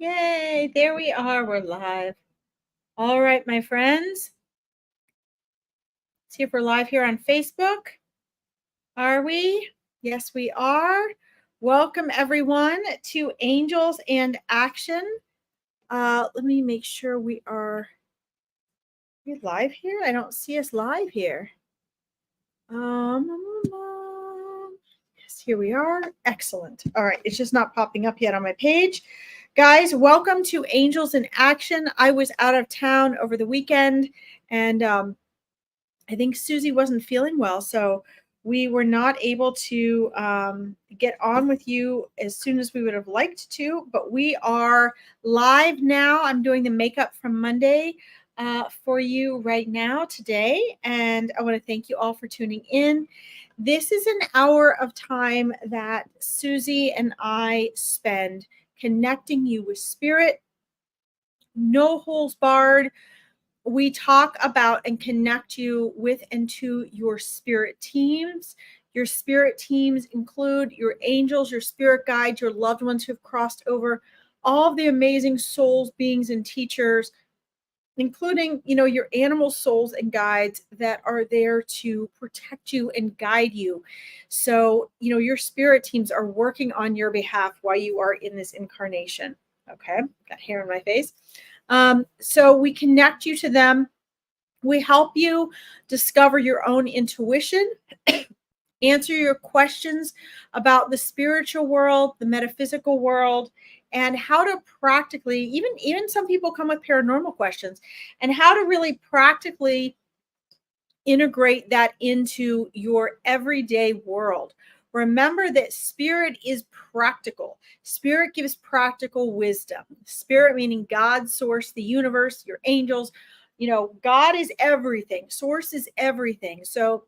Yay, there we are. We're live. All right, my friends. See if we're live here on Facebook. Are we? Yes, we are. Welcome, everyone, to Angels and Action. Let me make sure we are live here. I don't see us live here. Yes, here we are. Excellent. All right, it's just not popping up yet on my page. Guys, welcome to Angels in Action. I was out of town over the weekend, and I think Susie wasn't feeling well, so we were not able to get on with you as soon as we would have liked to, but we are live now. I'm doing the makeup from Monday for you right now today, and I want to thank you all for tuning in. This is an hour of time that Susie and I spend connecting you with spirit, no holes barred. We talk about and connect you with and to your spirit teams. Your spirit teams include your angels, your spirit guides, your loved ones who have crossed over, all of the amazing souls, beings, and teachers, including, your animal souls and guides that are there to protect you and guide you. So, your spirit teams are working on your behalf while you are in this incarnation. Okay, got hair in my face. So we connect you to them. We help you discover your own intuition, answer your questions about the spiritual world, the metaphysical world, and how to practically, even some people come with paranormal questions, and how to really practically integrate that into your everyday world. Remember that spirit is practical. Spirit gives practical wisdom. Spirit meaning God, source, the universe, your angels. God is everything. Source is everything. So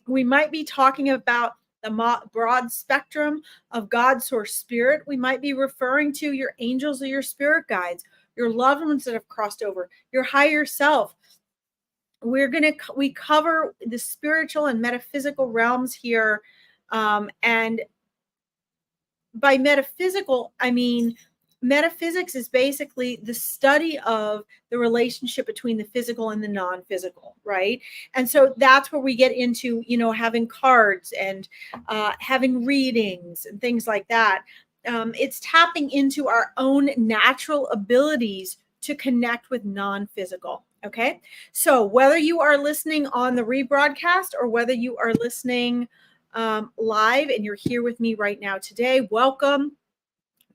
we might be talking about the broad spectrum of God, source, spirit. We might be referring to your angels or your spirit guides, your loved ones that have crossed over, your higher self. We cover the spiritual and metaphysical realms here. And by metaphysical, I mean, metaphysics is basically the study of the relationship between the physical and the non-physical, right? And so that's where we get into, having cards and having readings and things like that. It's tapping into our own natural abilities to connect with non-physical. Okay. So whether you are listening on the rebroadcast or whether you are listening live and you're here with me right now today, welcome.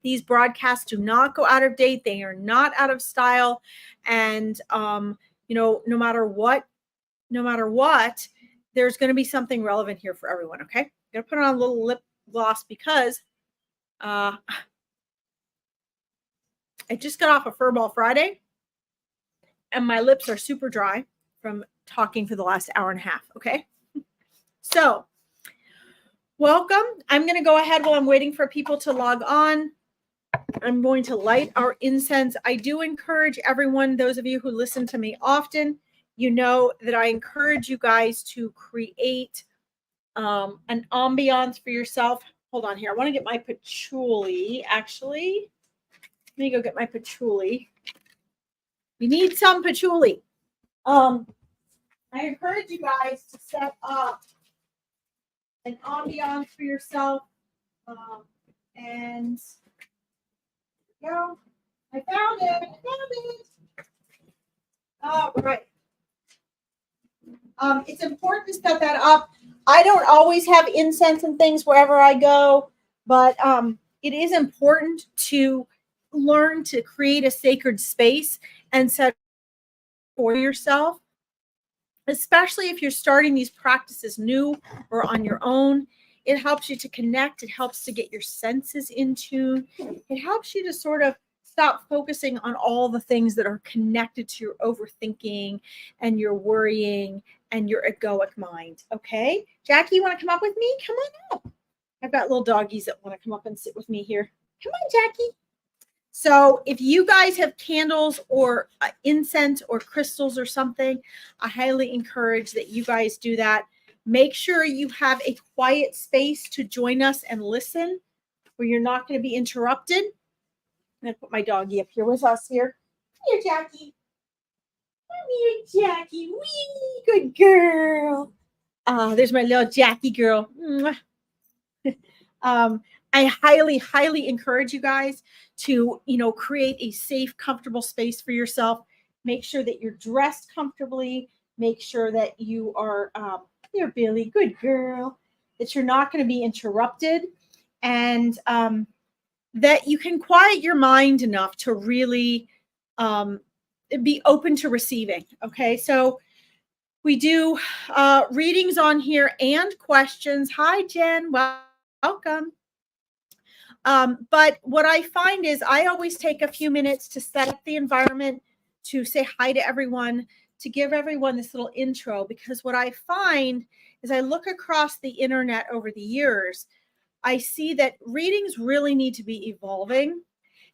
These broadcasts do not go out of date. They are not out of style. And, no matter what, there's going to be something relevant here for everyone. Okay. I'm going to put on a little lip gloss because I just got off a Furball Friday and my lips are super dry from talking for the last hour and a half. Okay. So welcome. I'm going to go ahead while I'm waiting for people to log on. I'm going to light our incense. I do encourage everyone, those of you who listen to me often, that I encourage you guys to create an ambiance for yourself. Hold on here. I want to get my patchouli, actually. Let me go get my patchouli. We need some patchouli. I encourage you guys to set up an ambiance for yourself. And I found it. All right. It's important to set that up. I don't always have incense and things wherever I go, but it is important to learn to create a sacred space and set for yourself, especially if you're starting these practices new or on your own. It helps you to connect. It helps to get your senses in tune. It helps you to sort of stop focusing on all the things that are connected to your overthinking and your worrying and your egoic mind. Okay. Jackie, you want to come up with me? Come on up. I've got little doggies that want to come up and sit with me here. Come on, Jackie. So if you guys have candles or incense or crystals or something, I highly encourage that you guys do that. Make sure you have a quiet space to join us and listen where you're not going to be interrupted. I'm going to put my doggy up here with us here. Here, Jackie. Come here, Jackie. Wee, good girl. There's my little Jackie girl. I highly, highly encourage you guys to, create a safe, comfortable space for yourself. Make sure that you're dressed comfortably. Make sure that you are, you're Billy, good girl, that you're not going to be interrupted, and that you can quiet your mind enough to really be open to receiving. Okay, so we do readings on here and questions. Hi, Jen. Welcome. But what I find is I always take a few minutes to set up the environment, to say hi to everyone, to give everyone this little intro, because what I find is I look across the internet over the years, I see that readings really need to be evolving.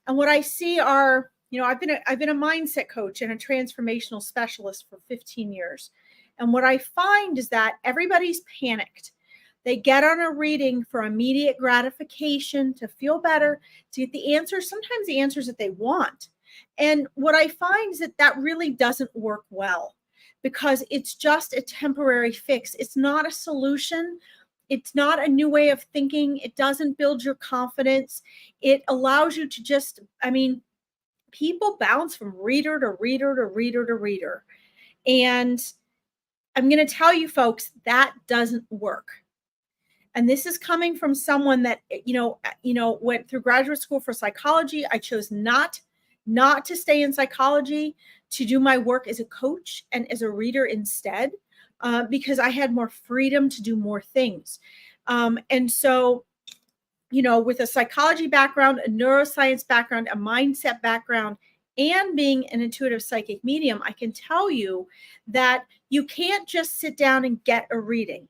And what I see are, I've been a mindset coach and a transformational specialist for 15 years. And what I find is that everybody's panicked. They get on a reading for immediate gratification, to feel better, to get the answers, sometimes the answers that they want. And what I find is that really doesn't work well, because it's just a temporary fix. It's not a solution. It's not a new way of thinking. It doesn't build your confidence. It allows you to just, people bounce from reader to reader to reader to reader. And I'm going to tell you folks, that doesn't work. And this is coming from someone that, went through graduate school for psychology. I chose not to stay in psychology, to do my work as a coach and as a reader instead, because I had more freedom to do more things. And so, with a psychology background, a neuroscience background, a mindset background, and being an intuitive psychic medium, I can tell you that you can't just sit down and get a reading.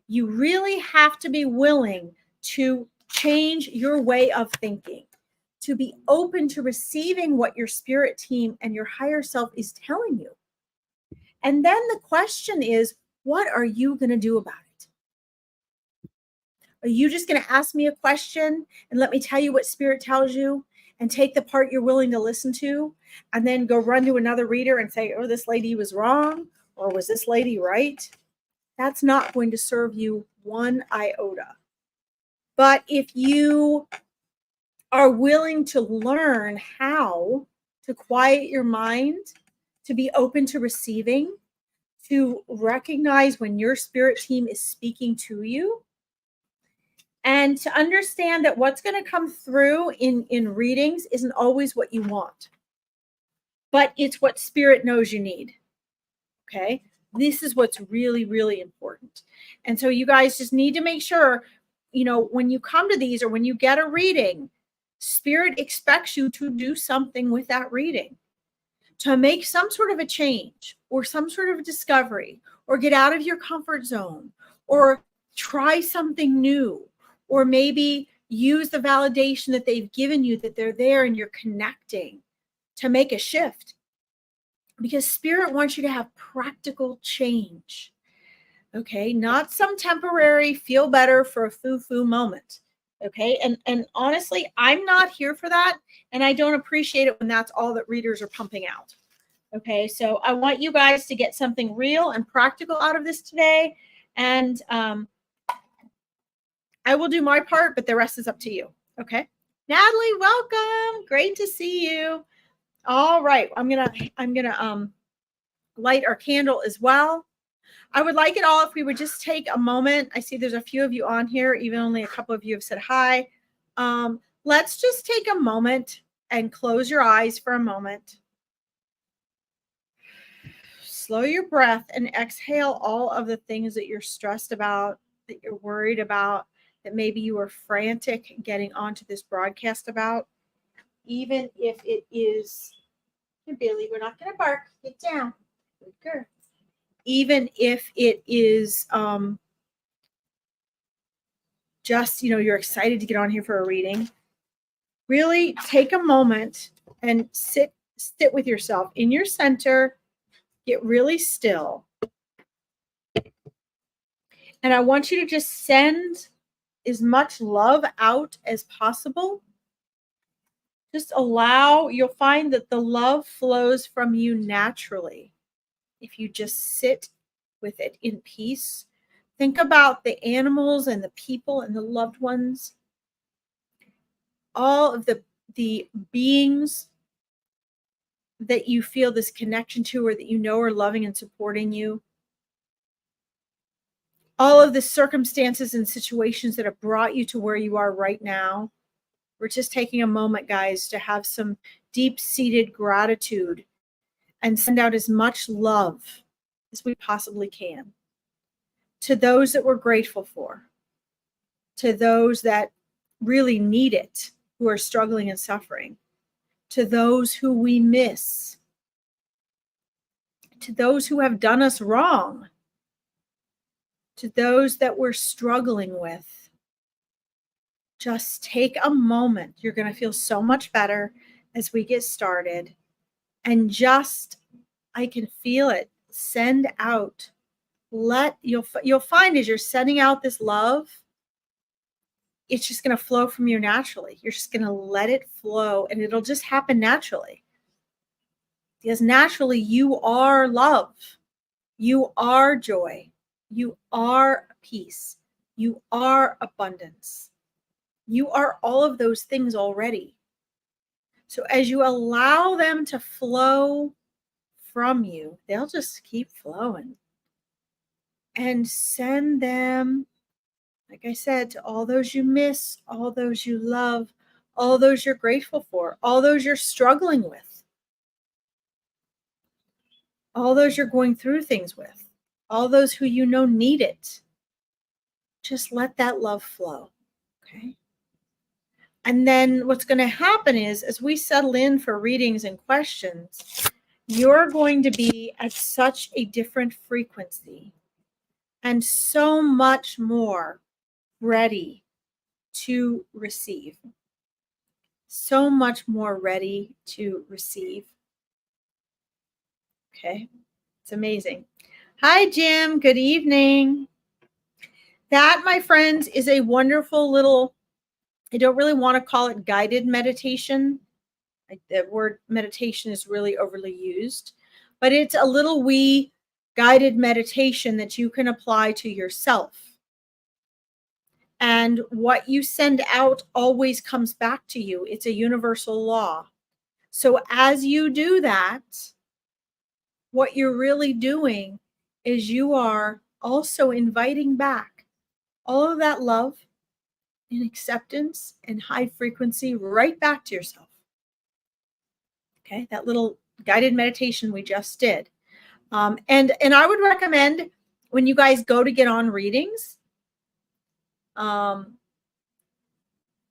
You really have to be willing to change your way of thinking, to be open to receiving what your spirit team and your higher self is telling you. And then the question is, what are you going to do about it? Are you just going to ask me a question and let me tell you what spirit tells you, and take the part you're willing to listen to, and then go run to another reader and say, oh, this lady was wrong, or was this lady right? That's not going to serve you one iota. But if you are willing to learn how to quiet your mind, to be open to receiving, to recognize when your spirit team is speaking to you, and to understand that what's going to come through in readings isn't always what you want, but it's what spirit knows you need. Okay? This is what's really, really important. And so you guys just need to make sure, when you come to these or when you get a reading, spirit expects you to do something with that reading, to make some sort of a change or some sort of a discovery, or get out of your comfort zone, or try something new, or maybe use the validation that they've given you, that they're there and you're connecting, to make a shift. Because spirit wants you to have practical change. Okay, not some temporary feel better for a foo-foo moment. Okay, and honestly, I'm not here for that, and I don't appreciate it when that's all that readers are pumping out. Okay, so I want you guys to get something real and practical out of this today, and I will do my part, but the rest is up to you. Okay, Natalie, welcome. Great to see you. All right, I'm gonna light our candle as well. I would like it all if we would just take a moment. I see there's a few of you on here, even only a couple of you have said hi. Let's just take a moment and close your eyes for a moment. Slow your breath and exhale all of the things that you're stressed about, that you're worried about, that maybe you are frantic getting onto this broadcast about. Even if it is, hey, Billy, we're not going to bark. Get down. Good girl. Even if it is just, you're excited to get on here for a reading, really take a moment and sit with yourself in your center, get really still. And I want you to just send as much love out as possible Just allow, you'll find that the love flows from you naturally if you just sit with it in peace. Think about the animals and the people and the loved ones, all of the beings that you feel this connection to, or that you know are loving and supporting you. All of the circumstances and situations that have brought you to where you are right now. We're just taking a moment, guys, to have some deep-seated gratitude and send out as much love as we possibly can to those that we're grateful for, to those that really need it, who are struggling and suffering, to those who we miss, to those who have done us wrong, to those that we're struggling with. Just take a moment. You're going to feel so much better as we get started. And just, I can feel it, send out. You'll find as you're sending out this love, it's just going to flow from you naturally. You're just going to let it flow, and it'll just happen naturally. Because naturally, you are love. You are joy. You are peace. You are abundance. You are all of those things already. So as you allow them to flow from you, they'll just keep flowing. And send them, like I said, to all those you miss, all those you love, all those you're grateful for, all those you're struggling with, all those you're going through things with, all those who you know need it. Just let that love flow, okay? And then what's going to happen is, as we settle in for readings and questions, you're going to be at such a different frequency and so much more ready to receive. So much more ready to receive. Okay, it's amazing. Hi, Jim. Good evening. That, my friends, is a wonderful little, I don't really want to call it guided meditation. The word meditation is really overly used, but it's a little wee guided meditation that you can apply to yourself. And what you send out always comes back to you. It's a universal law. So as you do that, what you're really doing is you are also inviting back all of that love and acceptance and high frequency right back to yourself. Okay, that little guided meditation we just did. And I would recommend, when you guys go to get on readings,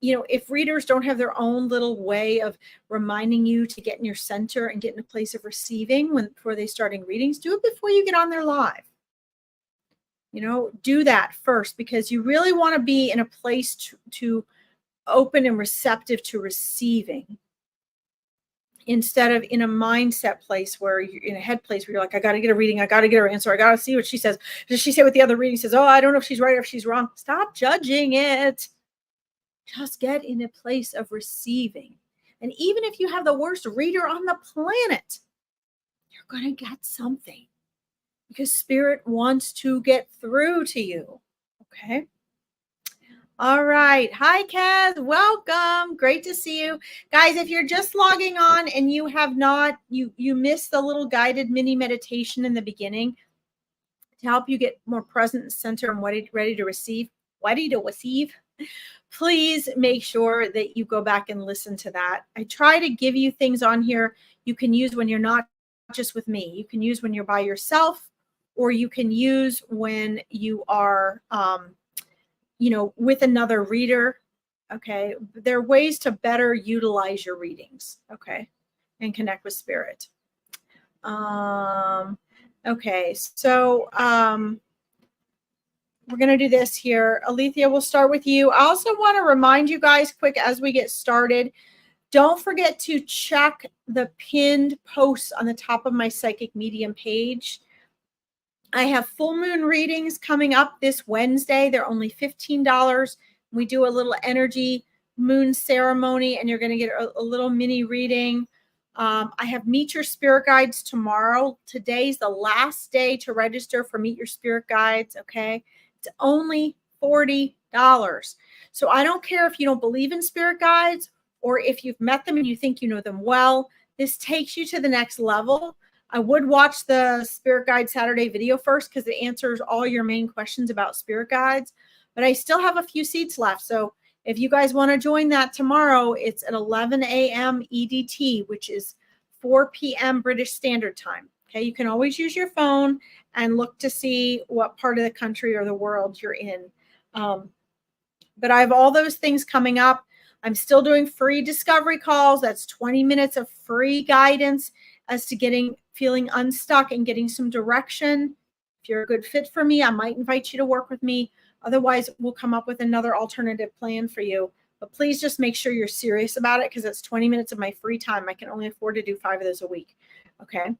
if readers don't have their own little way of reminding you to get in your center and get in a place of receiving before they starting readings, do it before you get on their live. Do that first, because you really want to be in a place to open and receptive to receiving, instead of in a mindset place where you're in a head place where you're like, I got to get a reading. I got to get her answer. I got to see what she says. Does she say what the other reading says? Oh, I don't know if she's right or if she's wrong. Stop judging it. Just get in a place of receiving. And even if you have the worst reader on the planet, you're going to get something, because Spirit wants to get through to you. Okay. All right. Hi, Kaz. Welcome. Great to see you. Guys, if you're just logging on and you have not, you missed the little guided mini meditation in the beginning to help you get more present and center and ready to receive. Please make sure that you go back and listen to that. I try to give you things on here you can use when you're not just with me. You can use when you're by yourself, or you can use when you are with another reader. Okay. There are ways to better utilize your readings. Okay. And connect with Spirit. Okay. So, we're going to do this here. Alethea, we'll start with you. I also want to remind you guys quick as we get started, don't forget to check the pinned posts on the top of my Psychic Medium page. I have full moon readings coming up this Wednesday. They're only $15. We do a little energy moon ceremony, and you're going to get a little mini reading. I have Meet Your Spirit Guides tomorrow. Today's the last day to register for Meet Your Spirit Guides, okay? It's only $40. So I don't care if you don't believe in spirit guides or if you've met them and you think you know them well. This takes you to the next level. I would watch the Spirit Guide Saturday video first because it answers all your main questions about spirit guides. But I still have a few seats left. So if you guys want to join that tomorrow, it's at 11 a.m. EDT, which is 4 p.m. British Standard Time. Okay, you can always use your phone and look to see what part of the country or the world you're in. But I have all those things coming up. I'm still doing free discovery calls. That's 20 minutes of free guidance as to feeling unstuck and getting some direction. If you're a good fit for me, I might invite you to work with me. Otherwise, we'll come up with another alternative plan for you. But please just make sure you're serious about it because it's 20 minutes of my free time. I can only afford to do 5 of those a week. Okay.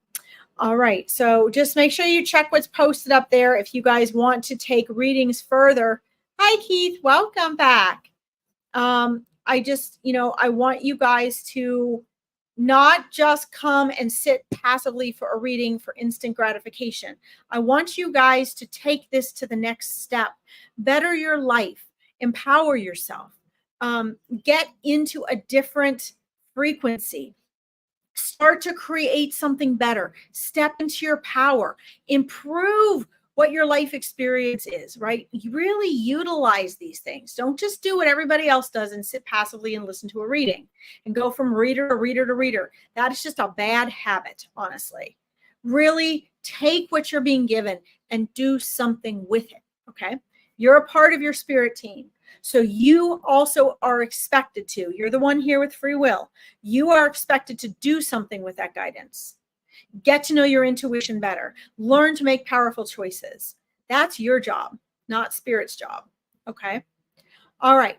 All right. So just make sure you check what's posted up there. If you guys want to take readings further. Hi, Keith. Welcome back. I just, I want you guys to not just come and sit passively for a reading for instant gratification. I want you guys to take this to the next step, better your life, empower yourself, get into a different frequency, start to create something better, step into your power, improve what your life experience is, right? You really utilize these things. Don't just do what everybody else does and sit passively and listen to a reading and go from reader to reader to reader. That is just a bad habit, honestly. Really take what you're being given and do something with it, okay? You're a part of your spirit team. So you also are expected to. You're the one here with free will. You are expected to do something with that guidance. Get to know your intuition better. Learn to make powerful choices. That's your job, not spirit's job. Okay. All right.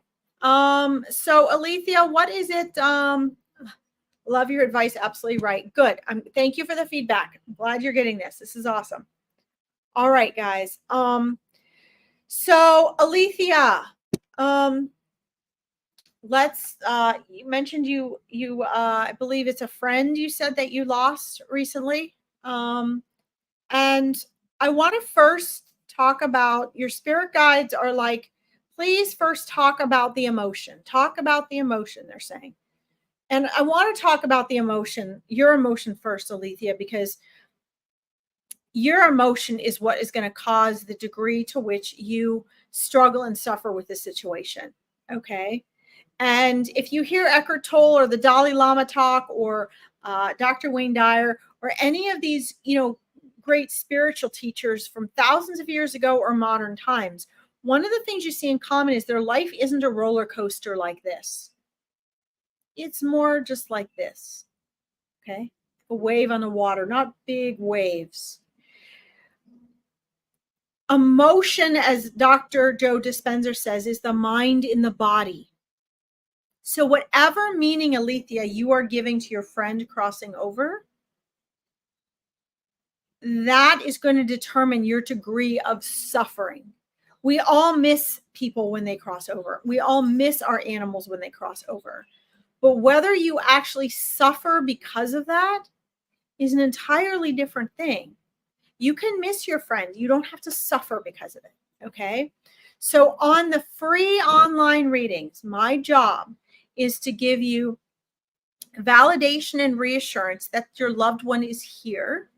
So Alethea, what is it? Love your advice. Absolutely right. Good. Thank you for the feedback. I'm glad you're getting this. This is awesome. All right, guys. So Alethea, you mentioned you I believe it's a friend you said that you lost recently. And I want to first talk about your spirit guides are like, please first talk about the emotion. Talk about the emotion, they're saying. And I want to talk about the emotion, your emotion first, Alethea, because your emotion is what is going to cause the degree to which you struggle and suffer with the situation. Okay. And if you hear Eckhart Tolle or the Dalai Lama talk or Dr. Wayne Dyer or any of these, great spiritual teachers from thousands of years ago or modern times, one of the things you see in common is their life isn't a roller coaster like this. It's more just like this. Okay. A wave on the water, not big waves. Emotion, as Dr. Joe Dispenza says, is the mind in the body. So whatever meaning, Alethea, you are giving to your friend crossing over, that is going to determine your degree of suffering. We all miss people when they cross over. We all miss our animals when they cross over. But whether you actually suffer because of that is an entirely different thing. You can miss your friend. You don't have to suffer because of it, okay? So on the free online readings, my job is to give you validation and reassurance that your loved one is here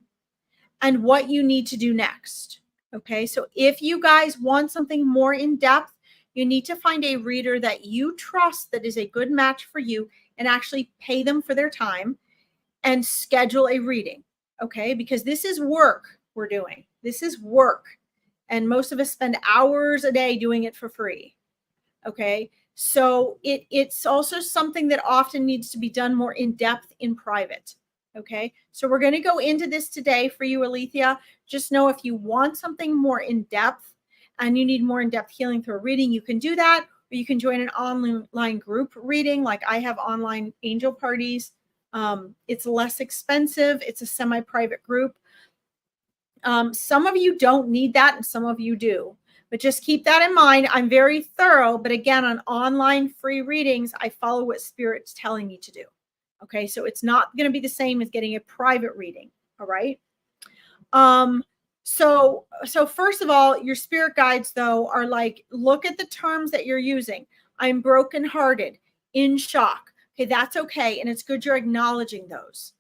and what you need to do next. Okay, so if you guys want something more in depth, you need to find a reader that you trust that is a good match for you and actually pay them for their time and schedule a reading. Okay, because this is work we're doing. This is work. And most of us spend hours a day doing it for free. Okay, so it's also something that often needs to be done more in depth in private. Okay, so we're going to go into this today for you, Alethea. Just know if you want something more in depth and you need more in-depth healing through a reading, you can do that, or you can join an online group reading. Like I have online angel parties. It's less expensive. It's a semi-private group. Some of you don't need that and some of you do. But just keep that in mind. I'm very thorough, but again, on online free readings, I follow what Spirit's telling me to do. Okay, so it's not going to be the same as getting a private reading. All right. So first of all, your spirit guides though are like, look at the terms that you're using. I'm brokenhearted, in shock. Okay, that's okay, and it's good you're acknowledging those.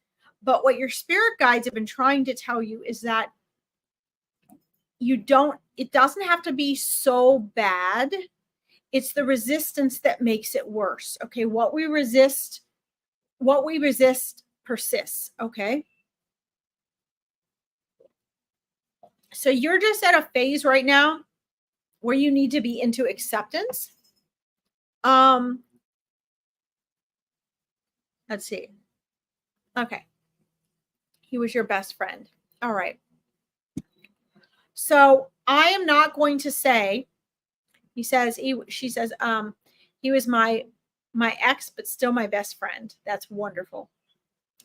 But what your spirit guides have been trying to tell you is that it doesn't have to be so bad. It's the resistance that makes it worse. Okay, what we resist persists. Okay. So you're just at a phase right now where you need to be into acceptance. Let's see. Okay. He was your best friend. All right. So I am not going to say, she says, he was my ex, but still my best friend. That's wonderful.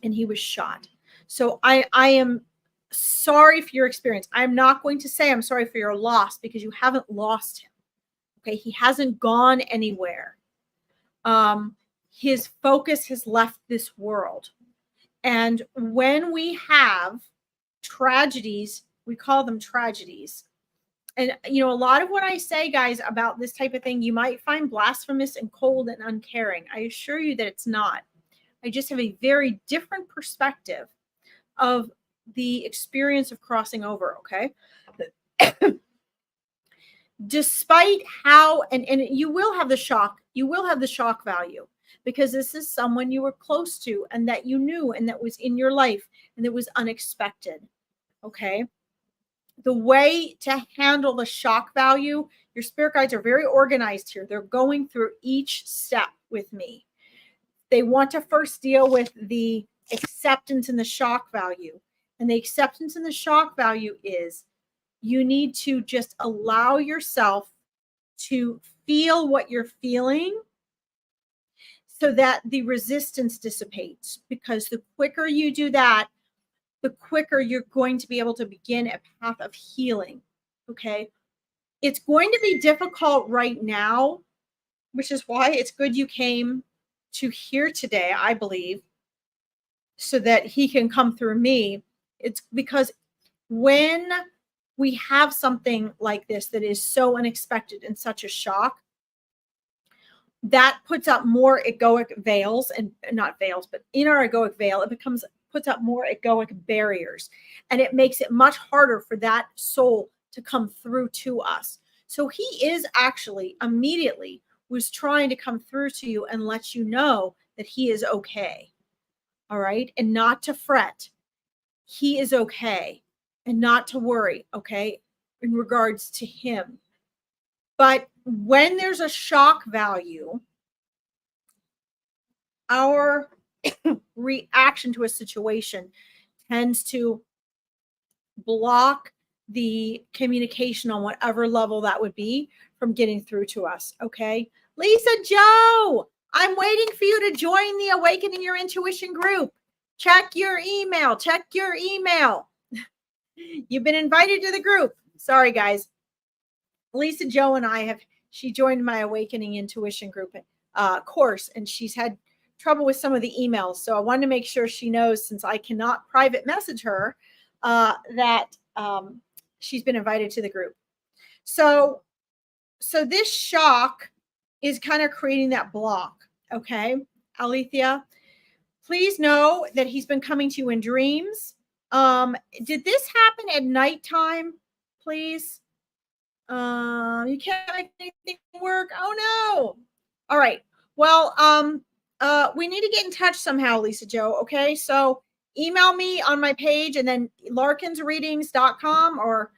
And he was shot. So I am sorry for your experience. I'm not going to say I'm sorry for your loss because you haven't lost him. Okay. He hasn't gone anywhere. His focus has left this world. And when we have tragedies, we call them tragedies. And, you know, a lot of what I say, guys, about this type of thing, you might find blasphemous and cold and uncaring. I assure you that it's not. I just have a very different perspective of the experience of crossing over, okay? Despite how, and you will have the shock value, because this is someone you were close to and that you knew and that was in your life and that was unexpected, okay? The way to handle the shock value, your spirit guides are very organized here. They're going through each step with me. They want to first deal with the acceptance and the shock value. And the acceptance and the shock value is you need to just allow yourself to feel what you're feeling so that the resistance dissipates. Because the quicker you do that, the quicker you're going to be able to begin a path of healing. Okay. It's going to be difficult right now, which is why it's good you came to here today, I believe, so that he can come through me. It's because when we have something like this that is so unexpected and such a shock, that puts up more egoic veils, and not veils, but in our egoic veil, it puts up more egoic barriers, and it makes it much harder for that soul to come through to us. So he is actually immediately was trying to come through to you and let you know that he is okay. All right. And not to fret. He is okay. And not to worry. Okay. In regards to him. But when there's a shock value, our reaction to a situation tends to block the communication on whatever level that would be from getting through to us. Okay. Lisa Joe, I'm waiting for you to join the Awakening Your Intuition group. Check your email. You've been invited to the group. Sorry, guys. Lisa Joe and she joined my Awakening Intuition group course, and she's had trouble with some of the emails. So I wanted to make sure she knows, since I cannot private message her, that she's been invited to the group. So this shock is kind of creating that block. Okay, Alethea, please know that he's been coming to you in dreams. Did this happen at nighttime, please? You can't make anything work. Oh no. All right. Well, we need to get in touch somehow, Lisa Joe. Okay. So email me on my page, and then larkinsreadings.com or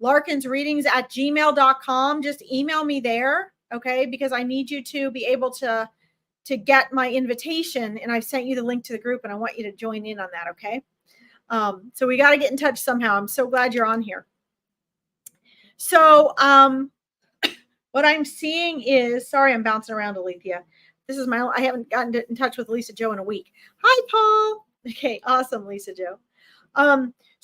larkinsreadings@gmail.com. Just email me there. Okay. Because I need you to be able to get my invitation, and I've sent you the link to the group, and I want you to join in on that. Okay. So we got to get in touch somehow. I'm so glad you're on here. So, what I'm seeing is, sorry, I'm bouncing around, Alethea. I haven't gotten in touch with Lisa Joe in a week. Hi, Paul. Okay, awesome, Lisa Joe.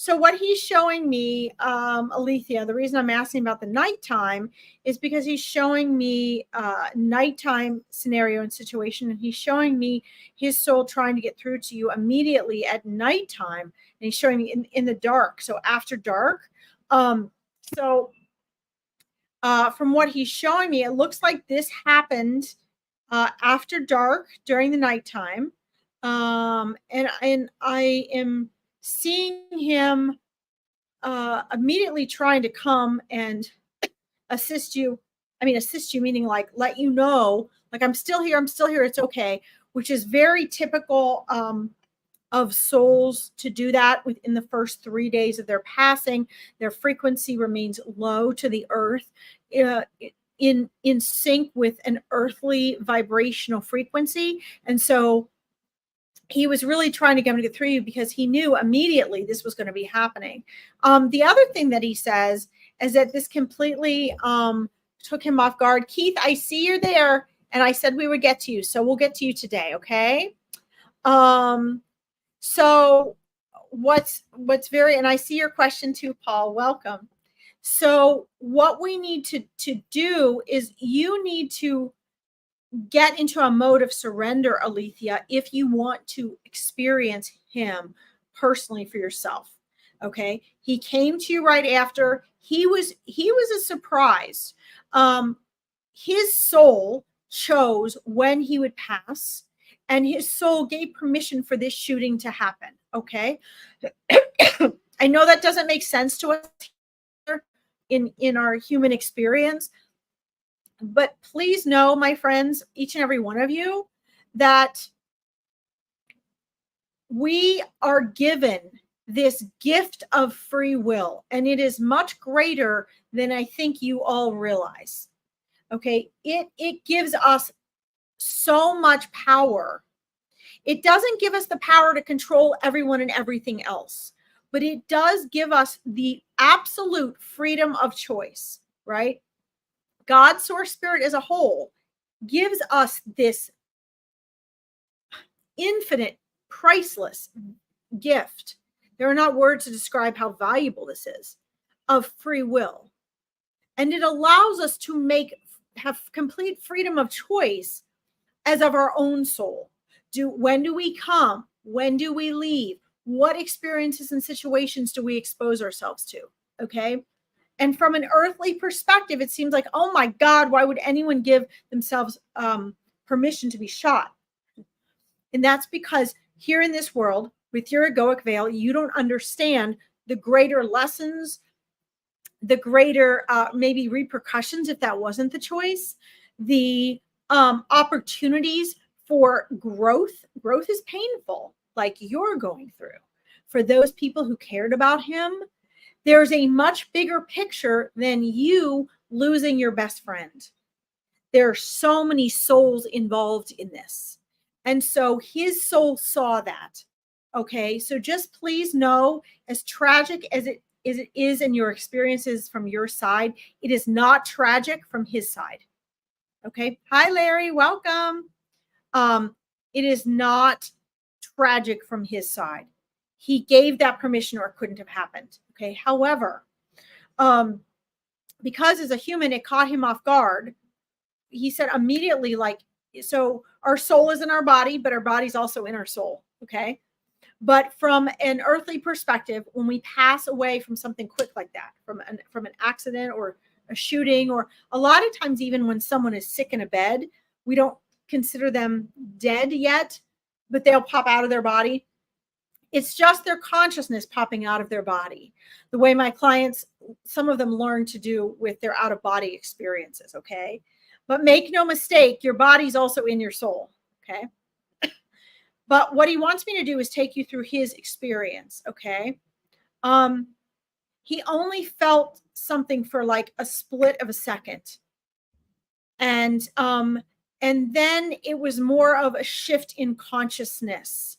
So what he's showing me, Alethea, the reason I'm asking about the nighttime is because he's showing me nighttime scenario and situation, and he's showing me his soul trying to get through to you immediately at nighttime, and he's showing me in the dark, so after dark. So from what he's showing me, it looks like this happened after dark during the nighttime, and I am seeing him immediately trying to come and assist you. I mean, assist you meaning like let you know, like I'm still here, it's okay, which is very typical of souls to do that within the first 3 days of their passing. Their frequency remains low to the earth, in sync with an earthly vibrational frequency, and so he was really trying to get through you because he knew immediately this was going to be happening. The other thing that he says is that this completely took him off guard. Keith, I see you're there, and I said we would get to you, so we'll get to you today, okay? So what's very, and I see your question too, Paul, welcome. So what we need to do is you need to get into a mode of surrender, Alethea, if you want to experience him personally for yourself. Okay. He came to you right after. He was a surprise. His soul chose when he would pass, and his soul gave permission for this shooting to happen. Okay. I know that doesn't make sense to us in our human experience, but please know, my friends, each and every one of you, that we are given this gift of free will, and it is much greater than I think you all realize. Okay, it gives us so much power. It doesn't give us the power to control everyone and everything else, but it does give us the absolute freedom of choice, right? God, source, spirit as a whole gives us this infinite, priceless gift. There are not words to describe how valuable this is, of free will. And it allows us to have complete freedom of choice as of our own soul. When do we come? When do we leave? What experiences and situations do we expose ourselves to? Okay. And from an earthly perspective, it seems like, oh my God, why would anyone give themselves permission to be shot? And that's because here in this world, with your egoic veil, you don't understand the greater lessons, the greater maybe repercussions, if that wasn't the choice, the opportunities for growth. Growth is painful, like you're going through. For those people who cared about him, there's a much bigger picture than you losing your best friend. There are so many souls involved in this. And so his soul saw that. Okay. So just please know, as tragic as it is in your experiences from your side, it is not tragic from his side. Okay. Hi, Larry. Welcome. It is not tragic from his side. He gave that permission, or it couldn't have happened. Okay. However, because as a human, it caught him off guard. He said immediately, like, so our soul is in our body, but our body's also in our soul. Okay. But from an earthly perspective, when we pass away from something quick like that, from an accident or a shooting, or a lot of times, even when someone is sick in a bed, we don't consider them dead yet, but they'll pop out of their body. It's just their consciousness popping out of their body, the way my clients, some of them learn to do with their out of body experiences. Okay. But make no mistake, your body's also in your soul. Okay. But what he wants me to do is take you through his experience. Okay. He only felt something for like a split of a second. And then it was more of a shift in consciousness.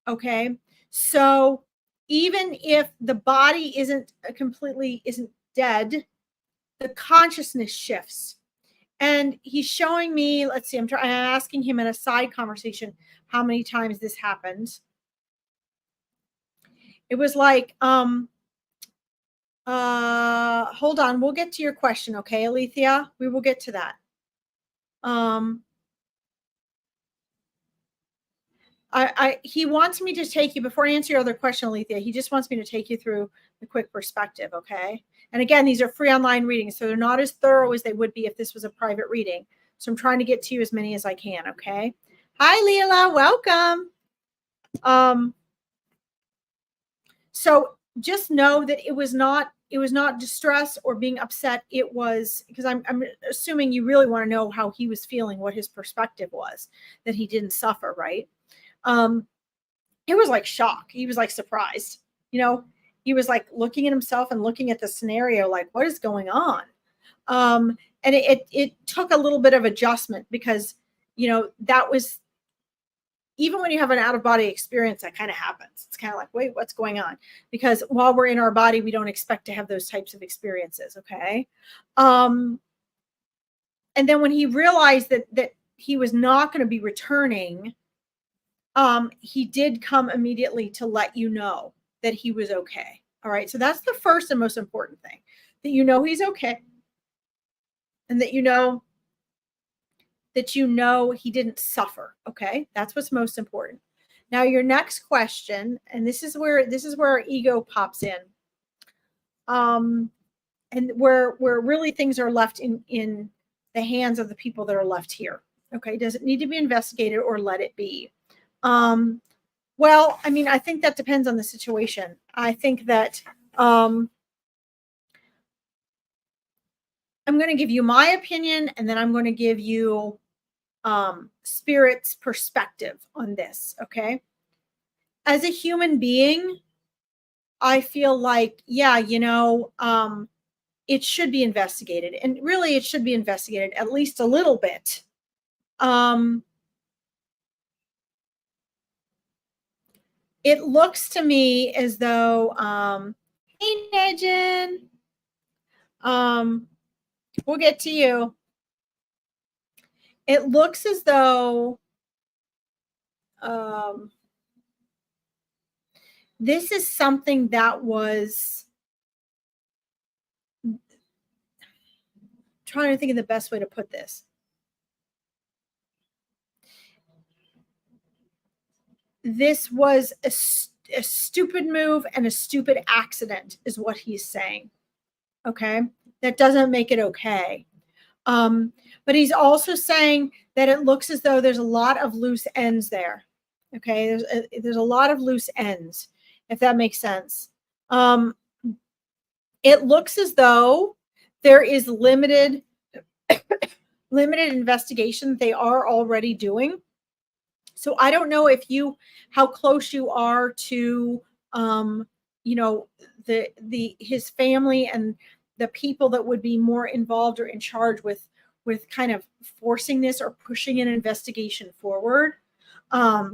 Okay. So even if the body isn't dead, the consciousness shifts. And he's showing me, let's see, I'm asking him in a side conversation how many times this happened. It was like, hold on, we'll get to your question, okay, Alethea? We will get to that. He wants me to take you, before I answer your other question, Alethea, he just wants me to take you through the quick perspective, okay? And again, these are free online readings, so they're not as thorough as they would be if this was a private reading. So I'm trying to get to you as many as I can, okay? Hi, Leela, welcome. So just know that it was not distress or being upset. It was, because I'm assuming you really want to know how he was feeling, what his perspective was, that he didn't suffer, right? It was like shock. He was like surprised. He was like looking at himself and looking at the scenario, like, what is going on? And it took a little bit of adjustment because, that was, even when you have an out-of-body experience, that kind of happens. It's kind of like, wait, what's going on? Because while we're in our body, we don't expect to have those types of experiences, okay? And then when he realized that he was not going to be returning, he did come immediately to let you know that he was okay. All right, so that's the first and most important thing, that he's okay, and that he didn't suffer. Okay, that's what's most important. Now, your next question, and this is where our ego pops in, and where really things are left in the hands of the people that are left here. Okay, does it need to be investigated or let it be? Well, I mean, I think that depends on the situation. I think that I'm going to give you my opinion, and then I'm going to give you Spirit's perspective on this, okay? As a human being, I feel like, yeah, it should be investigated, and really it should be investigated at least a little bit. It looks to me as though, hey, Nejin, we'll get to you. It looks as though this is something that was, trying to think of the best way to put this. This was a stupid move and a stupid accident, is what he's saying. Okay, that doesn't make it okay. But he's also saying that it looks as though there's a lot of loose ends there. Okay, there's a lot of loose ends, if that makes sense. It looks as though there is limited investigation they are already doing. So I don't know how close you are to, his family and the people that would be more involved or in charge with kind of forcing this or pushing an investigation forward. But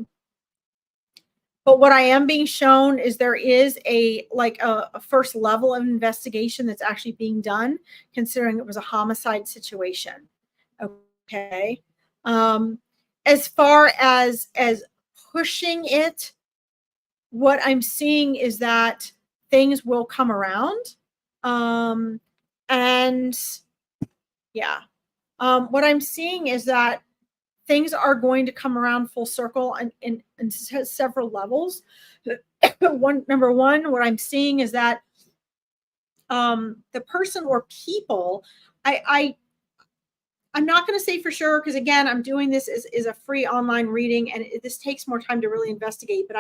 what I am being shown is there is a first level of investigation that's actually being done, considering it was a homicide situation. Okay. As far as pushing it, what I'm seeing is that things will come around. And yeah, what I'm seeing is that things are going to come around full circle in several levels. Number one, what I'm seeing is that the person or people, I'm not going to say for sure, because again, I'm doing this as a free online reading, and this takes more time to really investigate, but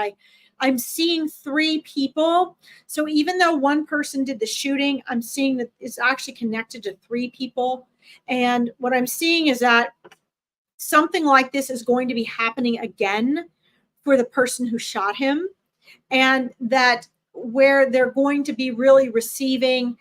I'm seeing 3 people. So even though one person did the shooting, I'm seeing that it's actually connected to 3 people. And what I'm seeing is that something like this is going to be happening again for the person who shot him, and that where they're going to be really receiving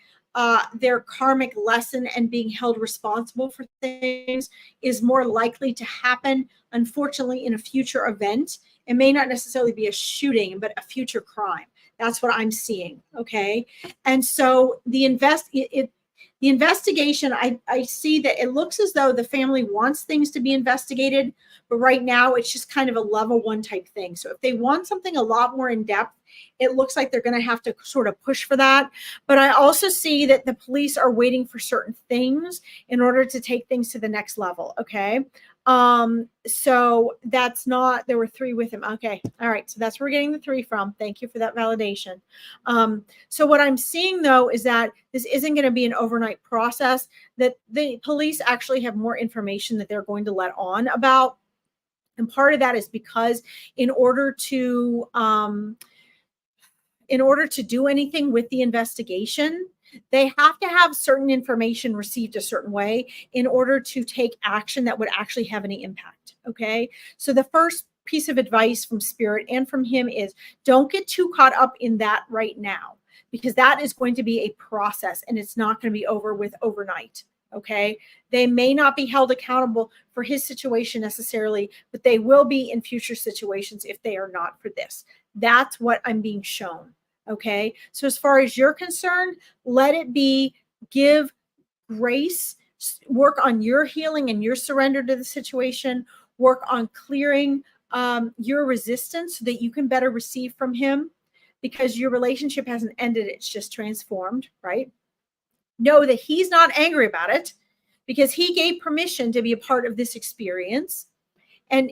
their karmic lesson and being held responsible for things is more likely to happen, unfortunately, in a future event. It may not necessarily be a shooting, but a future crime. That's what I'm seeing. Okay. And so the investigation, I see that it looks as though the family wants things to be investigated, but right now it's just kind of a level 1 type thing. So if they want something a lot more in depth, It looks like they're going to have to sort of push for that. But I also see that the police are waiting for certain things in order to take things to the next level. Okay. So that's not, there were 3 with him. Okay. All right. So that's where we're getting the 3 from. Thank you for that validation. So what I'm seeing though, is that this isn't going to be an overnight process, that the police actually have more information that they're going to let on about. And part of that is because in order to do anything with the investigation, they have to have certain information received a certain way in order to take action that would actually have any impact. Okay. So the first piece of advice from Spirit and from him is, don't get too caught up in that right now, because that is going to be a process and it's not going to be over with overnight. Okay. They may not be held accountable for his situation necessarily, but they will be in future situations if they are not for this. That's what I'm being shown. Okay. So as far as you're concerned, let it be, give grace, work on your healing and your surrender to the situation, work on clearing your resistance so that you can better receive from him, because your relationship hasn't ended. It's just transformed, right? Know that he's not angry about it because he gave permission to be a part of this experience. And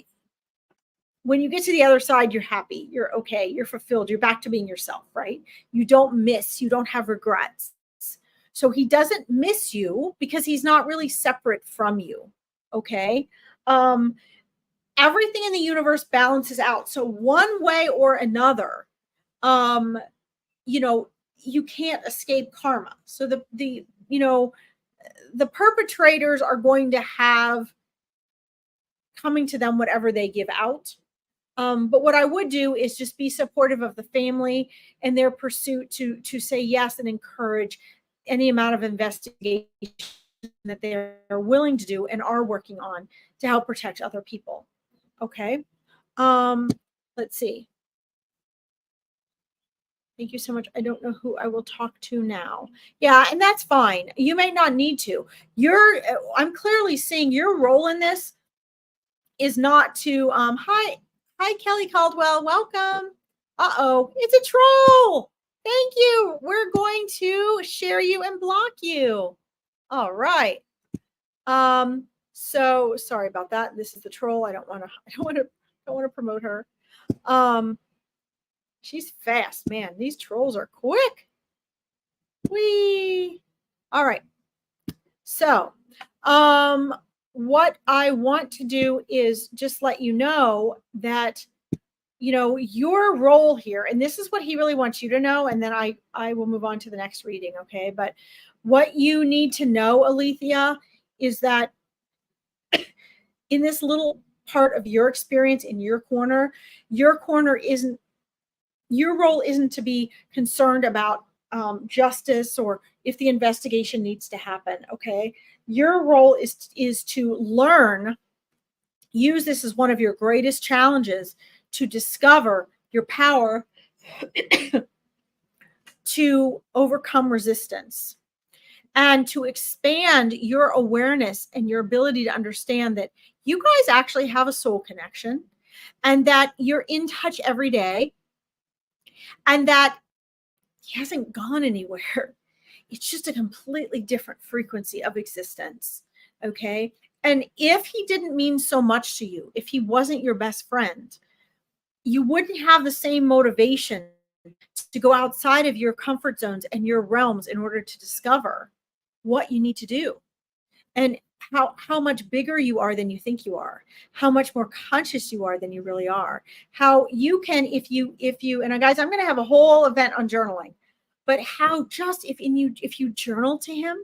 when you get to the other side, you're happy, you're okay, you're fulfilled, you're back to being yourself, right? You don't have regrets. So he doesn't miss you because he's not really separate from you. Okay. Everything in the universe balances out. So one way or another, you can't escape karma. So the perpetrators are going to have coming to them whatever they give out. But what I would do is just be supportive of the family and their pursuit to say yes and encourage any amount of investigation that they are willing to do and are working on to help protect other people. Okay. Let's see. Thank you so much. I don't know who I will talk to now. Yeah, and that's fine. You may not need to. I'm clearly seeing your role in this is not to hi Kelly Caldwell, welcome. Uh-oh, it's a troll. Thank you. We're going to share you and block you. All right. So sorry about that. This is the troll. I don't want to promote her. She's fast, man. These trolls are quick. Whee. All right. So, what I want to do is just let you know that, your role here, and this is what he really wants you to know, and then I will move on to the next reading, okay? But what you need to know, Alethea, is that in this little part of your experience in your corner isn't, your role isn't to be concerned about justice or if the investigation needs to happen, okay? Your role is to learn, use this as one of your greatest challenges to discover your power to overcome resistance and to expand your awareness and your ability to understand that you guys actually have a soul connection and that you're in touch every day and that he hasn't gone anywhere. It's just a completely different frequency of existence. Okay. And if he didn't mean so much to you, if he wasn't your best friend, you wouldn't have the same motivation to go outside of your comfort zones and your realms in order to discover what you need to do and how much bigger you are than you think you are, how much more conscious you are than you really are, how you can, if you, and guys, I'm going to have a whole event on journaling, but how just if you journal to him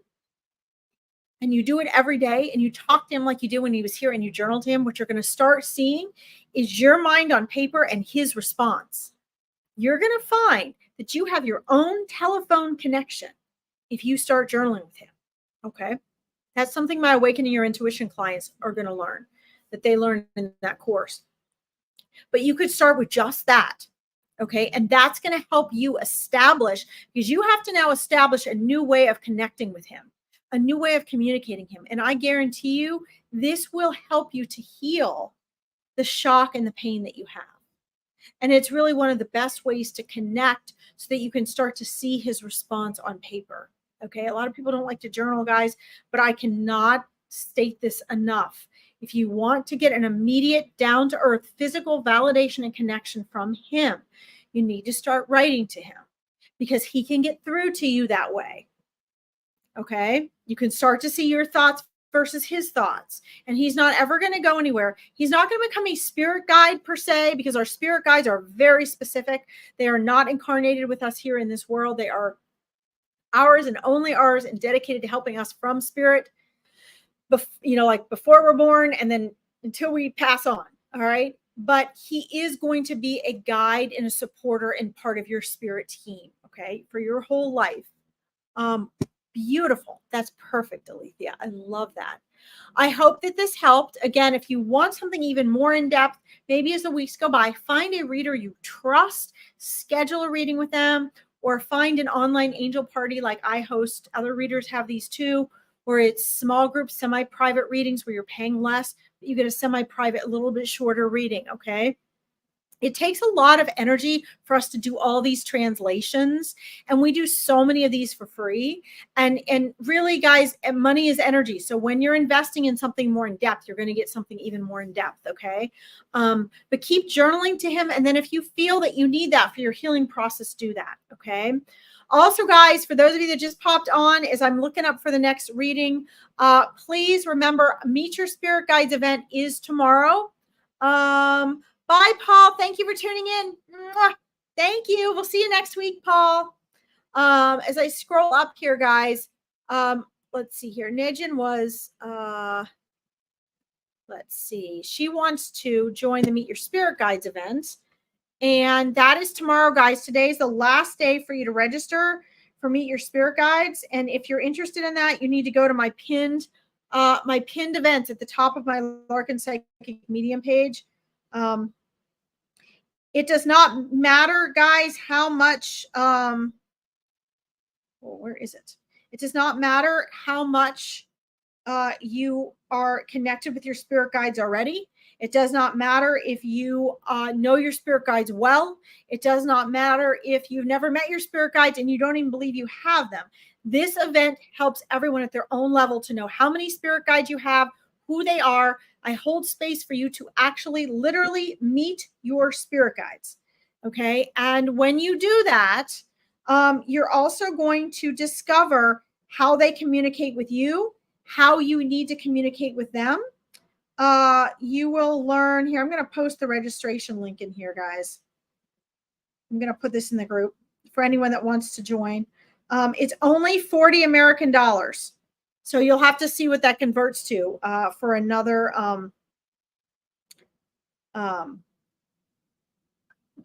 and you do it every day and you talk to him like you did when he was here and you journal to him, what you're going to start seeing is your mind on paper and his response. You're going to find that you have your own telephone connection if you start journaling with him. Okay. That's something my Awakening Your Intuition clients are going to learn, that they learn in that course. But you could start with just that. Okay. And that's going to help you establish, because you have to now establish a new way of connecting with him, a new way of communicating him. And I guarantee you, this will help you to heal the shock and the pain that you have. And it's really one of the best ways to connect so that you can start to see his response on paper. Okay. A lot of people don't like to journal, guys, but I cannot state this enough. If you want to get an immediate, down to earth physical validation and connection from him, you need to start writing to him because he can get through to you that way. Okay. You can start to see your thoughts versus his thoughts. And he's not ever going to go anywhere. He's not going to become a spirit guide per se, because our spirit guides are very specific. They are not incarnated with us here in this world. They are ours and only ours and dedicated to helping us from spirit, like before we're born and then until we pass on. All right. But he is going to be a guide and a supporter and part of your spirit team. Okay. For your whole life. Beautiful. That's perfect, Alethea. I love that. I hope that this helped. Again, if you want something even more in depth, maybe as the weeks go by, find a reader you trust, schedule a reading with them, or find an online angel party like I host. Other readers have these too, where it's small group, semi-private readings where you're paying less, but you get a semi-private, a little bit shorter reading. Okay. It takes a lot of energy for us to do all these translations. And we do so many of these for free. And really, guys, money is energy. So when you're investing in something more in depth, you're going to get something even more in depth. Okay. But keep journaling to him. And then if you feel that you need that for your healing process, do that. Okay. Also, guys, for those of you that just popped on, as I'm looking up for the next reading, please remember, Meet Your Spirit Guides event is tomorrow. Bye, Paul. Thank you for tuning in. Mwah. Thank you. We'll see you next week, Paul. As I scroll up here, guys, let's see here. Nejin was, let's see. She wants to join the Meet Your Spirit Guides event. And that is tomorrow, guys. Today is the last day for you to register for Meet Your Spirit Guides. And if you're interested in that, you need to go to my pinned events at the top of my Larkin Psychic Medium page. It does not matter, guys, how much, where is it? It does not matter how much you are connected with your spirit guides already. It does not matter if you know your spirit guides well. It does not matter if you've never met your spirit guides and you don't even believe you have them. This event helps everyone at their own level to know how many spirit guides you have, who they are. I hold space for you to actually literally meet your spirit guides. Okay. And when you do that, you're also going to discover how they communicate with you, how you need to communicate with them. You will learn here. I'm going to post the registration link in here, guys. I'm going to put this in the group for anyone that wants to join. It's only $40 American. So you'll have to see what that converts to for another,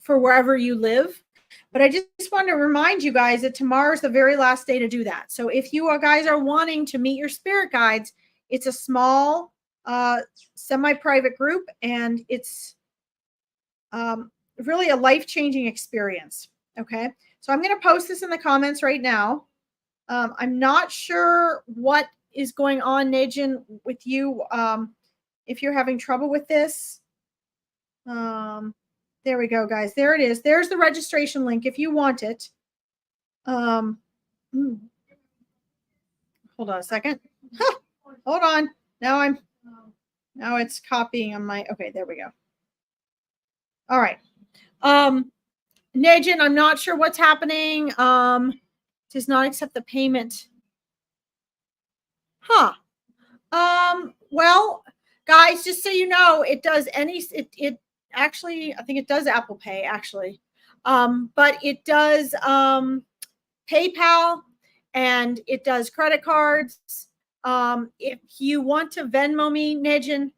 for wherever you live. But I just want to remind you guys that tomorrow's the very last day to do that. So if you guys are wanting to meet your spirit guides, it's a small, semi-private group, and it's really a life-changing experience. Okay. So I'm going to post this in the comments right now. I'm not sure what is going on, Nejin, with you. If you're having trouble with this, there we go, guys. There it is. There's the registration link if you want it. Hold on a second. Hold on. Now it's copying on my, okay, there we go. All right. Nejin, I'm not sure what's happening. Does not accept the payment. Well, guys, just so you know, it does it actually, I think it does Apple Pay actually. But it does PayPal, and it does credit cards. If you want to Venmo me, Nejin,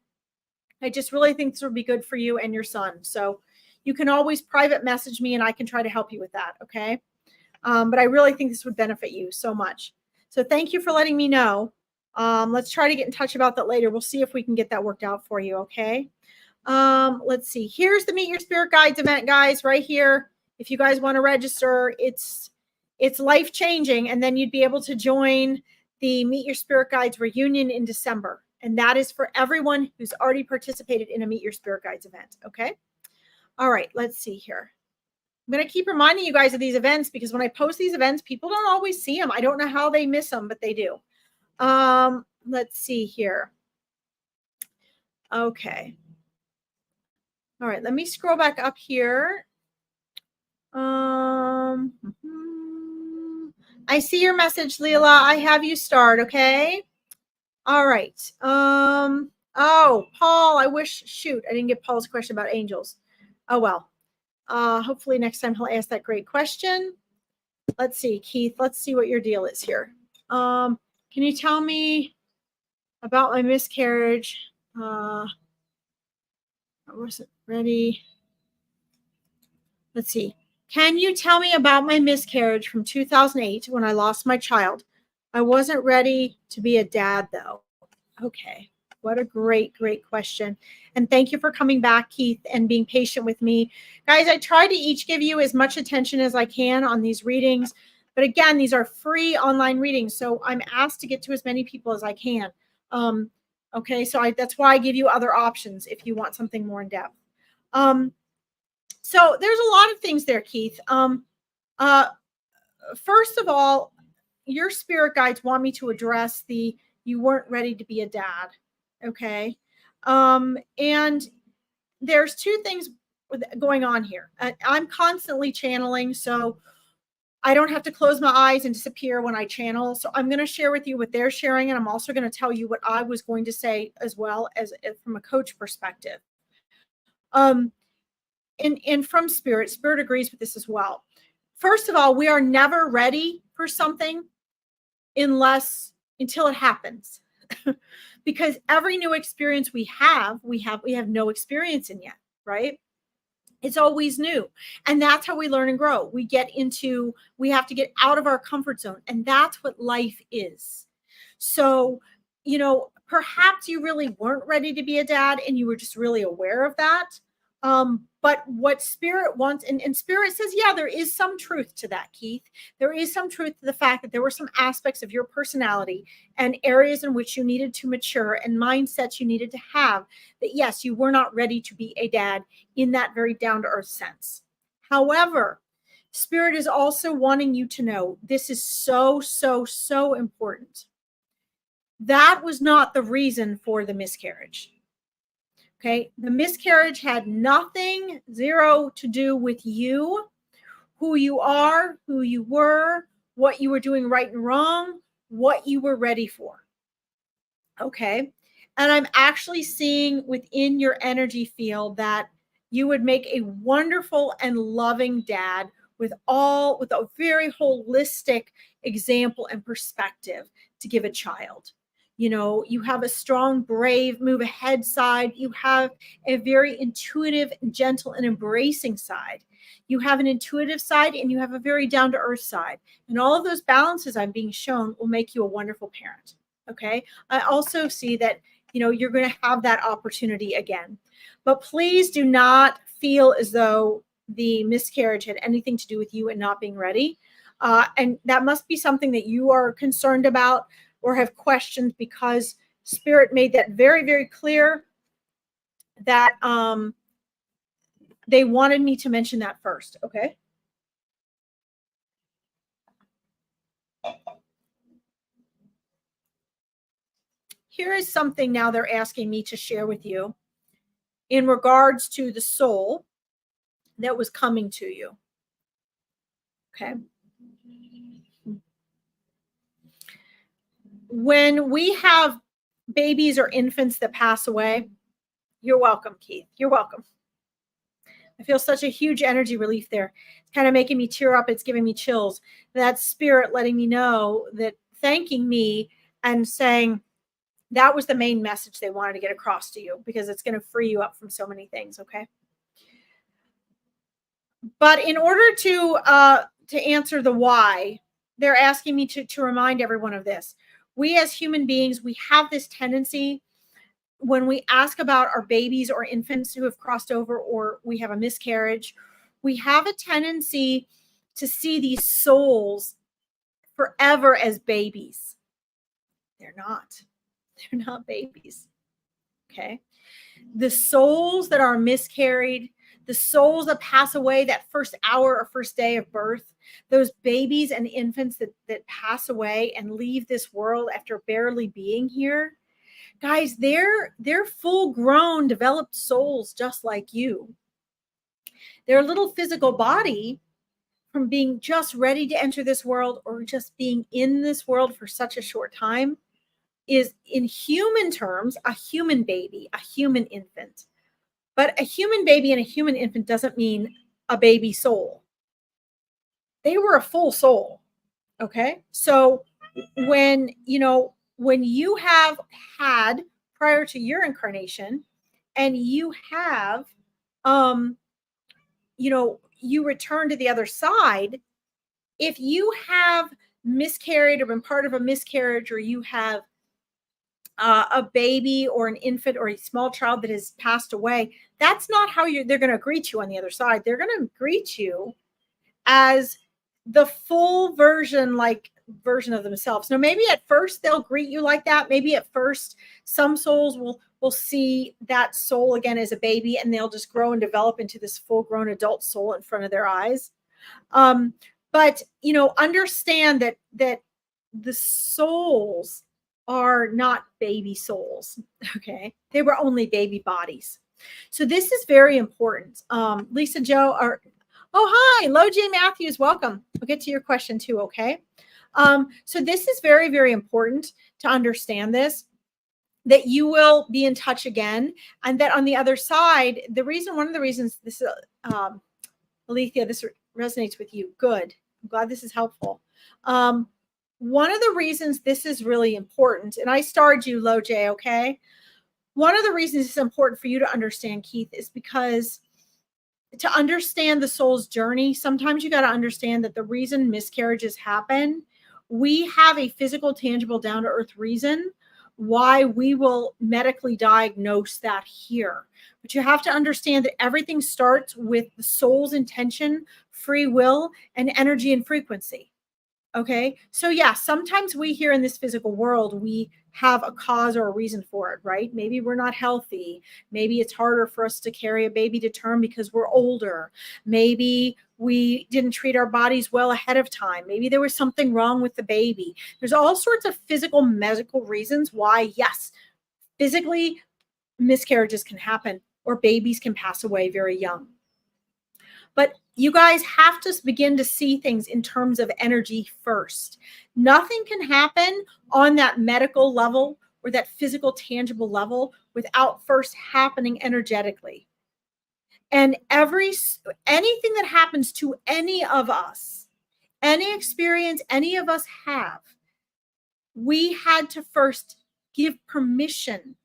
I just really think this would be good for you and your son. So you can always private message me and I can try to help you with that. Okay. But I really think this would benefit you so much. So thank you for letting me know. Let's try to get in touch about that later. We'll see if we can get that worked out for you. Okay. Let's see. Here's the Meet Your Spirit Guides event, guys, right here. If you guys want to register, it's life-changing. And then you'd be able to join the Meet Your Spirit Guides reunion in December. And that is for everyone who's already participated in a Meet Your Spirit Guides event. Okay. All right, let's see here. I'm going to keep reminding you guys of these events because when I post these events, people don't always see them. I don't know how they miss them, but they do. Let's see here. Okay. All right, let me scroll back up here. I see your message, Leela. I have you start, okay? All right. Oh, Paul, I wish, shoot, I didn't get Paul's question about angels. Oh, well. Hopefully next time he'll ask that great question. Let's see, Keith, let's see what your deal is here. Can you tell me about my miscarriage? I wasn't ready. Let's see. Can you tell me about my miscarriage from 2008 when I lost my child? I wasn't ready to be a dad, though. Okay. What a great, great question. And thank you for coming back, Keith, and being patient with me. Guys, I try to each give you as much attention as I can on these readings. But again, these are free online readings. So I'm asked to get to as many people as I can. Okay, so that's why I give you other options if you want something more in depth. So there's a lot of things there, Keith. First of all, your spirit guides want me to address the you weren't ready to be a dad. Okay. And there's two things going on here. I'm constantly channeling, so I don't have to close my eyes and disappear when I channel. So I'm going to share with you what they're sharing, and I'm also going to tell you what I was going to say as well as from a coach perspective. And from Spirit agrees with this as well. First of all, we are never ready for something until it happens. Because every new experience we have no experience in yet, right? It's always new. And that's how we learn and grow. We have to get out of our comfort zone. And that's what life is. So, perhaps you really weren't ready to be a dad and you were just really aware of that. But what Spirit wants, and Spirit says, yeah, there is some truth to that, Keith. There is some truth to the fact that there were some aspects of your personality and areas in which you needed to mature and mindsets you needed to have that, yes, you were not ready to be a dad in that very down-to-earth sense. However, Spirit is also wanting you to know this is so, so, so important. That was not the reason for the miscarriage. Okay, the miscarriage had nothing, zero to do with you, who you are, who you were, what you were doing right and wrong, what you were ready for. Okay, and I'm actually seeing within your energy field that you would make a wonderful and loving dad with a very holistic example and perspective to give a child. You have a strong, brave, move ahead side. You have a very intuitive, gentle, and embracing side. You have an intuitive side and you have a very down-to-earth side. And all of those balances I'm being shown will make you a wonderful parent. Okay. I also see that, you're going to have that opportunity again. But please do not feel as though the miscarriage had anything to do with you and not being ready. And that must be something that you are concerned about or have questioned, because Spirit made that very, very clear that they wanted me to mention that first. Okay. Here is something now they're asking me to share with you in regards to the soul that was coming to you. Okay. When we have babies or infants that pass away, you're welcome, Keith. You're welcome. I feel such a huge energy relief there. It's kind of making me tear up. It's giving me chills. That's Spirit letting me know that, thanking me and saying that was the main message they wanted to get across to you, because it's going to free you up from so many things. Okay. But in order to answer the why, they're asking me to remind everyone of this. We as human beings, we have this tendency when we ask about our babies or infants who have crossed over or we have a miscarriage, we have a tendency to see these souls forever as babies. They're not. They're not babies. Okay. The souls that are miscarried, the souls that pass away that first hour or first day of birth, those babies and infants that pass away and leave this world after barely being here, guys, they're full grown developed souls just like you. Their little physical body, from being just ready to enter this world or just being in this world for such a short time, is in human terms a human baby, a human infant. But a human baby and a human infant doesn't mean a baby soul. They were a full soul. Okay. So when you have had, prior to your incarnation, and you have you return to the other side, if you have miscarried or been part of a miscarriage, or you have a baby or an infant or a small child that has passed away, that's not how they're going to greet you on the other side. They're going to greet you as the full version of themselves. Now, maybe at first they'll greet you like that. Maybe at first some souls will see that soul again as a baby, and they'll just grow and develop into this full grown adult soul in front of their eyes. But understand that the souls are not baby souls. Okay. They were only baby bodies. So this is very important. Lisa Joe, hi, Lo J Matthews, welcome. I'll get to your question too. Okay. So this is very, very important to understand this, that you will be in touch again. And that on the other side, one of the reasons this, Alethea, this resonates with you. Good. I'm glad this is helpful. One of the reasons this is really important, and I starred you, Lo J, okay? One of the reasons it's important for you to understand, Keith, is because to understand the soul's journey, sometimes you got to understand that the reason miscarriages happen, we have a physical, tangible, down-to-earth reason why we will medically diagnose that here. But you have to understand that everything starts with the soul's intention, free will, and energy and frequency. Okay. So yeah, sometimes we here in this physical world, we have a cause or a reason for it, right? Maybe we're not healthy. Maybe it's harder for us to carry a baby to term because we're older. Maybe we didn't treat our bodies well ahead of time. Maybe there was something wrong with the baby. There's all sorts of physical, medical reasons why, yes, physically miscarriages can happen or babies can pass away very young. But you guys have to begin to see things in terms of energy first. Nothing can happen on that medical level or that physical, tangible level without first happening energetically. And anything that happens to any of us, any experience any of us have, we had to first give permission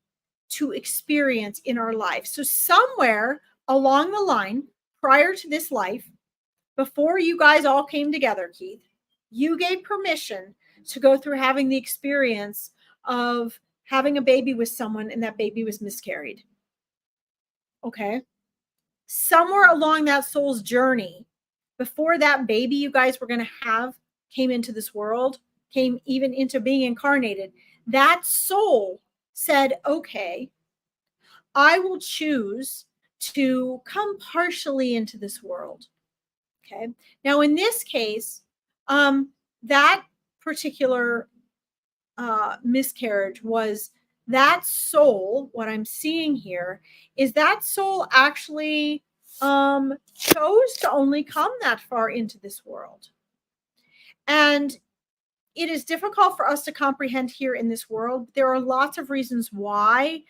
to experience in our life. So somewhere along the line, prior to this life, before you guys all came together, Keith, you gave permission to go through having the experience of having a baby with someone and that baby was miscarried. Okay. Somewhere along that soul's journey, before that baby you guys were going to have came into this world, came even into being incarnated, that soul said, okay, I will choose to come partially into this world. Okay. Now, in this case, that particular miscarriage was that soul. What I'm seeing here is that soul actually chose to only come that far into this world. And it is difficult for us to comprehend here in this world. There are lots of reasons why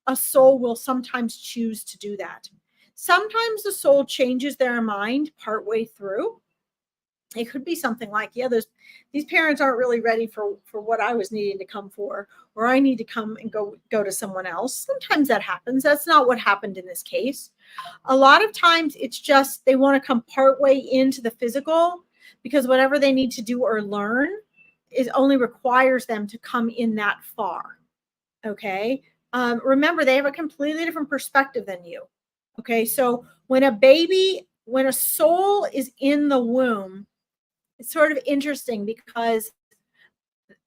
a soul will sometimes choose to do that. Sometimes the soul changes their mind partway through. It could be something like, yeah, these parents aren't really ready for what I was needing to come for, or I need to come and go to someone else. Sometimes that happens. That's not what happened in this case. A lot of times it's just they want to come partway into the physical because whatever they need to do or learn is only requires them to come in that far. Okay. Remember, they have a completely different perspective than you. Okay. So when a soul is in the womb, it's sort of interesting because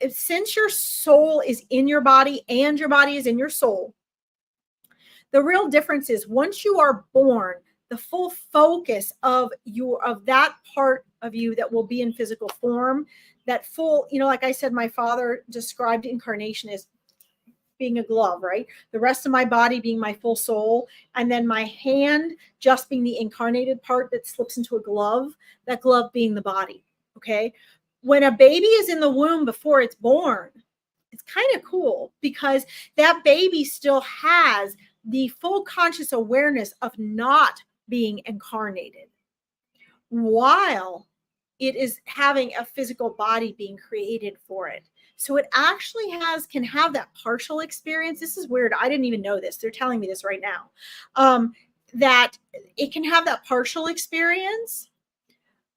since your soul is in your body and your body is in your soul, the real difference is once you are born, the full focus of that part of you that will be in physical form, that full, like I said, my father described incarnation as being a glove, right? The rest of my body being my full soul, and then my hand just being the incarnated part that slips into a glove, that glove being the body. Okay. When a baby is in the womb before it's born, it's kind of cool because that baby still has the full conscious awareness of not being incarnated while it is having a physical body being created for it. So it actually can have that partial experience. This is weird. I didn't even know this. They're telling me this right now. That it can have that partial experience.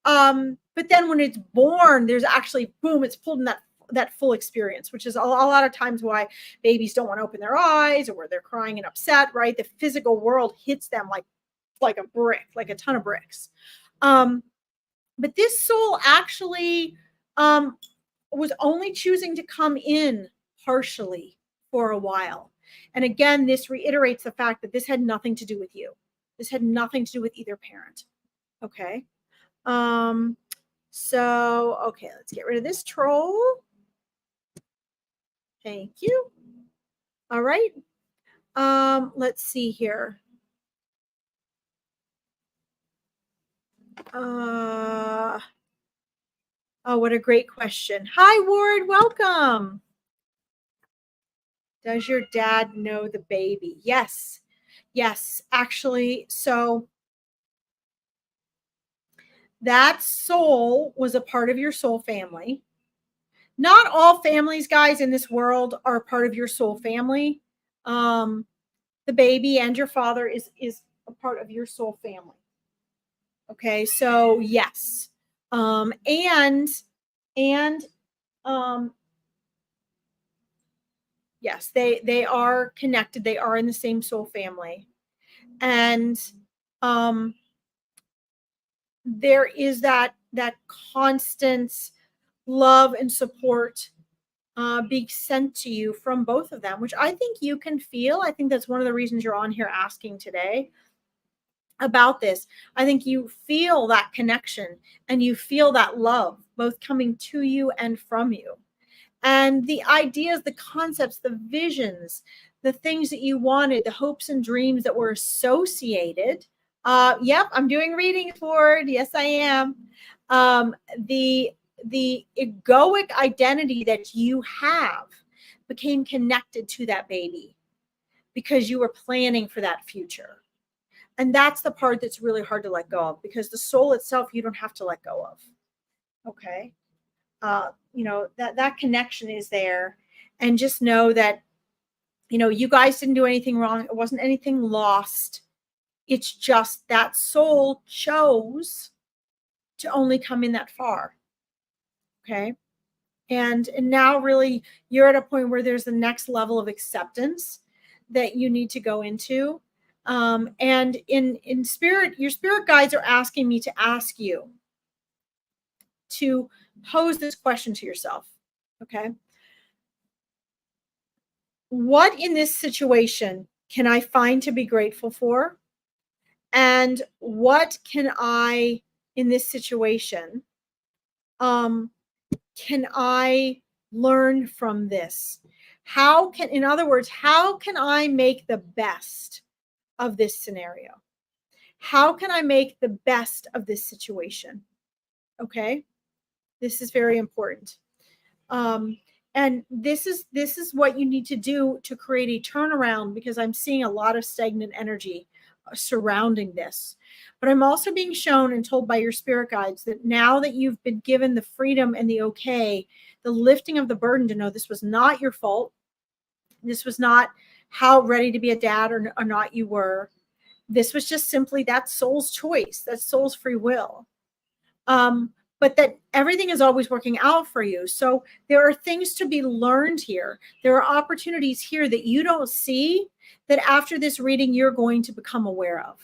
But then when it's born, there's actually, boom, it's pulled in that full experience, which is a lot of times why babies don't want to open their eyes or where they're crying and upset, right? The physical world hits them like a brick, like a ton of bricks. But this soul actually was only choosing to come in partially for a while. And again, this reiterates the fact that this had nothing to do with you. This had nothing to do with either parent. Okay. So, okay, let's get rid of this troll. Thank you. All right. Let's see here. Oh, what a great question. Hi, Ward. Welcome. Does your dad know the baby? Yes. Yes, actually. So that soul was a part of your soul family. Not all families, guys, in this world are part of your soul family. The baby and your father is a part of your soul family. Okay, so yes. Yes, they are connected. They are in the same soul family. And there is that constant love and support being sent to you from both of them, which I think you can feel. I think that's one of the reasons you're on here asking today about this. I think you feel that connection and you feel that love both coming to you and from you. And the ideas, the concepts, the visions, the things that you wanted, the hopes and dreams that were associated. Yep, I'm doing readings, Ford. Yes, I am. The egoic identity that you have became connected to that baby because you were planning for that future. And that's the part that's really hard to let go of, because the soul itself, you don't have to let go of. Okay. That connection is there. And just know that, you guys didn't do anything wrong. It wasn't anything lost. It's just that soul chose to only come in that far. Okay. And now really you're at a point where there's the next level of acceptance that you need to go into. And in spirit, your spirit guides are asking me to ask you to pose this question to yourself. Okay. What in this situation can I find to be grateful for? And what can I, in this situation, can I learn from this? In other words, how can I make the best of this scenario? How can I make the best of this situation? Okay. This is very important. And this is what you need to do to create a turnaround, because I'm seeing a lot of stagnant energy surrounding this. But I'm also being shown and told by your spirit guides that now that you've been given the freedom and the okay, the lifting of the burden to know this was not your fault. This was not how ready to be a dad or not you were. This was just simply that soul's choice, that soul's free will. But that everything is always working out for you. So there are things to be learned here. There are opportunities here that you don't see, that after this reading, you're going to become aware of.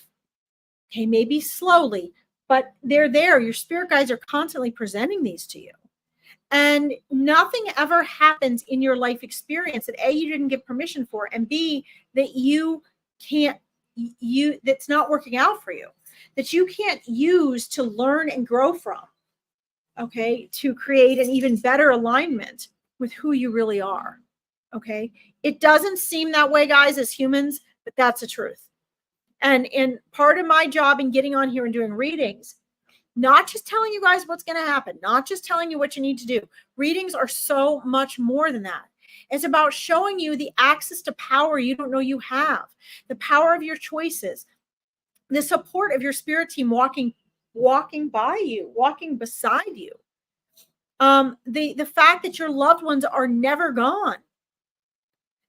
Okay, maybe slowly, but they're there. Your spirit guides are constantly presenting these to you. And nothing ever happens in your life experience that A, you didn't give permission for, and B, that you can't that's not working out for you, that you can't use to learn and grow from, okay, to create an even better alignment with who you really are. Okay. It doesn't seem that way, guys, as humans, but that's the truth. And part of my job in getting on here and doing readings, not just telling you guys what's going to happen, not just telling you what you need to do. Readings are so much more than that. It's about showing you the access to power you don't know you have, the power of your choices, the support of your spirit team walking by you, walking beside you. The fact that your loved ones are never gone.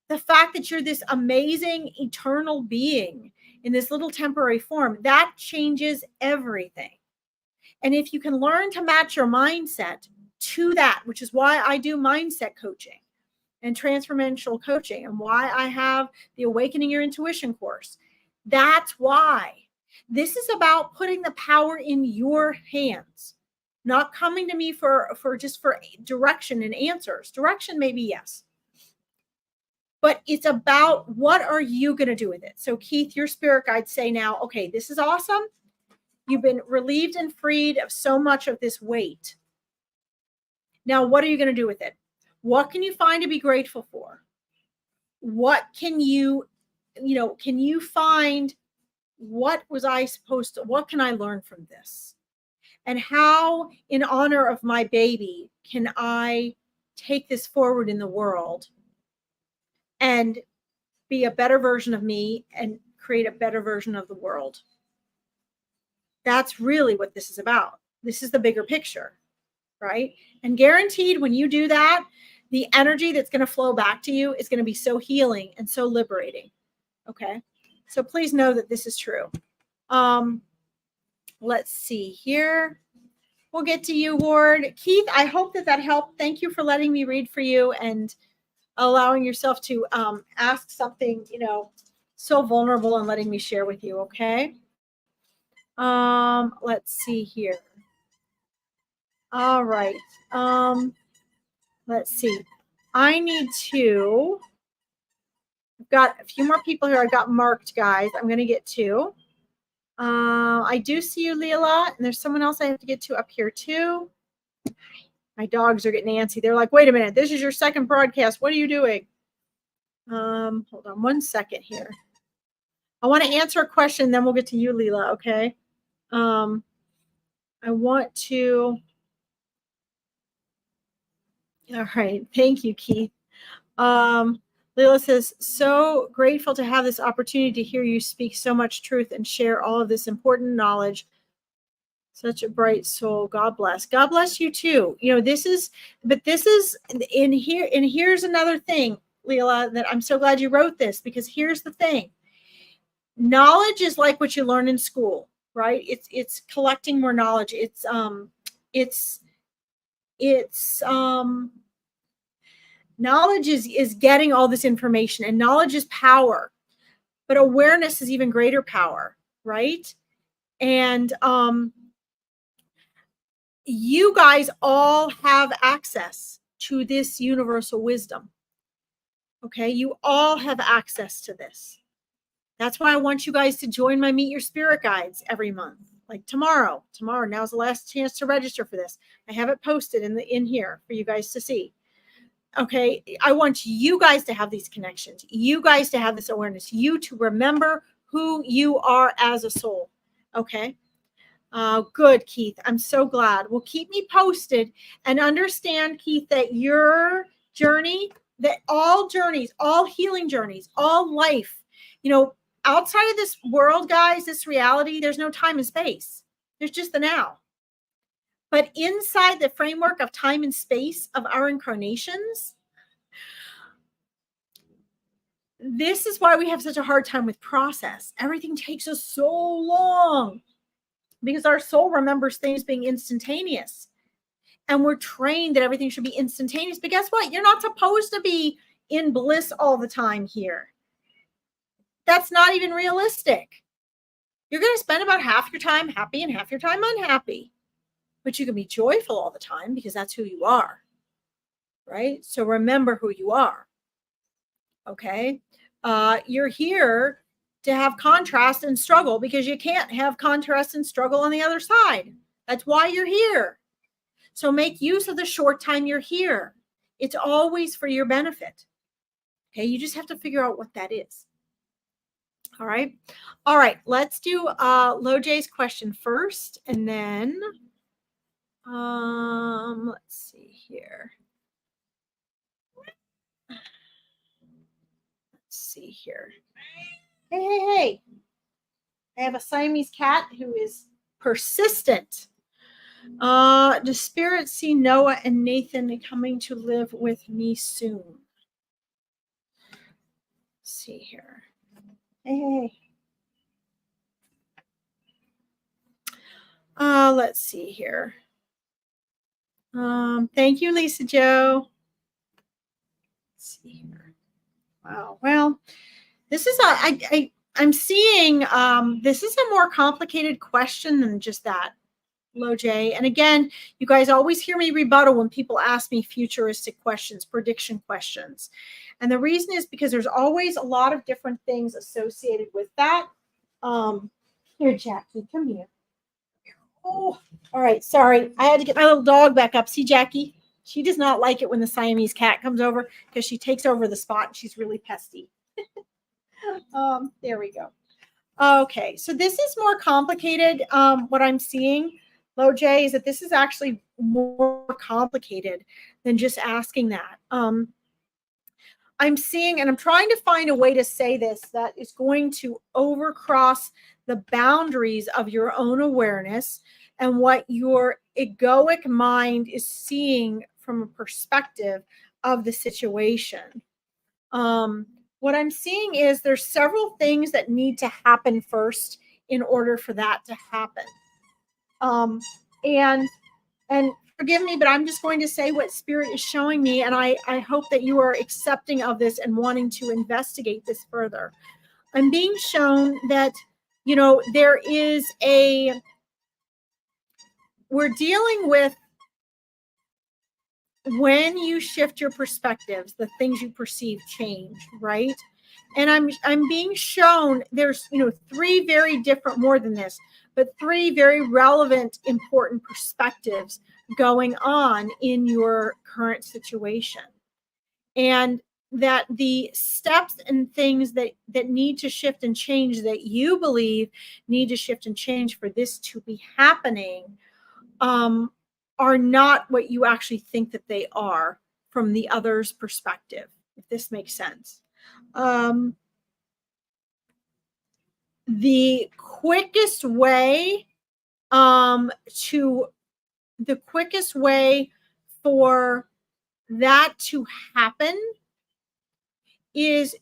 The fact that you're this amazing eternal being in this little temporary form, that changes everything. And if you can learn to match your mindset to that, which is why I do mindset coaching and transformational coaching, and why I have the Awakening Your Intuition course, that's why. This is about putting the power in your hands, not coming to me for direction and answers. Direction, maybe, yes. But it's about what are you going to do with it? So Keith, your spirit guides say now, okay, this is awesome. You've been relieved and freed of so much of this weight. Now, what are you going to do with it? What can you find to be grateful for? What can you find, what can I learn from this? And how, in honor of my baby, can I take this forward in the world and be a better version of me and create a better version of the world? That's really what this is about. This is the bigger picture, right? And guaranteed, when you do that, the energy that's going to flow back to you is going to be so healing and so liberating. Okay. So please know that this is true. Let's see here. We'll get to you, Ward. Keith, I hope that helped. Thank you for letting me read for you and allowing yourself to ask something, so vulnerable, and letting me share with you. Okay. Let's see here. All right. Let's see. I've got a few more people here. I got marked, guys. I'm going to get to. I do see you, Leela, and there's someone else I have to get to up here too. My dogs are getting antsy. They're like, wait a minute, this is your second broadcast. What are you doing? Hold on 1 second here. I want to answer a question, then we'll get to you, Leela, okay? I want to. All right. Thank you, Keith. Leila says, so grateful to have this opportunity to hear you speak so much truth and share all of this important knowledge. Such a bright soul. God bless. God bless you too. This is in here. And here's another thing, Leila, that I'm so glad you wrote this, because here's the thing. Knowledge is like what you learn in school, right? It's collecting more knowledge. Knowledge is getting all this information, and knowledge is power, but awareness is even greater power, right? And you guys all have access to this universal wisdom. Okay, you all have access to this. That's why I want you guys to join my Meet Your Spirit Guides every month. Like tomorrow, now's the last chance to register for this. I have it posted in here for you guys to see. Okay, I want you guys to have these connections, you guys to have this awareness, you to remember who you are as a soul. Okay, good, Keith. I'm so glad. Well, keep me posted, and understand, Keith, that your journey, that all journeys, all healing journeys, all life, outside of this world, guys, this reality, there's no time and space. There's just the now. But inside the framework of time and space of our incarnations, this is why we have such a hard time with process. Everything takes us so long because our soul remembers things being instantaneous. And we're trained that everything should be instantaneous. But guess what? You're not supposed to be in bliss all the time here. That's not even realistic. You're going to spend about half your time happy and half your time unhappy. But you can be joyful all the time because that's who you are, right? So remember who you are, okay? You're here to have contrast and struggle, because you can't have contrast and struggle on the other side. That's why you're here. So make use of the short time you're here. It's always for your benefit. Okay, you just have to figure out what that is. All right. All right, let's do Lo J's question first, and then let's see here. Let's see here. Hey. I have a Siamese cat who is persistent. Does Spirit see Noah and Nathan coming to live with me soon? Let's see here. Hey. Let's see here. Thank you, Lisa Joe. Let's see here. Wow. Well, this is I'm seeing this is a more complicated question than just that, Lo J. And again, you guys always hear me rebuttal when people ask me futuristic questions, prediction questions. And the reason is because there's always a lot of different things associated with that. Here, Jackie, come here. Oh, all right. Sorry. I had to get my little dog back up. See, Jackie? She does not like it when the Siamese cat comes over because she takes over the spot and she's really pesty. There we go. Okay. So this is more complicated. What I'm seeing, Lo J, is that this is actually more complicated than just asking that. I'm seeing, and I'm trying to find a way to say this that is going to overcross the boundaries of your own awareness and what your egoic mind is seeing from a perspective of the situation. What I'm seeing is there's several things that need to happen first in order for that to happen. And forgive me, but I'm just going to say what Spirit is showing me, and I hope that you are accepting of this and wanting to investigate this further. I'm being shown that, there is we're dealing with when you shift your perspectives, the things you perceive change, right? And I'm being shown there's, three very different, more than this, but three very relevant, important perspectives going on in your current situation. And that the steps and things that need to shift and change, that you believe need to shift and change for this to be happening, are not what you actually think that they are from the other's perspective, if this makes sense. The quickest way for that to happen is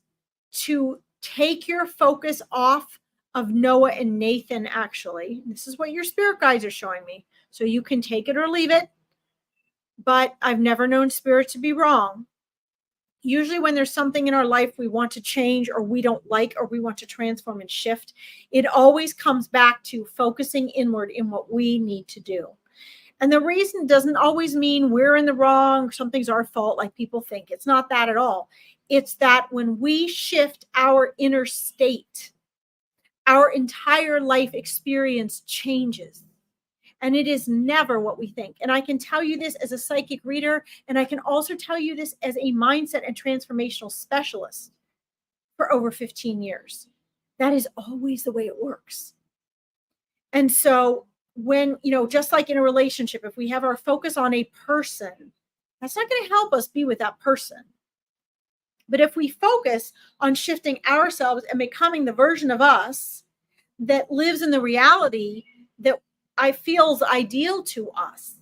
to take your focus off of Noah and Nathan. Actually, this is what your spirit guides are showing me. So you can take it or leave it, but I've never known Spirit to be wrong. Usually when there's something in our life we want to change or we don't like or we want to transform and shift, it always comes back to focusing inward in what we need to do. And the reason doesn't always mean we're in the wrong, something's our fault like people think. It's not that at all. It's that when we shift our inner state, our entire life experience changes. And it is never what we think. And I can tell you this as a psychic reader, and I can also tell you this as a mindset and transformational specialist for over 15 years. That is always the way it works. And so when, just like in a relationship, if we have our focus on a person, that's not going to help us be with that person. But if we focus on shifting ourselves and becoming the version of us that lives in the reality that I feels ideal to us,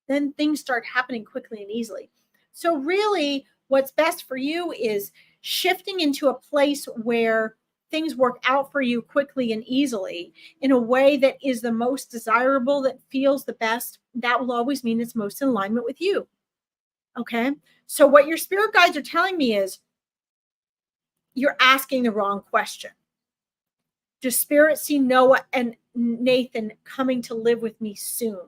then things start happening quickly and easily. So really what's best for you is shifting into a place where things work out for you quickly and easily in a way that is the most desirable, that feels the best. That will always mean it's most in alignment with you. Okay. So what your spirit guides are telling me is you're asking the wrong question. Does Spirit see Noah and Nathan coming to live with me soon?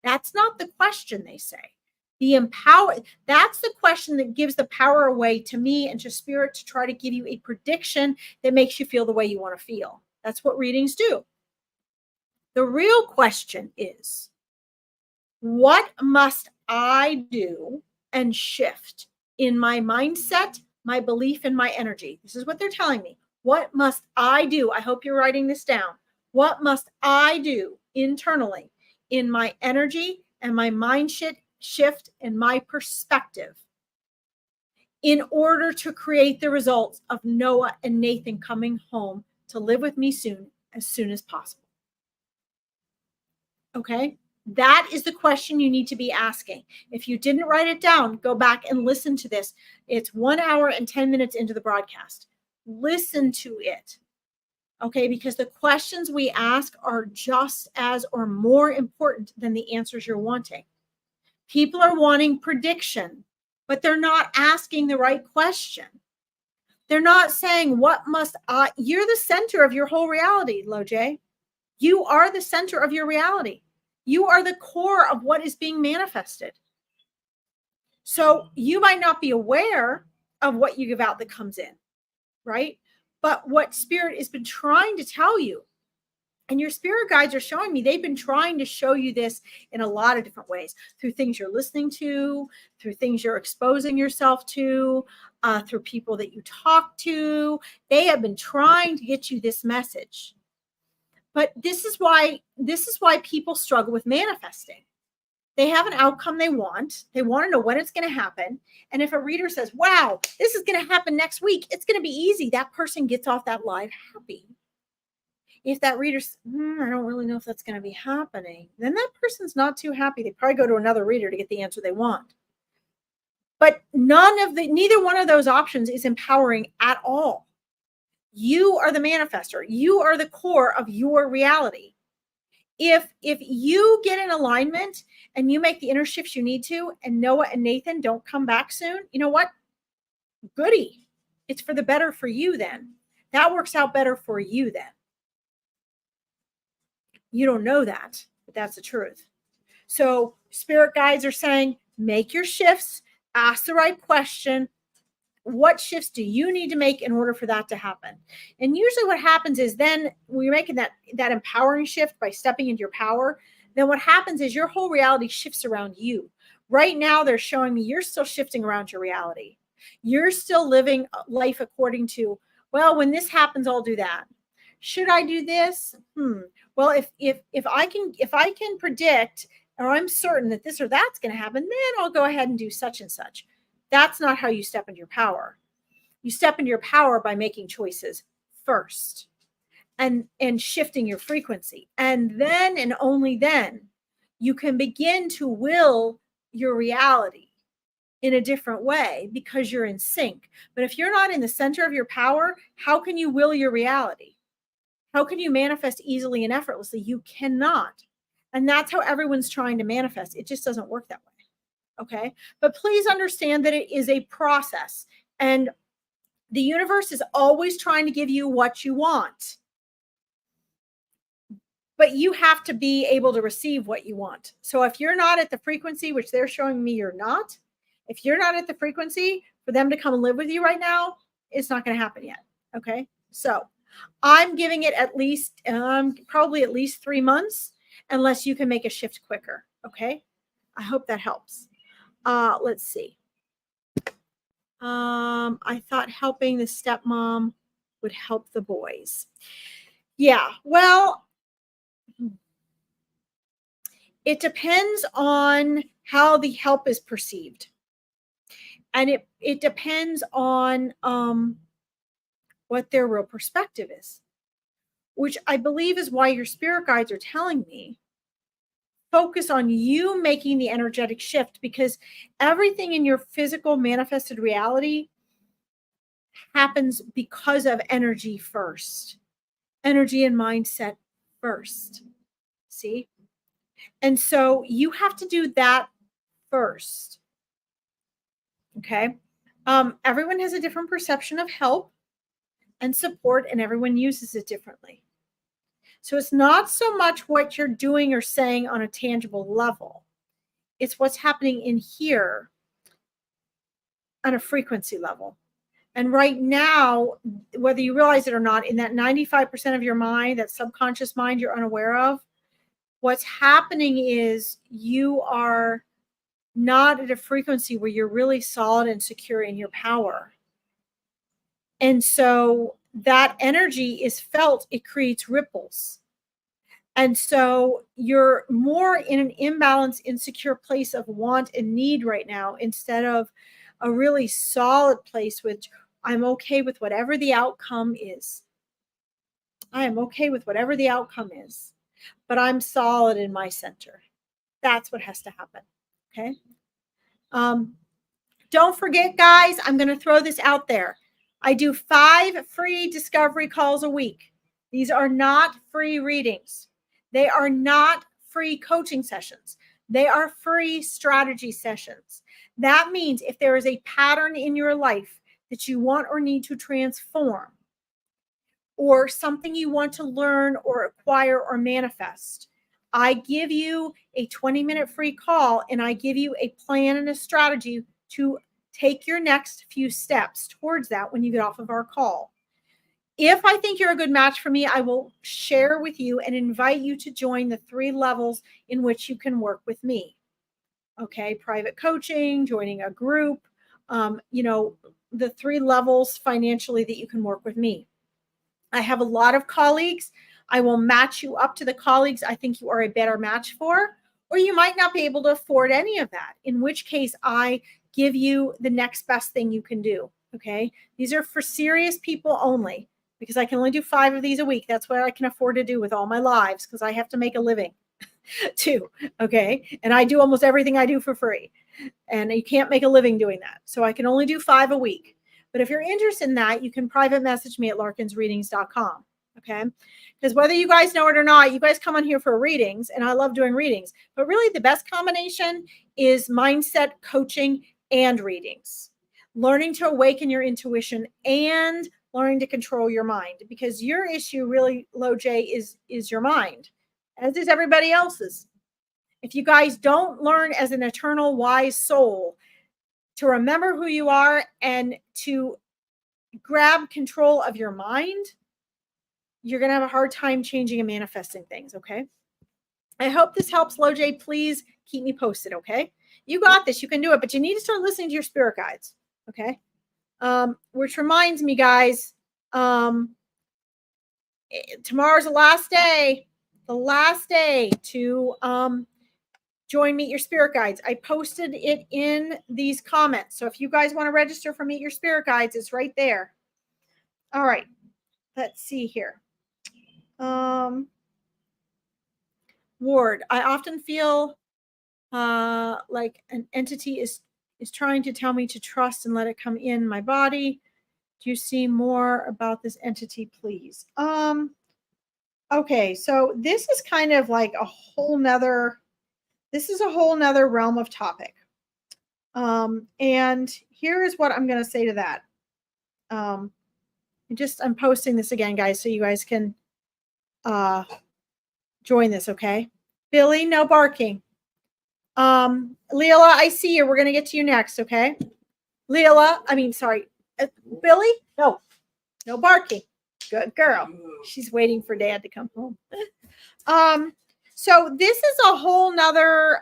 That's not the question, they say. That's the question that gives the power away to me and to spirit to try to give you a prediction that makes you feel the way you want to feel. That's what readings do. The real question is, what must I do and shift in my mindset, my belief, and my energy? This is what they're telling me. What must I do? I hope you're writing this down. What must I do internally in my energy and my mind shift and my perspective in order to create the results of Noah and Nathan coming home to live with me as soon as possible? Okay? That is the question you need to be asking. If you didn't write it down, go back and listen to this. It's 1 hour and 10 minutes into the broadcast. Listen to it. Okay? Because the questions we ask are just as or more important than the answers you're wanting. People are wanting prediction, but they're not asking the right question. They're not saying, what must I? You're the center of your whole reality, Loj. You are the center of your reality. You are the core of what is being manifested. So you might not be aware of what you give out that comes in, right? But what spirit has been trying to tell you, and your spirit guides are showing me, they've been trying to show you this in a lot of different ways, through things you're listening to, through things you're exposing yourself to, through people that you talk to. They have been trying to get you this message. But this is why people struggle with manifesting. They have an outcome they want. They want to know when it's going to happen. And if a reader says, wow, this is going to happen next week, it's going to be easy, that person gets off that live happy. If that reader's, I don't really know if that's going to be happening, then that person's not too happy. They probably go to another reader to get the answer they want. But neither one of those options is empowering at all. You are the manifester. You are the core of your reality. If you get in alignment and you make the inner shifts you need to, and Noah and Nathan don't come back soon, you know what? Goody. It's for the better for you then. That works out better for you then. You don't know that, but that's the truth. So spirit guides are saying, make your shifts, ask the right question. What shifts do you need to make in order for that to happen? And usually what happens is then when you're making that empowering shift by stepping into your power, then what happens is your whole reality shifts around you. Right now, they're showing me you're still shifting around your reality. You're still living life according to, well, when this happens, I'll do that. Should I do this? Well, if I can predict, or I'm certain that this or that's going to happen, then I'll go ahead and do such and such. That's not how you step into your power. You step into your power by making choices first and shifting your frequency. And then and only then you can begin to will your reality in a different way because you're in sync. But if you're not in the center of your power, how can you will your reality? How can you manifest easily and effortlessly? You cannot. And that's how everyone's trying to manifest. It just doesn't work that way. Okay. But please understand that it is a process, and the universe is always trying to give you what you want. But you have to be able to receive what you want. So if you're not at the frequency, which they're showing me you're not, if you're not at the frequency for them to come and live with you right now, it's not going to happen yet. Okay. So I'm giving it at least, probably at least 3 months, unless you can make a shift quicker. Okay. I hope that helps. Let's see. I thought helping the stepmom would help the boys. Yeah, well, it depends on how the help is perceived. And it depends on what their real perspective is, which I believe is why your spirit guides are telling me focus on you making the energetic shift, because everything in your physical manifested reality happens because of energy first. Energy and mindset first. See? And so you have to do that first. Okay? Everyone has a different perception of help and support, and everyone uses it differently. So it's not so much what you're doing or saying on a tangible level. It's what's happening in here on a frequency level. And right now, whether you realize it or not, in that 95% of your mind, that subconscious mind you're unaware of, what's happening is you are not at a frequency where you're really solid and secure in your power. And so that energy is felt, it creates ripples. And so you're more in an imbalanced, insecure place of want and need right now, instead of a really solid place, which I'm okay with whatever the outcome is. I am okay with whatever the outcome is, but I'm solid in my center. That's what has to happen. Okay. Don't forget, guys, I'm going to throw this out there. I do 5 free discovery calls a week. These are not free readings. They are not free coaching sessions. They are free strategy sessions. That means if there is a pattern in your life that you want or need to transform, or something you want to learn or acquire or manifest, I give you a 20-minute free call, and I give you a plan and a strategy to take your next few steps towards that when you get off of our call. If I think you're a good match for me, I will share with you and invite you to join the 3 levels in which you can work with me. Okay, private coaching, joining a group, the 3 levels financially that you can work with me. I have a lot of colleagues. I will match you up to the colleagues I think you are a better match for, or you might not be able to afford any of that, in which case I give you the next best thing you can do. Okay, these are for serious people only, because I can only do 5 of these a week. That's what I can afford to do with all my lives, because I have to make a living too. Okay, and I do almost everything I do for free, and you can't make a living doing that. So I can only do 5 a week. But if you're interested in that, you can private message me at larkinsreadings.com. Okay, because whether you guys know it or not, you guys come on here for readings, and I love doing readings. But really, the best combination is mindset coaching and readings. Learning to awaken your intuition and learning to control your mind, because your issue really, Lo J, is your mind, as is everybody else's. If you guys don't learn as an eternal wise soul to remember who you are and to grab control of your mind, you're going to have a hard time changing and manifesting things. Okay. I hope this helps, Lo J. Please keep me posted. Okay. You got this. You can do it, but you need to start listening to your spirit guides. Okay. Which reminds me, guys, tomorrow's the last day to join Meet Your Spirit Guides. I posted it in these comments. So if you guys want to register for Meet Your Spirit Guides, it's right there. All right. Let's see here. Ward, I often feel like an entity is trying to tell me to trust and let it come in my body. Do you see more about this entity, please? Okay, so this is kind of like a whole nother realm of topic. And here is what I'm going to say to that. I'm posting this again, guys, so you guys can join this, okay? Billy, no barking. Leela, I see you. We're going to get to you next, okay? Billy, no barking. Good girl. She's waiting for Dad to come home. So this is a whole nother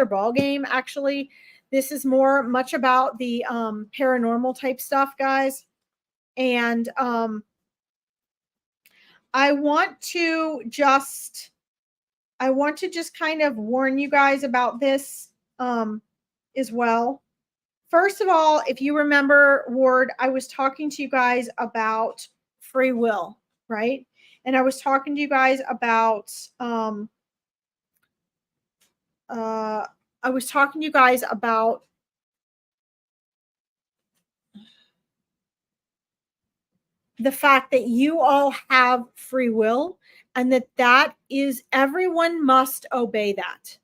ball game. Actually, this is much about the paranormal type stuff, guys. And I want to just kind of warn you guys about this as well. First of all, if you remember, Ward, I was talking to you guys about free will, right? And I was talking to you guys about the fact that you all have free will, and that is, everyone must obey that.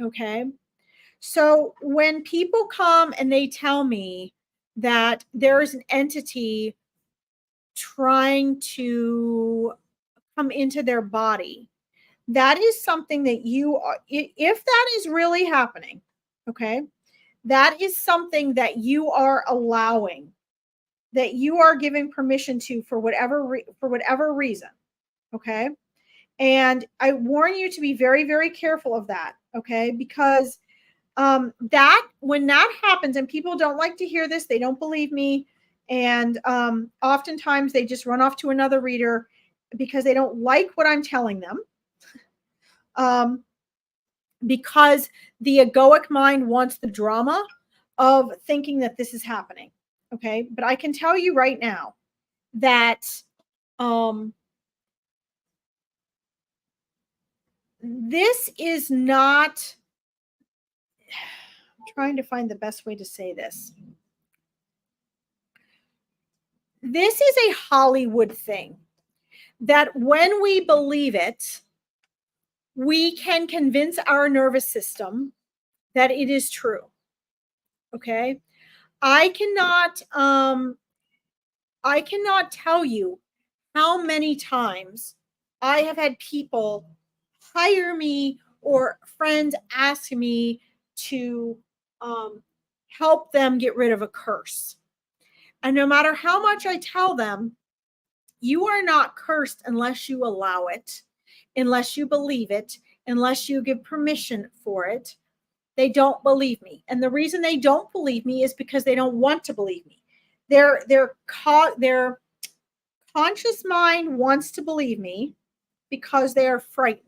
Okay. So when people come and they tell me that there is an entity trying to come into their body, that is something that you are, if that is really happening, okay, that is something that you are allowing, that you are giving permission to for whatever reason, okay? And I warn you to be very, very careful of that, okay? Because that when that happens, and people don't like to hear this, they don't believe me, and oftentimes they just run off to another reader because they don't like what I'm telling them. Because the egoic mind wants the drama of thinking that this is happening. Okay. But I can tell you right now that this is not, I'm trying to find the best way to say this. This is a Hollywood thing that when we believe it, we can convince our nervous system that it is true. Okay. I cannot tell you how many times I have had people hire me or friends ask me to help them get rid of a curse. And no matter how much I tell them, you are not cursed unless you allow it, unless you believe it, unless you give permission for it. They don't believe me. And the reason they don't believe me is because they don't want to believe me. Their conscious mind wants to believe me because they are frightened.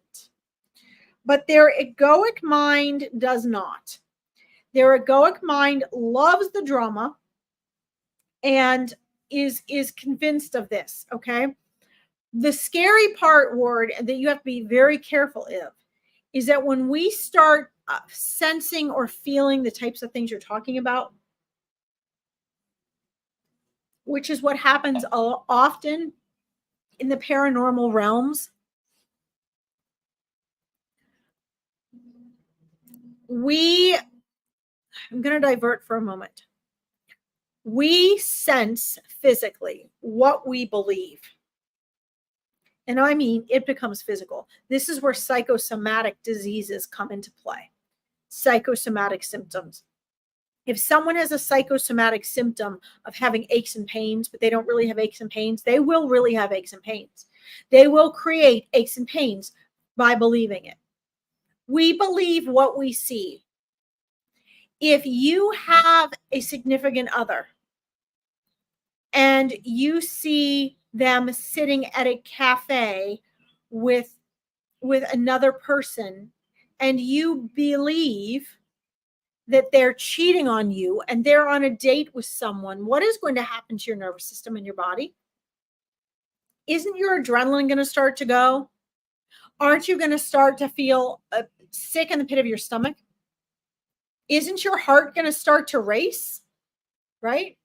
But their egoic mind does not. Their egoic mind loves the drama and is convinced of this, okay? The scary part, Ward, that you have to be very careful of is that when we start sensing or feeling the types of things you're talking about, which is what happens often in the paranormal realms, I'm going to divert for a moment. We sense physically what we believe. And I mean, it becomes physical. This is where psychosomatic diseases come into play. Psychosomatic symptoms. If someone has a psychosomatic symptom of having aches and pains, but they don't really have aches and pains, they will really have aches and pains. They will create aches and pains by believing it. We believe what we see. If you have a significant other and you see them sitting at a cafe with another person and you believe that they're cheating on you and they're on a date with someone, what is going to happen to your nervous system and your body? Isn't your adrenaline going to start to go? Aren't you going to start to feel sick in the pit of your stomach? Isn't your heart going to start to race? Right?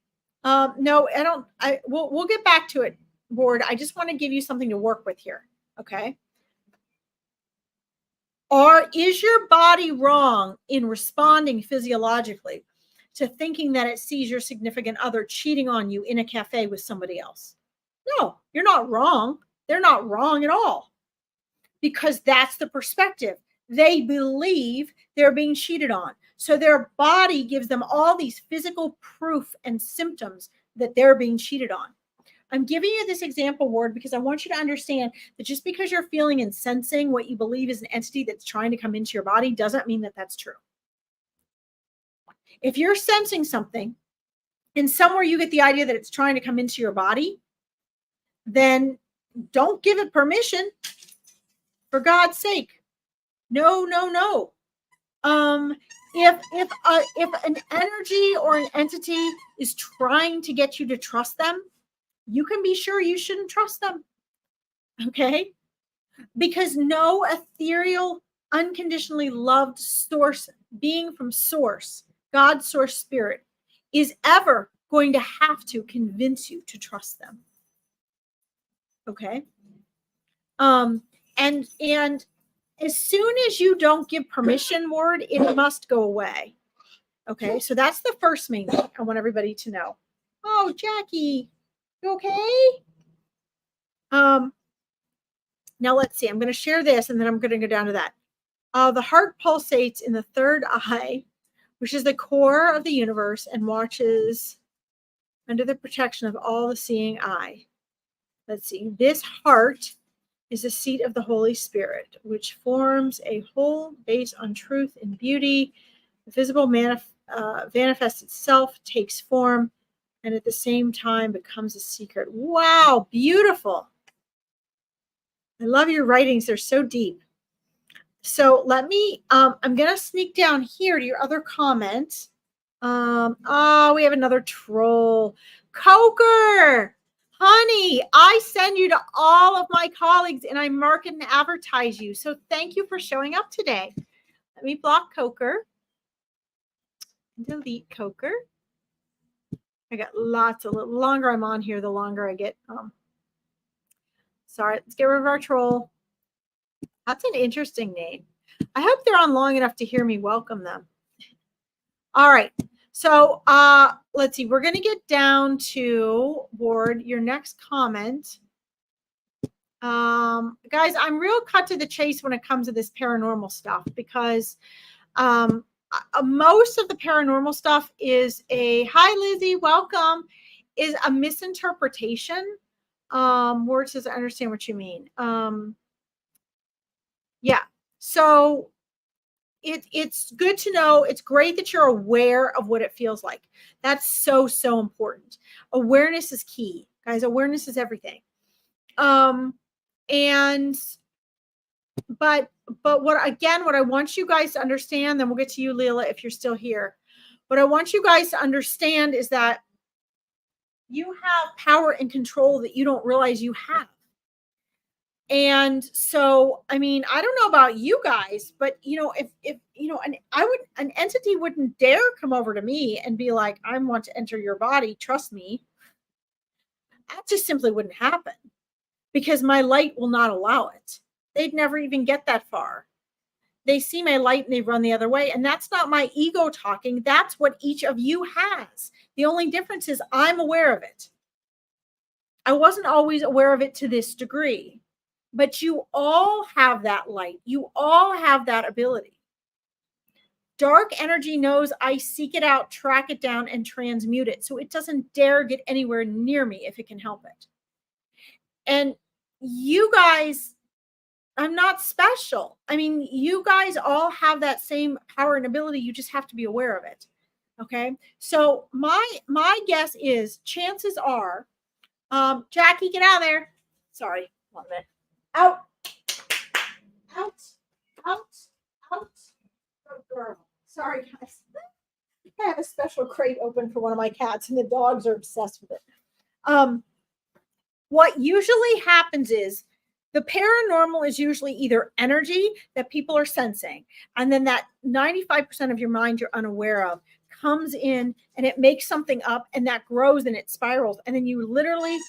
No, I don't. We'll get back to it, Ward. I just want to give you something to work with here. Okay. Is your body wrong in responding physiologically to thinking that it sees your significant other cheating on you in a cafe with somebody else? No, you're not wrong. They're not wrong at all. Because that's the perspective. They believe they're being cheated on. So their body gives them all these physical proof and symptoms that they're being cheated on. I'm giving you this example, Ward, because I want you to understand that just because you're feeling and sensing what you believe is an entity that's trying to come into your body doesn't mean that that's true. If you're sensing something and somewhere you get the idea that it's trying to come into your body, then don't give it permission. For God's sake. No. If an energy or an entity is trying to get you to trust them, you can be sure you shouldn't trust them. Okay? Because no ethereal, unconditionally loved source, being from source, God, source, spirit, is ever going to have to convince you to trust them. Okay? And as soon as you don't give permission, Ward, it must go away. Okay, so that's the first main thing I want everybody to know. Oh, Jackie, you okay? Now let's see. I'm going to share this and then I'm going to go down to that. The heart pulsates in the third eye, which is the core of the universe, and watches under the protection of all the seeing eye. Let's see. This heart is the seat of the Holy Spirit, which forms a whole based on truth and beauty. The visible manifests itself, takes form, and at the same time becomes a secret. Wow, beautiful. I love your writings. They're so deep. So let me, I'm going to sneak down here to your other comments. Oh, we have another troll. Coker, honey, I send you to all of my colleagues and I market and advertise you. So thank you for showing up today. Let me block Coker. Delete Coker. I got lots of, the longer I'm on here, the longer I get. Sorry, let's get rid of our troll. That's an interesting name. I hope they're on long enough to hear me welcome them. All right. So let's see. We're going to get down to, Ward, your next comment. Guys, I'm real cut to the chase when it comes to this paranormal stuff because most of the paranormal stuff is hi, Lizzie, welcome, is a misinterpretation. Ward says, I understand what you mean. Yeah. So it's good to know. It's great that you're aware of what it feels like. That's so, so important. Awareness is key, guys. Awareness is everything. But what I want you guys to understand, then we'll get to you, Leela, if you're still here. What I want you guys to understand is that you have power and control that you don't realize you have. And so, I mean, I don't know about you guys, but if an entity wouldn't dare come over to me and be like, I want to enter your body, trust me. That just simply wouldn't happen because my light will not allow it. They'd never even get that far. They see my light and they run the other way. And that's not my ego talking. That's what each of you has. The only difference is I'm aware of it. I wasn't always aware of it to this degree. But you all have that light. You all have that ability. Dark energy knows I seek it out, track it down, and transmute it. So it doesn't dare get anywhere near me if it can help it. And you guys, I'm not special. I mean, you guys all have that same power and ability. You just have to be aware of it. Okay. So my guess is chances are, Jackie, get out of there. Sorry, 1 minute. Out, out, out, out. Oh, girl. Sorry, guys. I have a special crate open for one of my cats, and the dogs are obsessed with it. What usually happens is the paranormal is usually either energy that people are sensing, and then that 95% of your mind you're unaware of comes in, and it makes something up, and that grows and it spirals, and then you literally...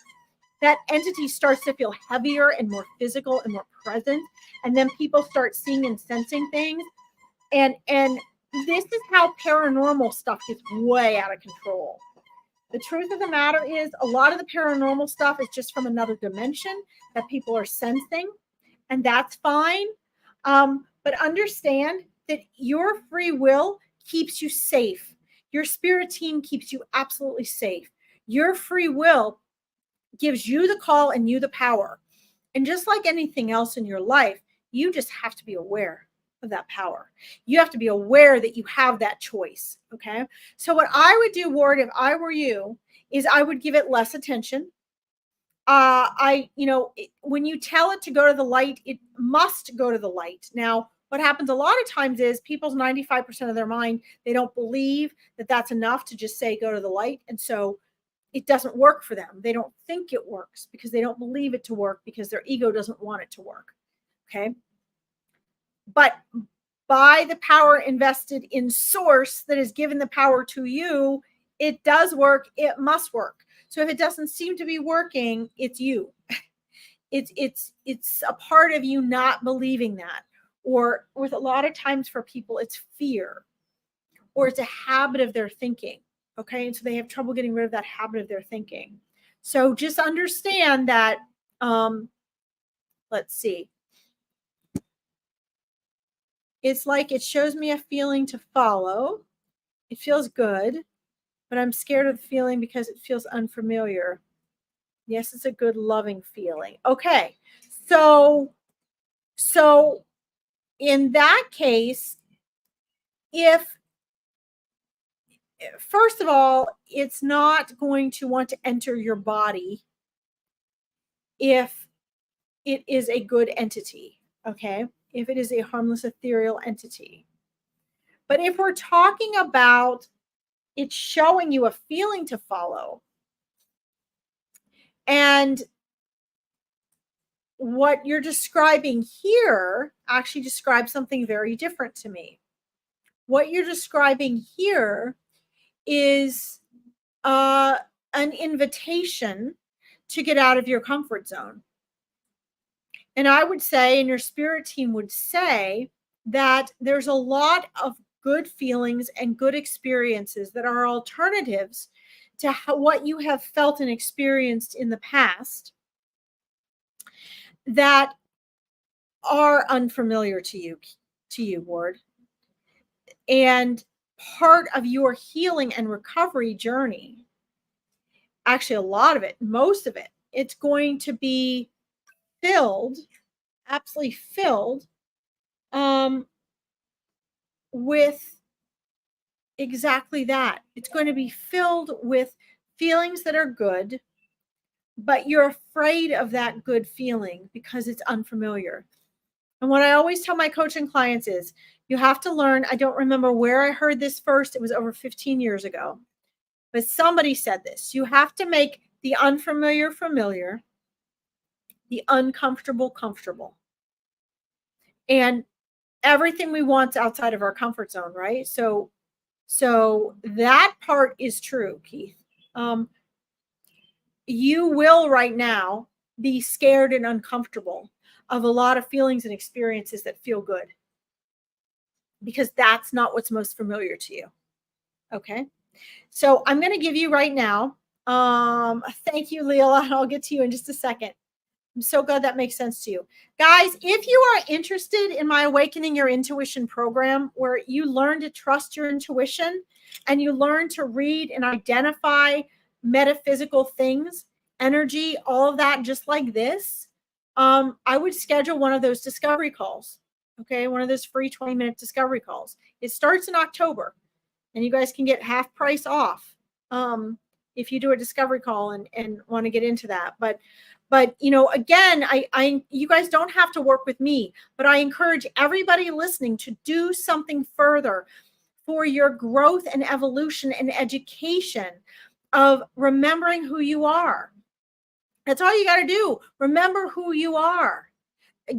that entity starts to feel heavier and more physical and more present. And then people start seeing and sensing things. And this is how paranormal stuff gets way out of control. The truth of the matter is a lot of the paranormal stuff is just from another dimension that people are sensing. And that's fine. But understand that your free will keeps you safe. Your spirit team keeps you absolutely safe. Your free will gives you the call and you the power. And just like anything else in your life, you just have to be aware of that power. You have to be aware that you have that choice. Okay. So what I would do, Ward, if I were you, is I would give it less attention. When you tell it to go to the light, it must go to the light. Now, what happens a lot of times is people's 95% of their mind, they don't believe that that's enough to just say, go to the light. And so it doesn't work for them. They don't think it works because they don't believe it to work because their ego doesn't want it to work. Okay. But by the power invested in source that is given the power to you, it does work. It must work. So if it doesn't seem to be working, it's you. It's a part of you not believing that. Or with a lot of times for people, it's fear or it's a habit of their thinking. Okay. And so they have trouble getting rid of that habit of their thinking. So just understand that Let's see. It's like it shows me a feeling to follow. It feels good, but I'm scared of the feeling because it feels unfamiliar. Yes, it's a good, loving feeling. Okay. So in that case, if first of all, it's not going to want to enter your body if it is a good entity, okay? If it is a harmless ethereal entity. But if we're talking about it showing you a feeling to follow, and what you're describing here actually describes something very different to me. What you're describing here is an invitation to get out of your comfort zone. And I would say, and your spirit team would say, that there's a lot of good feelings and good experiences that are alternatives to what you have felt and experienced in the past that are unfamiliar to you, Ward. And part of your healing and recovery journey, actually a lot of it, most of it, it's going to be filled, absolutely filled, with exactly that. It's going to be filled with feelings that are good, but you're afraid of that good feeling because it's unfamiliar. And what I always tell my coaching clients is you have to learn. I don't remember where I heard this first. It was over 15 years ago. But somebody said this. You have to make the unfamiliar familiar, the uncomfortable comfortable. And everything we want outside of our comfort zone, right? So that part is true, Keith. You will right now be scared and uncomfortable of a lot of feelings and experiences that feel good, because that's not what's most familiar to you. Okay. So I'm going to give you right now. Thank you, Leela. I'll get to you in just a second. I'm so glad that makes sense to you. Guys, if you are interested in my Awakening Your Intuition program, where you learn to trust your intuition and you learn to read and identify metaphysical things, energy, all of that, just like this, I would schedule one of those discovery calls. Okay. One of those free 20-minute discovery calls. It starts in October, and you guys can get half price off if you do a discovery call and want to get into that. But you know, again, I you guys don't have to work with me, but I encourage everybody listening to do something further for your growth and evolution and education of remembering who you are. That's all you got to do. Remember who you are.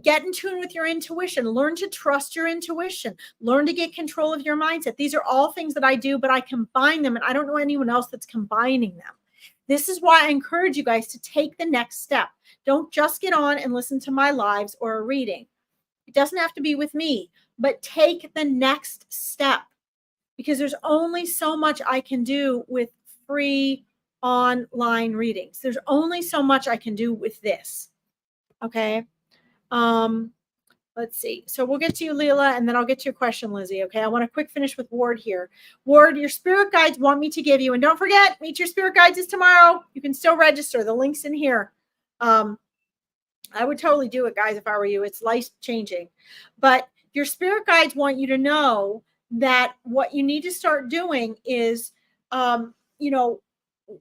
Get in tune with your intuition. Learn to trust your intuition. Learn to get control of your mindset. These are all things that I do, but I combine them, and I don't know anyone else that's combining them. This is why I encourage you guys to take the next step. Don't just get on and listen to my lives or a reading. It doesn't have to be with me, but take the next step, because there's only so much I can do with free online readings. There's only so much I can do with this. Okay. Let's see. So we'll get to you, Leela, and then I'll get to your question, Lizzie. Okay. I want to quick finish with Ward here. Ward, your spirit guides want me to give you, and don't forget, Meet Your Spirit Guides is tomorrow. You can still register. The link's in here. I would totally do it, guys, if I were you. It's life changing. But your spirit guides want you to know that what you need to start doing is, you know,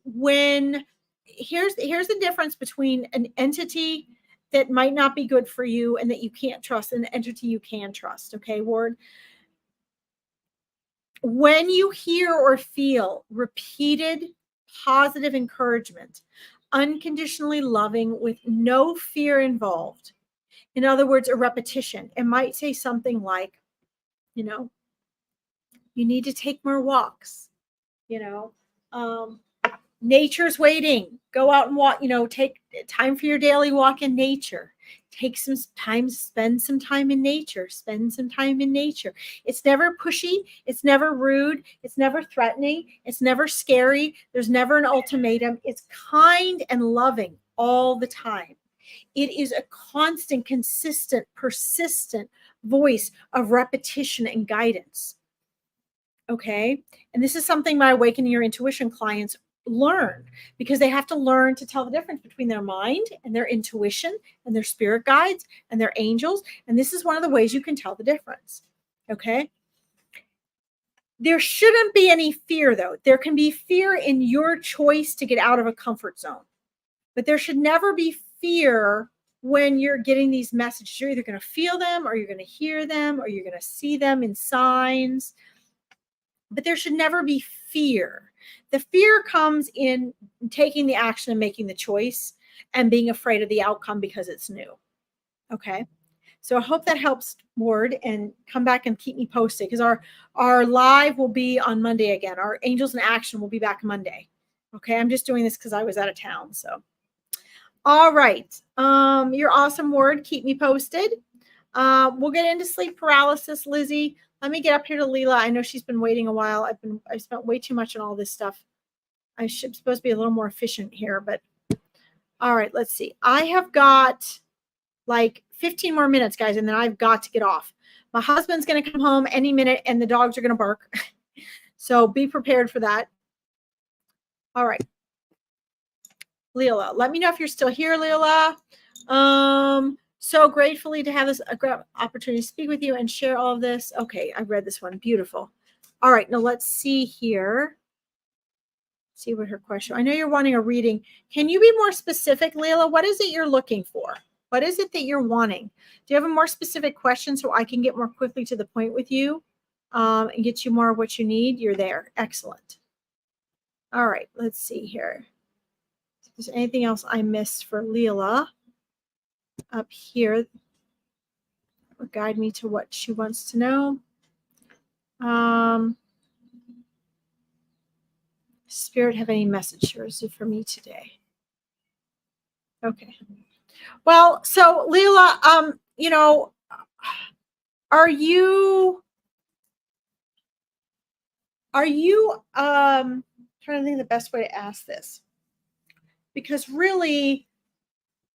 when here's the difference between an entity that might not be good for you and that you can't trust, and an entity you can trust. Okay, Ward? When you hear or feel repeated positive encouragement, unconditionally loving with no fear involved, in other words, a repetition, it might say something like, you know, you need to take more walks, you know, nature's waiting. Go out and walk, you know, take time for your daily walk in nature. Take some time, spend some time in nature. Spend some time in nature. It's never pushy. It's never rude. It's never threatening. It's never scary. There's never an ultimatum. It's kind and loving all the time. It is a constant, consistent, persistent voice of repetition and guidance. Okay. And this is something my Awakening Your Intuition clients learn, because they have to learn to tell the difference between their mind and their intuition and their spirit guides and their angels. And this is one of the ways you can tell the difference. Okay. There shouldn't be any fear, though. There can be fear in your choice to get out of a comfort zone, but there should never be fear when you're getting these messages. You're either going to feel them, or you're going to hear them, or you're going to see them in signs. But there should never be fear. The fear comes in taking the action and making the choice and being afraid of the outcome because it's new. Okay. So I hope that helps, Ward, and come back and keep me posted, because our live will be on Monday again. Our Angels in Action will be back Monday. Okay. I'm just doing this because I was out of town. So, all right. You're awesome, Ward. Keep me posted. We'll get into sleep paralysis, Lizzie. Let me get up here to Leela. I know she's been waiting a while. I've spent way too much on all this stuff. I should supposed to be a little more efficient here, but all right, let's see. I have got like 15 more minutes, guys, and then I've got to get off. My husband's going to come home any minute, and the dogs are going to bark. So be prepared for that. All right. Leela, let me know if you're still here, Leela. So gratefully to have this opportunity to speak with you and share all of this. Okay, I read this one. Beautiful. All right, now let's see here. See what her question. I know you're wanting a reading. Can you be more specific, Leila? What is it you're looking for? What is it that you're wanting? Do you have a more specific question so I can get more quickly to the point with you and get you more of what you need? You're there. Excellent. All right, let's see here. If there's anything else I missed for Leila up here, or guide me to what she wants to know. Spirit have any message for me today? Okay. Well, so Leila, are you trying to think of the best way to ask this? Because really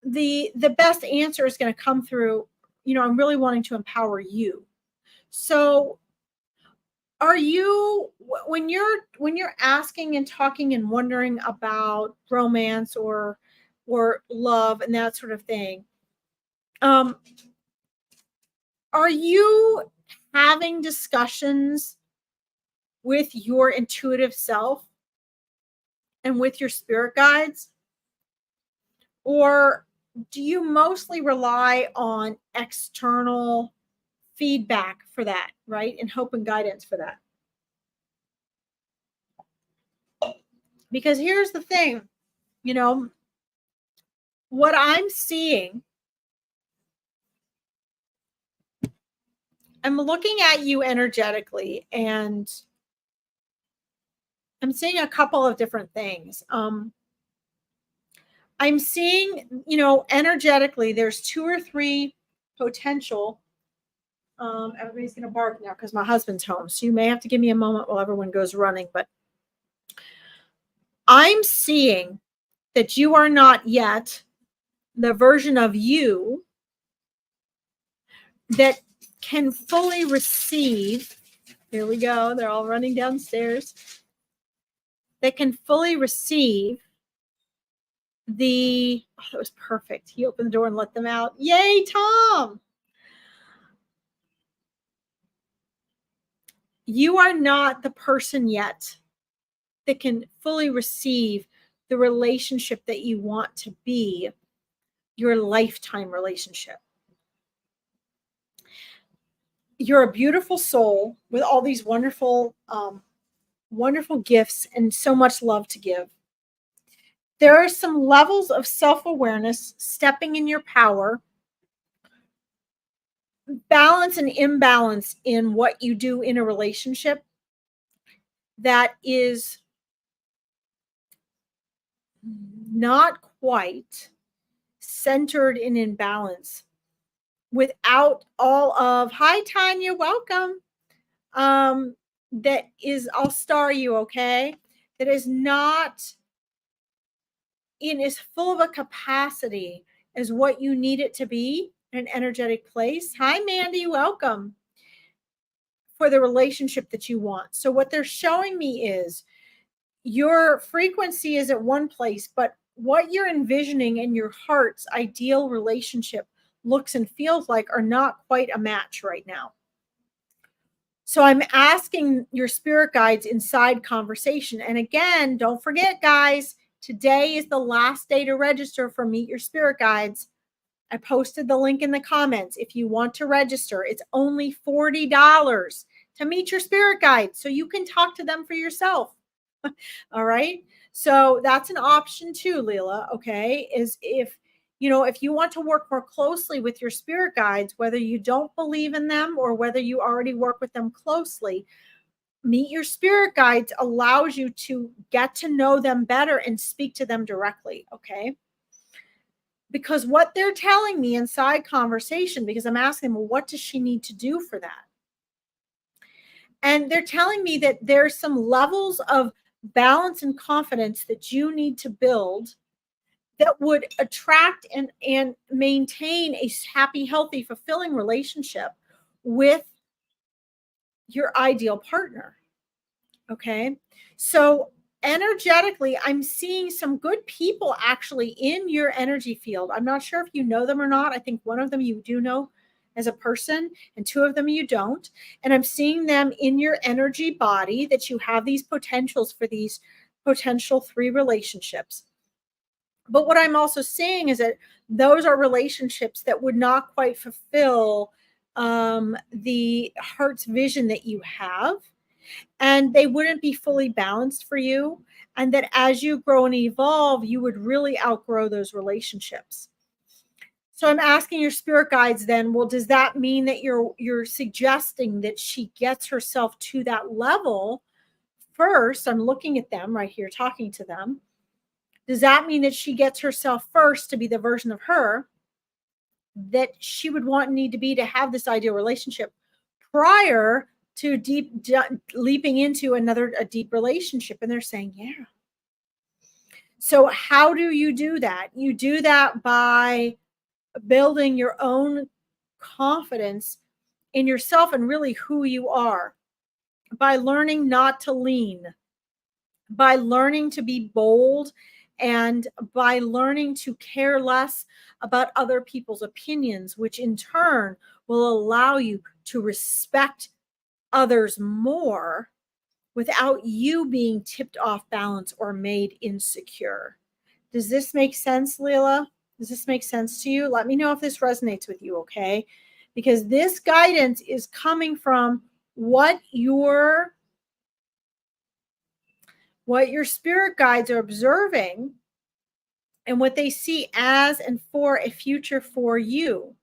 the best answer is going to come through, I'm really wanting to empower you. So are you, when you're asking and talking and wondering about romance or love and that sort of thing, are you having discussions with your intuitive self and with your spirit guides? Or do you mostly rely on external feedback for that, right? And hope and guidance for that? Because here's the thing, what I'm seeing, I'm looking at you energetically, and I'm seeing a couple of different things. I'm seeing, energetically, there's 2 or 3 potential. Everybody's going to bark now because my husband's home. So you may have to give me a moment while everyone goes running. But I'm seeing that you are not yet the version of you that can fully receive. Here we go. They're all running downstairs. That can fully receive that was perfect. He opened the door and let them out. Yay, Tom. You are not the person yet that can fully receive the relationship that you want to be your lifetime relationship. You're a beautiful soul with all these wonderful, wonderful gifts and so much love to give. There are some levels of self-awareness, stepping in your power, balance and imbalance in what you do in a relationship that is not quite centered and in balance, without all of, hi Tanya, welcome, that is, I'll star you, okay, that is not in as full of a capacity as what you need it to be in an energetic place. Hi, Mandy, welcome. For the relationship that you want. So what they're showing me is your frequency is at one place, but what you're envisioning in your heart's ideal relationship looks and feels like are not quite a match right now. So I'm asking your spirit guides inside conversation. And again, don't forget, guys, today is the last day to register for Meet Your Spirit Guides. I posted the link in the comments. If you want to register, it's only $40 to meet your spirit guide so you can talk to them for yourself. All right. So that's an option too, Leela. Okay. Is if you want to work more closely with your spirit guides, whether you don't believe in them or whether you already work with them closely, Meet Your Spirit Guides allows you to get to know them better and speak to them directly. Okay. Because what they're telling me inside conversation, because I'm asking them, well, what does she need to do for that? And they're telling me that there's some levels of balance and confidence that you need to build that would attract and maintain a happy, healthy, fulfilling relationship with your ideal partner. Okay. So energetically, I'm seeing some good people actually in your energy field. I'm not sure if you know them or not. I think one of them you do know as a person and two of them you don't. And I'm seeing them in your energy body, that you have these potentials for these potential 3 relationships. But what I'm also seeing is that those are relationships that would not quite fulfill the heart's vision that you have, and they wouldn't be fully balanced for you. And that as you grow and evolve, you would really outgrow those relationships. So I'm asking your spirit guides then, well, does that mean that you're suggesting that she gets herself to that level first? I'm looking at them right here, talking to them. Does that mean that she gets herself first to be the version of her that she would want and need to be to have this ideal relationship prior to leaping into a deep relationship? And they're saying, yeah. So how do you do that? You do that by building your own confidence in yourself and really who you are, by learning not to lean, by learning to be bold, and by learning to care less about other people's opinions, which in turn will allow you to respect others more without you being tipped off balance or made insecure. Does this make sense, Leela? Does this make sense to you? Let me know if this resonates with you, okay? Because this guidance is coming from what your spirit guides are observing and what they see as and for a future for you.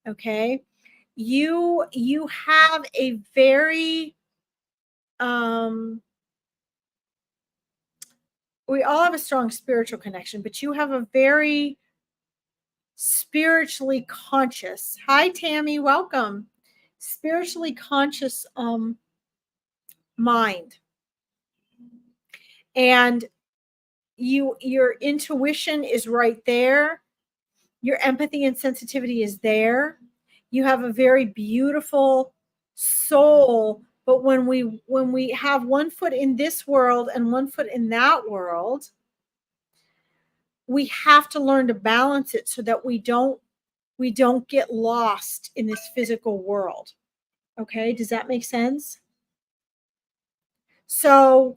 Okay. You have a very, we all have a strong spiritual connection, but you have a very spiritually conscious, hi Tammy, welcome, spiritually conscious mind. And your intuition is right there. Your empathy and sensitivity is there. You have a very beautiful soul, but when we have one foot in this world and one foot in that world, we have to learn to balance it so that we don't get lost in this physical world. Okay, does that make sense? So,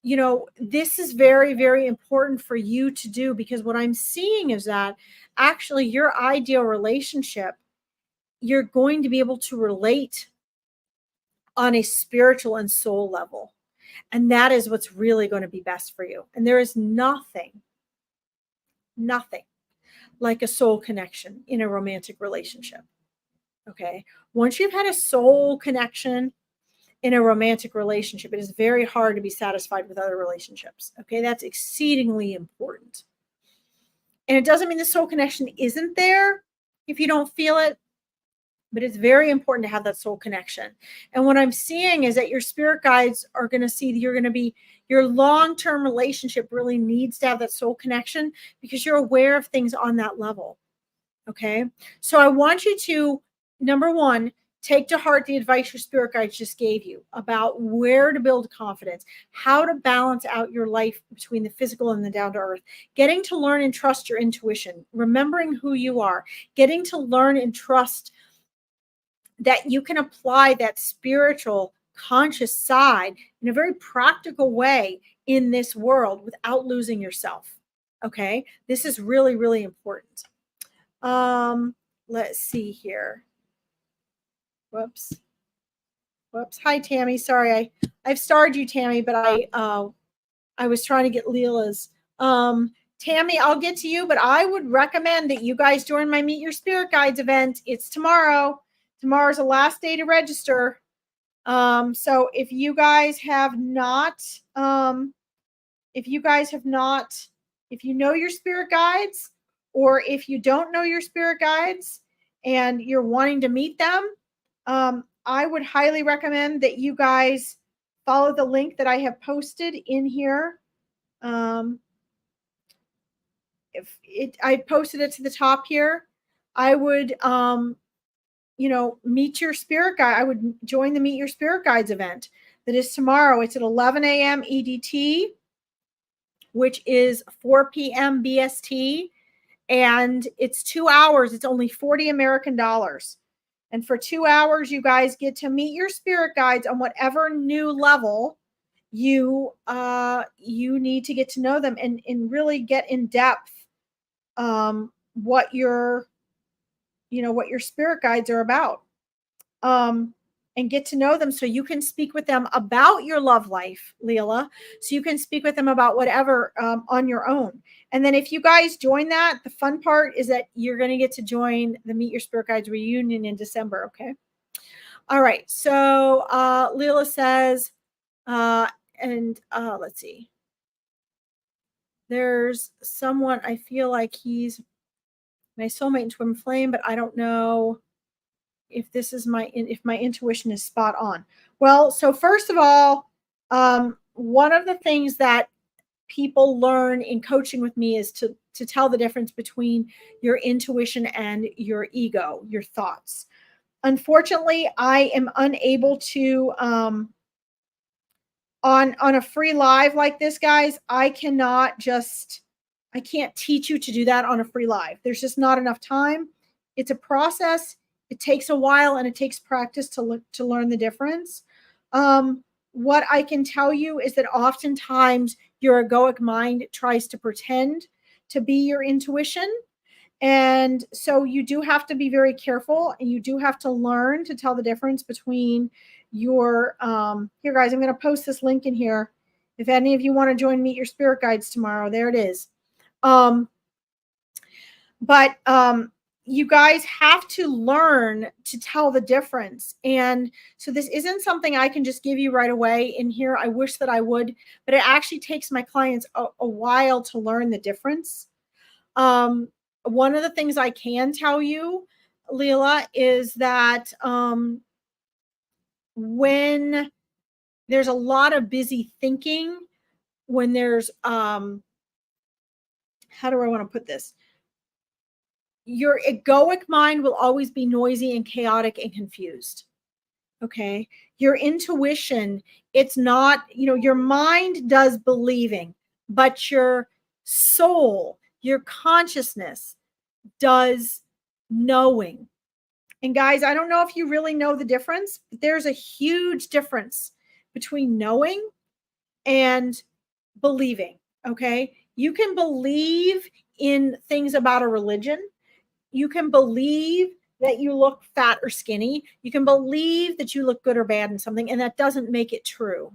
this is very, very important for you to do, because what I'm seeing is that actually your ideal relationship, you're going to be able to relate on a spiritual and soul level. And that is what's really going to be best for you. And there is nothing like a soul connection in a romantic relationship. Okay. Once you've had a soul connection in a romantic relationship, it is very hard to be satisfied with other relationships. Okay. That's exceedingly important. And it doesn't mean the soul connection isn't there if you don't feel it, but it's very important to have that soul connection. And what I'm seeing is that your spirit guides are going to see that you're going to be, your long-term relationship really needs to have that soul connection, because you're aware of things on that level. Okay. So I want you to, number one, take to heart the advice your spirit guides just gave you about where to build confidence, how to balance out your life between the physical and the down to earth, getting to learn and trust your intuition, remembering who you are, getting to learn and trust that you can apply that spiritual conscious side in a very practical way in this world without losing yourself. Okay. This is really, really important. Let's see here. Whoops. Hi, Tammy. Sorry, I've starred you, Tammy, but I was trying to get Leela's. Tammy, I'll get to you, but I would recommend that you guys join my Meet Your Spirit Guides event. It's tomorrow. Tomorrow's the last day to register. So if you guys have not, if you know your spirit guides, or if you don't know your spirit guides and you're wanting to meet them, I would highly recommend that you guys follow the link that I have posted in here. I posted it to the top here. I would, meet your spirit guide. I would join the Meet Your Spirit Guides event that is tomorrow. It's at 11 a.m. EDT, which is 4 p.m. BST. And it's 2 hours. It's only 40 American dollars. And for 2 hours, you guys get to meet your spirit guides on whatever new level you need to get to know them and really get in depth what your spirit guides are about. And get to know them so you can speak with them about your love life, Leela. So you can speak with them about whatever on your own. And then if you guys join that, the fun part is that you're going to get to join the Meet Your Spirit Guides reunion in December. Okay. All right. So Leela says, let's see. There's someone, I feel like he's my soulmate in twin flame, but I don't know if this is if my intuition is spot on. Well, so first of all, one of the things that people learn in coaching with me is to tell the difference between your intuition and your ego, your thoughts. Unfortunately, I am unable to on a free live like this, guys. I can't teach you to do that on a free live. There's just not enough time. It's a process. It takes a while and it takes practice to learn the difference. What I can tell you is that oftentimes your egoic mind tries to pretend to be your intuition. And so you do have to be very careful, and you do have to learn to tell the difference between your, here guys, I'm going to post this link in here. If any of you want to join Meet Your Spirit Guides tomorrow, there it is. You guys have to learn to tell the difference. And so this isn't something I can just give you right away in here. I wish that I would, but it actually takes my clients a while to learn the difference. One of the things I can tell you, Leela, is that when there's a lot of busy thinking, when there's, how do I want to put this? Your egoic mind will always be noisy and chaotic and confused. Okay. Your intuition, it's not, your mind does believing, but your soul, your consciousness does knowing. And guys, I don't know if you really know the difference, but there's a huge difference between knowing and believing. Okay. You can believe in things about a religion. You can believe that you look fat or skinny. You can believe that you look good or bad in something, and that doesn't make it true.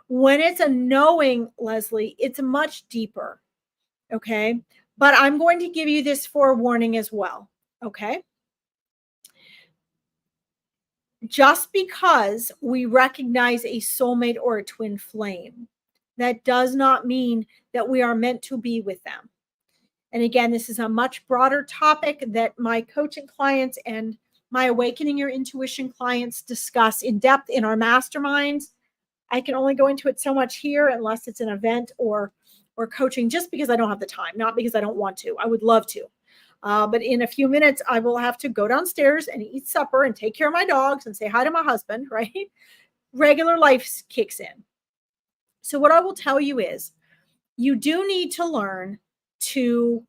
When it's a knowing, Leslie, it's much deeper. Okay. But I'm going to give you this forewarning as well. Okay. Just because we recognize a soulmate or a twin flame, that does not mean that we are meant to be with them. And again, this is a much broader topic that my coaching clients and my Awakening Your Intuition clients discuss in depth in our masterminds. I can only go into it so much here unless it's an event or coaching, just because I don't have the time, not because I don't want to. I would love to. But in a few minutes, I will have to go downstairs and eat supper and take care of my dogs and say hi to my husband, right? Regular life kicks in. So what I will tell you is you do need to learn to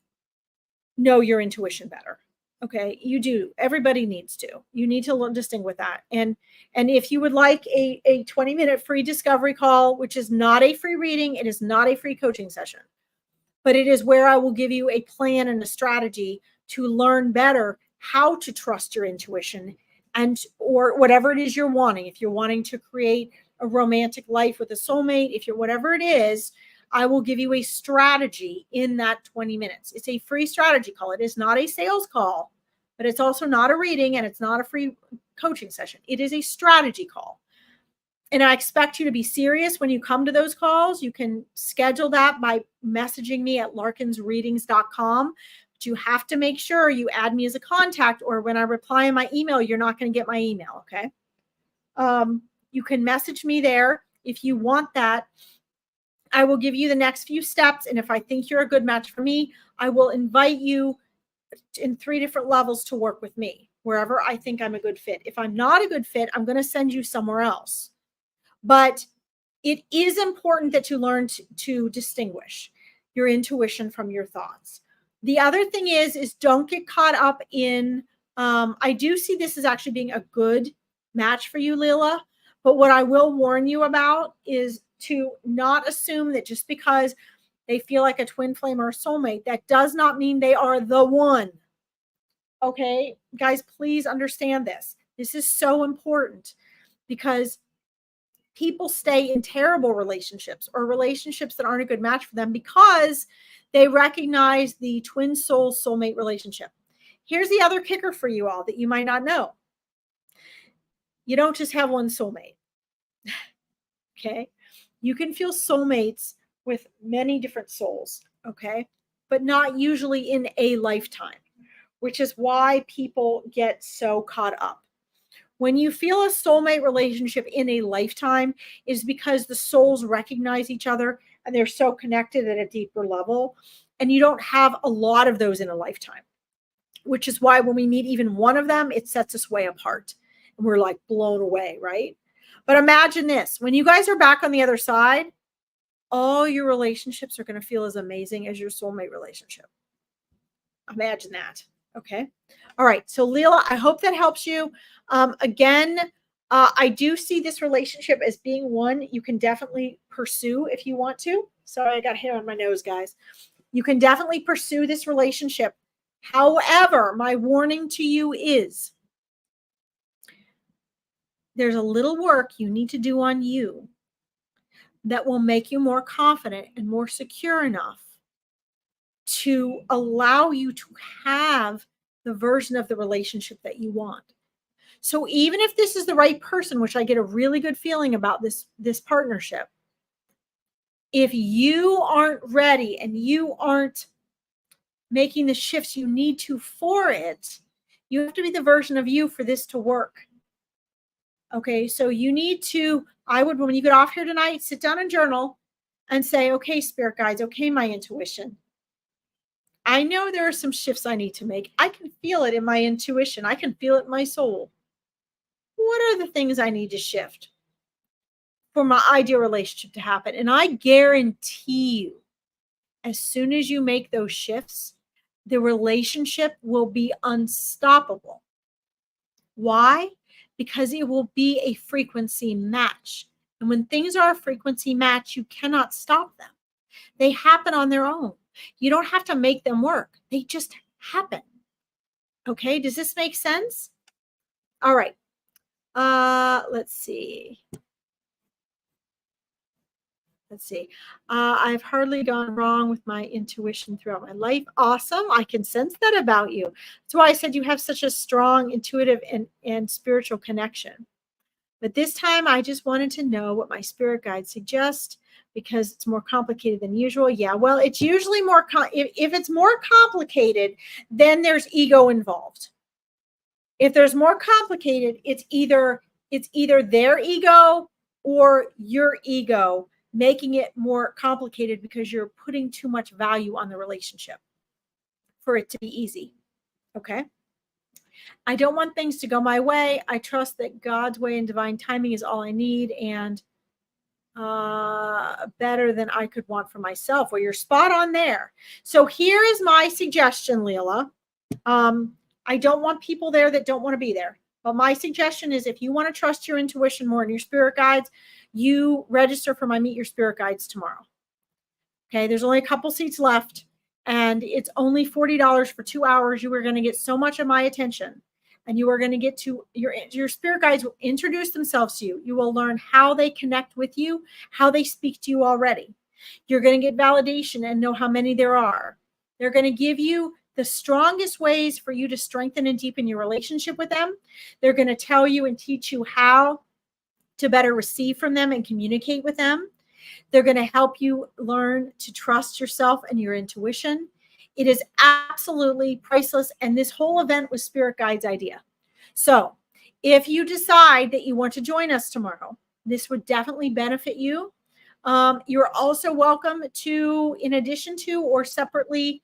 know your intuition better. Okay, you do. Everybody needs to. You need to learn distinguish with that. And if you would like a 20-minute free discovery call, which is not a free reading, it is not a free coaching session, but it is where I will give you a plan and a strategy to learn better how to trust your intuition and or whatever it is you're wanting. If you're wanting to create a romantic life with a soulmate, if you're whatever it is, I will give you a strategy in that 20 minutes. It's a free strategy call. It is not a sales call, but it's also not a reading and it's not a free coaching session. It is a strategy call. And I expect you to be serious when you come to those calls. You can schedule that by messaging me at larkinsreadings.com. But you have to make sure you add me as a contact, or when I reply in my email, you're not going to get my email, okay? You can message me there if you want that. I will give you the next few steps. And if I think you're a good match for me, I will invite you in 3 different levels to work with me, wherever I think I'm a good fit. If I'm not a good fit, I'm going to send you somewhere else. But it is important that you learn to distinguish your intuition from your thoughts. The other thing is don't get caught up in, I do see this as actually being a good match for you, Leela. But what I will warn you about is to not assume that just because they feel like a twin flame or a soulmate, that does not mean they are the one. Okay, guys, please understand this. This is so important because people stay in terrible relationships or relationships that aren't a good match for them because they recognize the twin soul soulmate relationship. Here's the other kicker for you all that you might not know. You don't just have one soulmate. Okay. You can feel soulmates with many different souls. Okay. But not usually in a lifetime, which is why people get so caught up. When you feel a soulmate relationship in a lifetime is because the souls recognize each other and they're so connected at a deeper level. And you don't have a lot of those in a lifetime, which is why when we meet even one of them, it sets us way apart. And we're like blown away, right? But imagine this. When you guys are back on the other side, all your relationships are going to feel as amazing as your soulmate relationship. Imagine that. Okay. All right. So Leela, I hope that helps you. Again, I do see this relationship as being one you can definitely pursue if you want to. Sorry, I got hair on my nose, guys. You can definitely pursue this relationship. However, my warning to you is there's a little work you need to do on you that will make you more confident and more secure enough to allow you to have the version of the relationship that you want. So even if this is the right person, which I get a really good feeling about this partnership, if you aren't ready and you aren't making the shifts you need to for it, you have to be the version of you for this to work. Okay, so you need to, when you get off here tonight, sit down and journal and say, okay, spirit guides, okay, my intuition. I know there are some shifts I need to make. I can feel it in my intuition. I can feel it in my soul. What are the things I need to shift for my ideal relationship to happen? And I guarantee you, as soon as you make those shifts, the relationship will be unstoppable. Why? Because it will be a frequency match. And when things are a frequency match, you cannot stop them. They happen on their own. You don't have to make them work. They just happen. Okay, does this make sense? All right. Let's see. I've hardly gone wrong with my intuition throughout my life. Awesome. I can sense that about you. That's why I said you have such a strong intuitive and spiritual connection. But this time I just wanted to know what my spirit guides suggest because it's more complicated than usual. Yeah, well, it's usually more, if it's more complicated, then there's ego involved. If there's more complicated, it's either their ego or your ego making it more complicated because you're putting too much value on the relationship for it to be easy. Okay. I don't want things to go my way. I trust that God's way and divine timing is all I need and better than I could want for myself. Well, you're spot on there. So here is my suggestion, Leela. I don't want people there that don't want to be there. But my suggestion is if you want to trust your intuition more and your spirit guides, you register for my Meet Your Spirit Guides tomorrow. Okay, there's only a couple seats left and it's only $40 for 2 hours. You are going to get so much of my attention and you are going to get to your spirit guides will introduce themselves to you. You will learn how they connect with you, how they speak to you already. You're going to get validation and know how many there are. They're going to give you the strongest ways for you to strengthen and deepen your relationship with them. They're going to tell you and teach you how to better receive from them and communicate with them. They're going to help you learn to trust yourself and your intuition. It is absolutely priceless. And this whole event was Spirit Guide's idea. So if you decide that you want to join us tomorrow, this would definitely benefit you. You're also welcome to, in addition to or separately,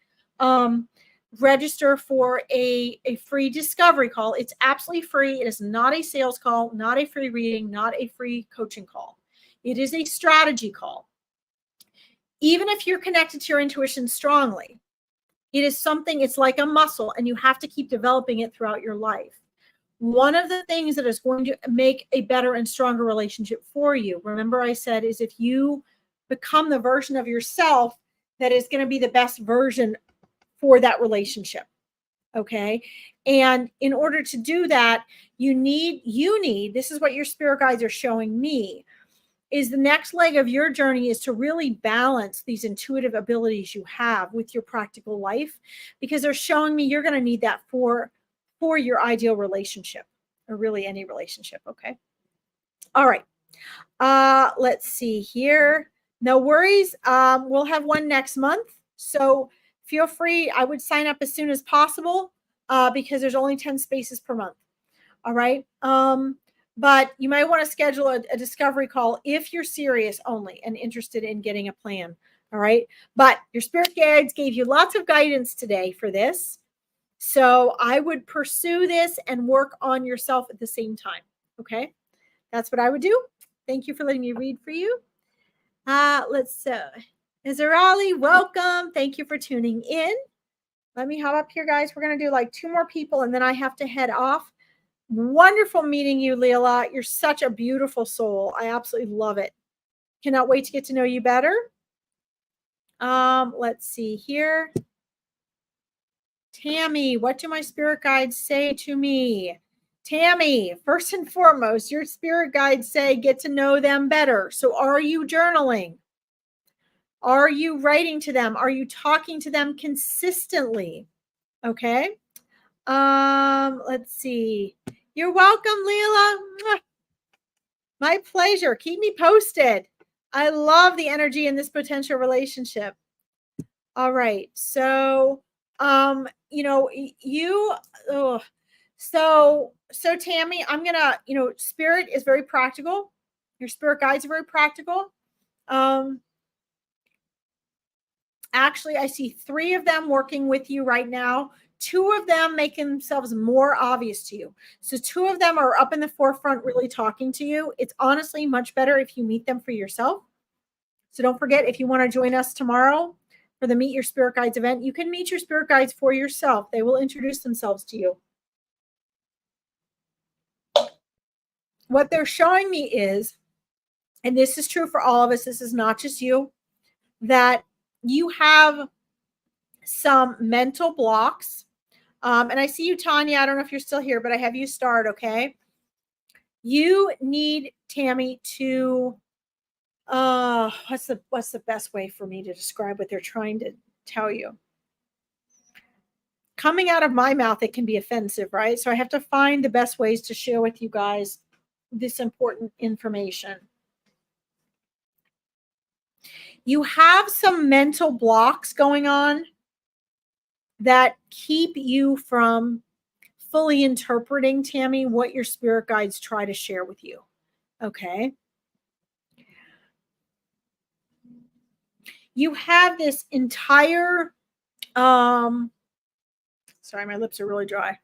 register for a free discovery call. It's absolutely free. It is not a sales call, not a free reading, not a free coaching call. It is a strategy call. Even if you're connected to your intuition strongly, it is something, it's like a muscle and you have to keep developing it throughout your life. One of the things that is going to make a better and stronger relationship for you, remember I said, is if you become the version of yourself that is going to be the best version for that relationship. Okay. And in order to do that, you need, this is what your spirit guides are showing me, is the next leg of your journey is to really balance these intuitive abilities you have with your practical life, because they're showing me you're going to need that for your ideal relationship, or really any relationship. Okay. All right. Let's see here. No worries. We'll have one next month. So feel free. I would sign up as soon as possible because there's only 10 spaces per month. All right. But you might want to schedule a discovery call if you're serious only and interested in getting a plan. All right. But your spirit guides gave you lots of guidance today for this. So I would pursue this and work on yourself at the same time. Okay. That's what I would do. Thank you for letting me read for you. Let's Azarali, welcome. Thank you for tuning in. Let me hop up here, guys. We're going to do like 2 more people and then I have to head off. Wonderful meeting you, Leela. You're such a beautiful soul. I absolutely love it. Cannot wait to get to know you better. Let's see here. Tammy, what do my spirit guides say to me? Tammy, first and foremost, your spirit guides say get to know them better. So are you journaling? Are you writing to them? Are you talking to them consistently? Okay. Let's see. You're welcome, Leela. My pleasure. Keep me posted. I love the energy in this potential relationship. All right. So, so Tammy, I'm going to, spirit is very practical. Your spirit guides are very practical. Actually, I see 3 of them working with you right now. 2 of them making themselves more obvious to you. So 2 of them are up in the forefront really talking to you. It's honestly much better if you meet them for yourself. So don't forget, if you want to join us tomorrow for the Meet Your Spirit Guides event, you can meet your spirit guides for yourself. They will introduce themselves to you. What they're showing me is, and this is true for all of us, this is not just you, that you have some mental blocks. And I see you, Tanya. I don't know if you're still here, but I have you start, okay? You need, Tammy, to, what's the best way for me to describe what they're trying to tell you? Coming out of my mouth, it can be offensive, right? So I have to find the best ways to share with you guys this important information. You have some mental blocks going on that keep you from fully interpreting, Tammy, what your spirit guides try to share with you. Okay. You have this entire Sorry, my lips are really dry.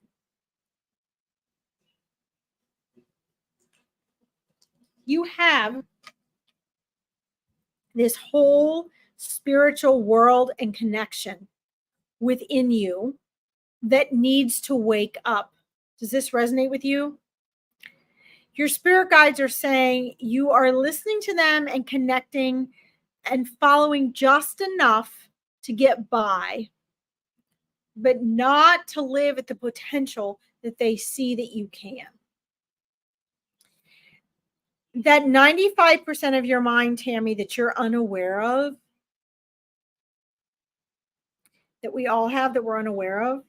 You have this whole spiritual world and connection within you that needs to wake up. Does this resonate with you? Your spirit guides are saying you are listening to them and connecting and following just enough to get by, but not to live at the potential that they see that you can. That 95% of your mind, Tammy, that you're unaware of, that we all have that we're unaware of,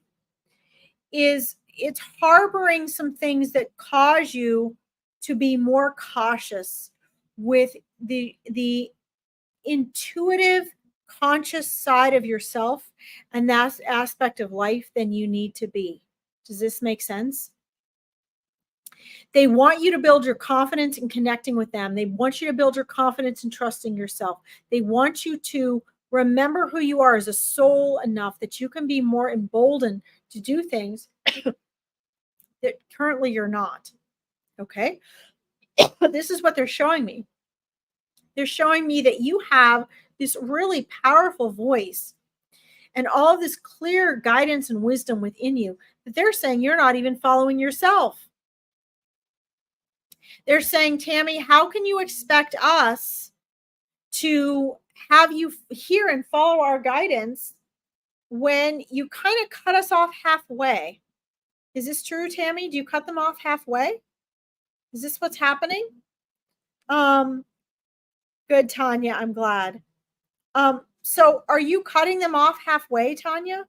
is it's harboring some things that cause you to be more cautious with the intuitive, conscious side of yourself and that aspect of life than you need to be. Does this make sense? They want you to build your confidence in connecting with them. They want you to build your confidence in trusting yourself. They want you to remember who you are as a soul enough that you can be more emboldened to do things that currently you're not. Okay? But this is what they're showing me. They're showing me that you have this really powerful voice and all of this clear guidance and wisdom within you that they're saying you're not even following yourself. They're saying, Tammy, how can you expect us to have you hear and follow our guidance when you kind of cut us off halfway? Is this true, Tammy? Do you cut them off halfway? Is this what's happening? Good, Tanya. I'm glad. So are you cutting them off halfway, Tanya?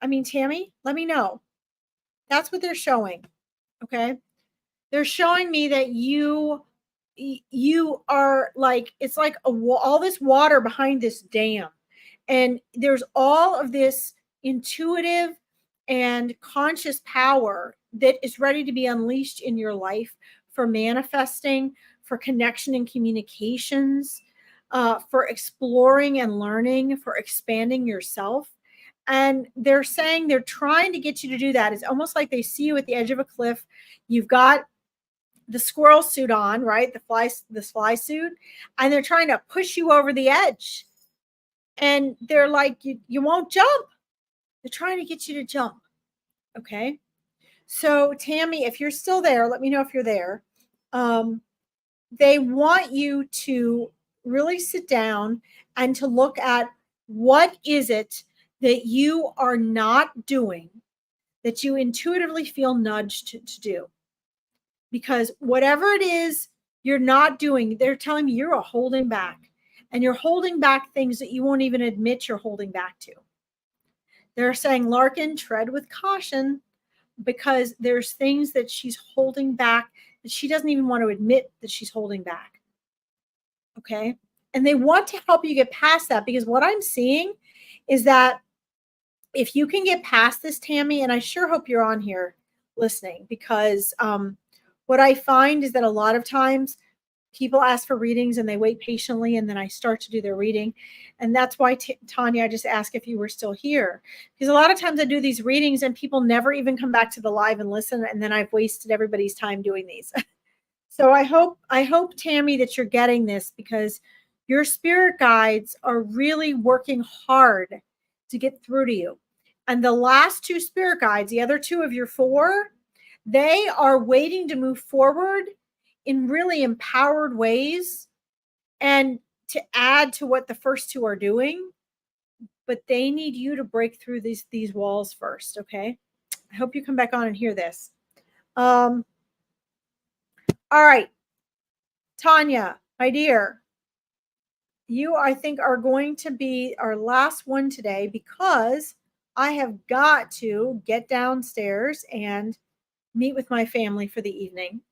I mean, Tammy, let me know. That's what they're showing. Okay. They're showing me that you are like, it's like all this water behind this dam. And there's all of this intuitive and conscious power that is ready to be unleashed in your life for manifesting, for connection and communications, for exploring and learning, for expanding yourself. And they're saying they're trying to get you to do that. It's almost like they see you at the edge of a cliff. You've got the squirrel suit on, right? The fly suit. And they're trying to push you over the edge. And they're like, you won't jump. They're trying to get you to jump. Okay. So Tammy, if you're still there, let me know if you're there. They want you to really sit down and to look at what is it that you are not doing that you intuitively feel nudged to do. Because whatever it is you're not doing, they're telling me you're holding back. And you're holding back things that you won't even admit you're holding back to. They're saying, Larkin, tread with caution, because there's things that she's holding back that she doesn't even want to admit that she's holding back. Okay. And they want to help you get past that, because what I'm seeing is that if you can get past this, Tammy, and I sure hope you're on here listening, because what I find is that a lot of times people ask for readings and they wait patiently, and then I start to do their reading. And that's why, Tanya, I just asked if you were still here, because a lot of times I do these readings and people never even come back to the live and listen, and then I've wasted everybody's time doing these. So I hope, Tammy, that you're getting this, because your spirit guides are really working hard to get through to you. And the last two spirit guides, the other two of your four, they are waiting to move forward in really empowered ways and to add to what the first two are doing. But they need you to break through these walls first. Okay. I hope you come back on and hear this. All right. Tanya, my dear, you, I think, are going to be our last one today, because I have got to get downstairs and meet with my family for the evening.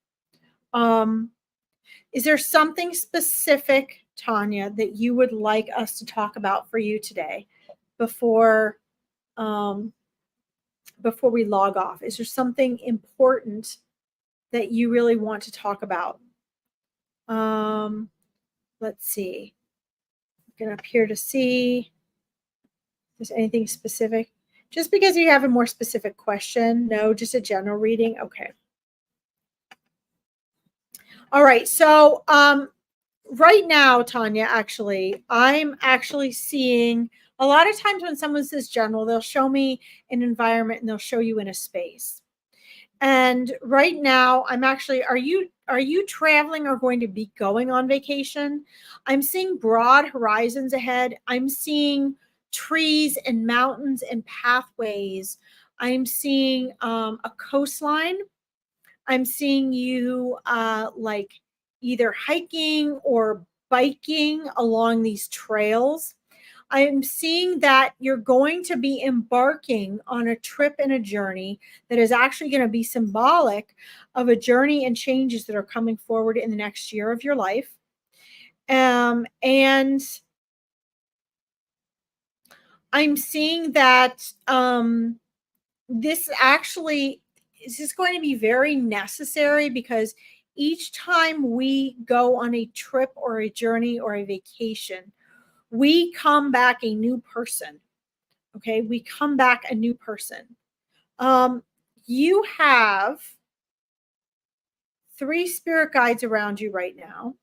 Is there something specific, Tanya, that you would like us to talk about for you today before we log off? Is there something important that you really want to talk about? Let's see. I'm going up here to see if there's anything specific. Just because you have a more specific question? No, just a general reading? Okay. All right. So right now, Tanya, actually, I'm actually seeing a lot of times when someone says general, they'll show me an environment and they'll show you in a space. And right now, I'm actually, are you traveling or going to be going on vacation? I'm seeing broad horizons ahead. I'm seeing trees and mountains and pathways. I'm seeing a coastline. I'm seeing you like either hiking or biking along these trails. I'm seeing that you're going to be embarking on a trip and a journey that is actually going to be symbolic of a journey and changes that are coming forward in the next year of your life. And I'm seeing that this actually is going to be very necessary because each time we go on a trip or a journey or a vacation, we come back a new person. Okay, we come back a new person. You have 3 spirit guides around you right now,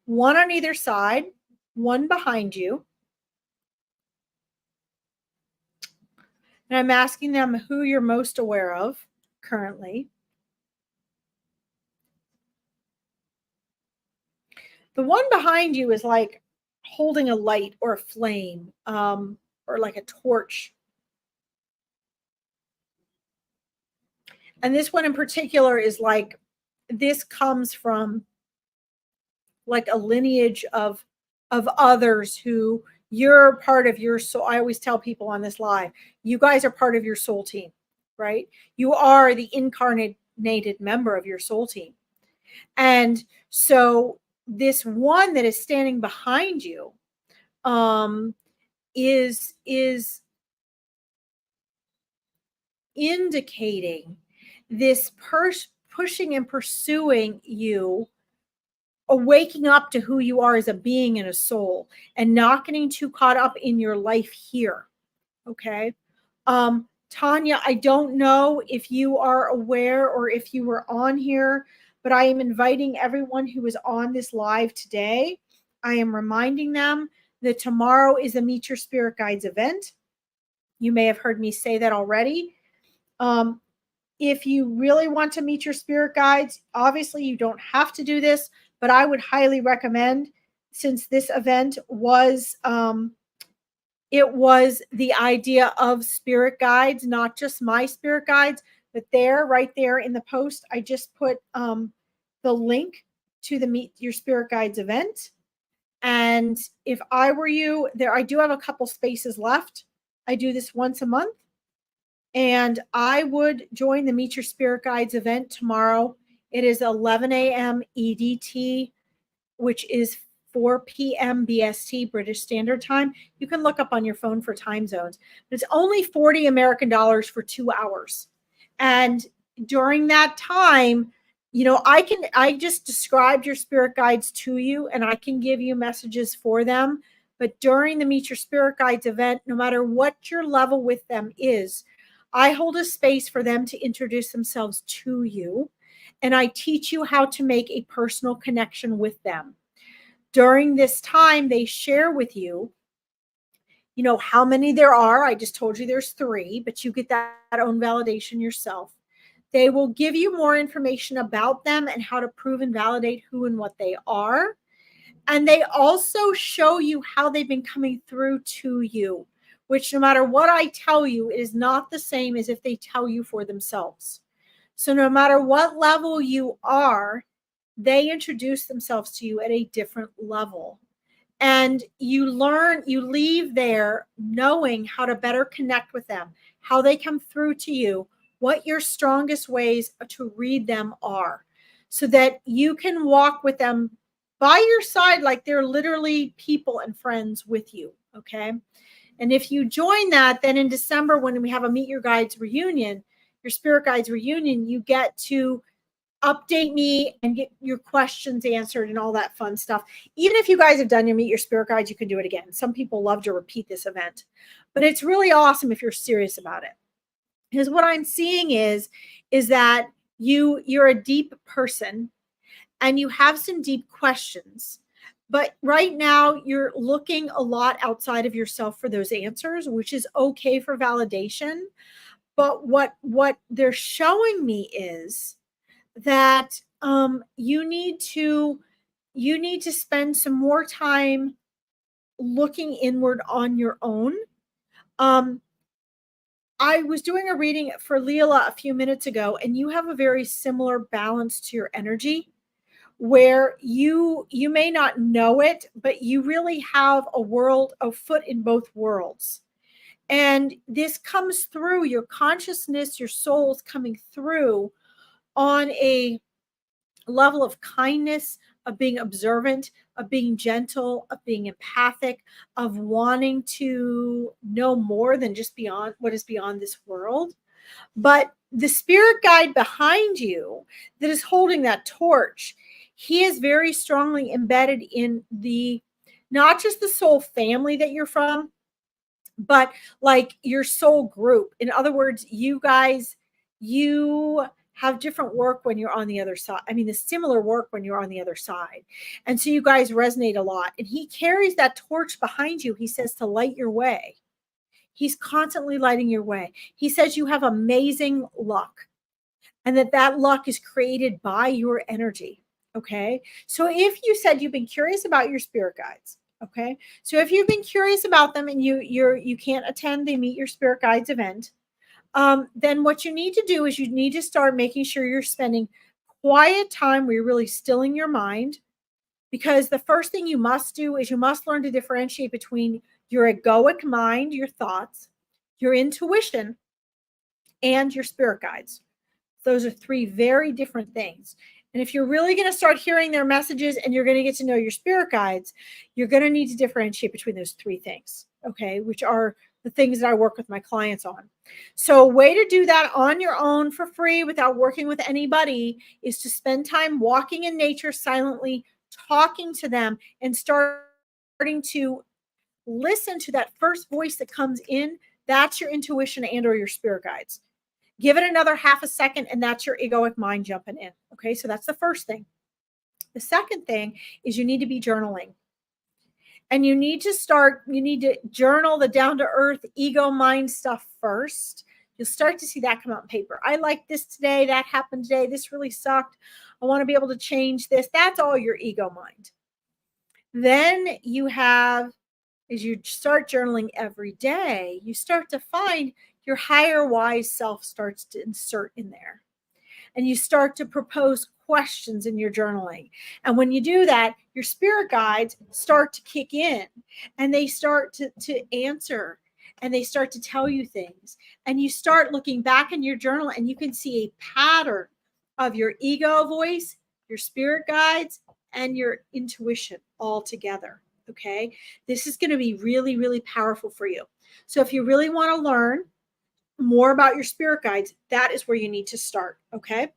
one on either side, one behind you. And I'm asking them who you're most aware of currently. The one behind you is like holding a light or a flame, or like a torch. And this one in particular is like, this comes from like a lineage of others who you're part of your soul. I always tell people on this live, you guys are part of your soul team, right? You are the incarnated member of your soul team. And so this one that is standing behind you is indicating this pushing and pursuing you, waking up to who you are as a being and a soul, and not getting too caught up in your life here. Okay. Tanya, I don't know if you are aware or if you were on here, but I am inviting everyone who is on this live today. I am reminding them that tomorrow is a Meet Your Spirit Guides event. You may have heard me say that already. If you really want to meet your spirit guides, obviously you don't have to do this, but I would highly recommend, since this event was it was the idea of spirit guides, not just my spirit guides, but right there in the post, I just put the link to the Meet Your Spirit Guides event. And if I were you, I do have a couple spaces left. I do this once a month. And I would join the Meet Your Spirit Guides event tomorrow. It is 11 a.m. EDT, which is 4 p.m. BST, British Standard Time. You can look up on your phone for time zones. But it's only 40 American dollars for 2 hours. And during that time, I just described your spirit guides to you, and I can give you messages for them. But during the Meet Your Spirit Guides event, no matter what your level with them is, I hold a space for them to introduce themselves to you, and I teach you how to make a personal connection with them. During this time, they share with you, how many there are. I just told you there's 3, but you get that own validation yourself. They will give you more information about them and how to prove and validate who and what they are. And they also show you how they've been coming through to you, which no matter what I tell you, it is not the same as if they tell you for themselves. So no matter what level you are, they introduce themselves to you at a different level. And you leave there knowing how to better connect with them, how they come through to you, what your strongest ways to read them are, so that you can walk with them by your side like they're literally people and friends with you. Okay. And if you join that, then in December, when we have a Meet Your Guides reunion, your Spirit Guides reunion, you get to update me and get your questions answered and all that fun stuff. Even if you guys have done your Meet Your Spirit Guides, you can do it again. Some people love to repeat this event. but it's really awesome if you're serious about it. Because what I'm seeing is that you're a deep person and you have some deep questions. But right now, you're looking a lot outside of yourself for those answers, which is okay for validation. But what they're showing me is that you need to spend some more time looking inward on your own. I was doing a reading for Leela a few minutes ago, and you have a very similar balance to your energy, where you may not know it, but you really have a foot in both worlds. And this comes through your consciousness, your soul's coming through on a level of kindness, of being observant, of being gentle, of being empathic, of wanting to know more than just beyond what is beyond this world. But the spirit guide behind you that is holding that torch, he is very strongly embedded in not just the soul family that you're from, but like your soul group. In other words, you guys, you have different work when you're on the other side. I mean, the similar work when you're on the other side. And so you guys resonate a lot. And he carries that torch behind you. He says to light your way. He's constantly lighting your way. He says you have amazing luck and that luck is created by your energy. Okay. So if you said you've been curious about your spirit guides, okay. So if you've been curious about them and you can't attend the Meet Your Spirit Guides event, then what you need to do is you need to start making sure you're spending quiet time where you're really stilling your mind. Because the first thing you must do is you must learn to differentiate between your egoic mind, your thoughts, your intuition, and your spirit guides. Those are three very different things. And if you're really going to start hearing their messages and you're going to get to know your spirit guides, you're going to need to differentiate between those three things, okay, which are the things that I work with my clients on. So a way to do that on your own for free without working with anybody is to spend time walking in nature silently, talking to them, and starting to listen to that first voice that comes in. That's your intuition and or your spirit guides. Give it another half a second, and that's your egoic mind jumping in. Okay, so that's the first thing. The second thing is you need to be journaling. And you need to journal the down to earth ego mind stuff first. You'll start to see that come out in paper. I like this today. That happened today. This really sucked. I want to be able to change this. That's all your ego mind. Then you have, as you start journaling every day, you start to find your higher wise self starts to insert in there. And you start to propose questions in your journaling. And when you do that, your spirit guides start to kick in and they start to answer and they start to tell you things. And you start looking back in your journal and you can see a pattern of your ego voice, your spirit guides, and your intuition all together. Okay. This is going to be really, really powerful for you. So if you really want to learn more about your spirit guides, that is where you need to start. Okay.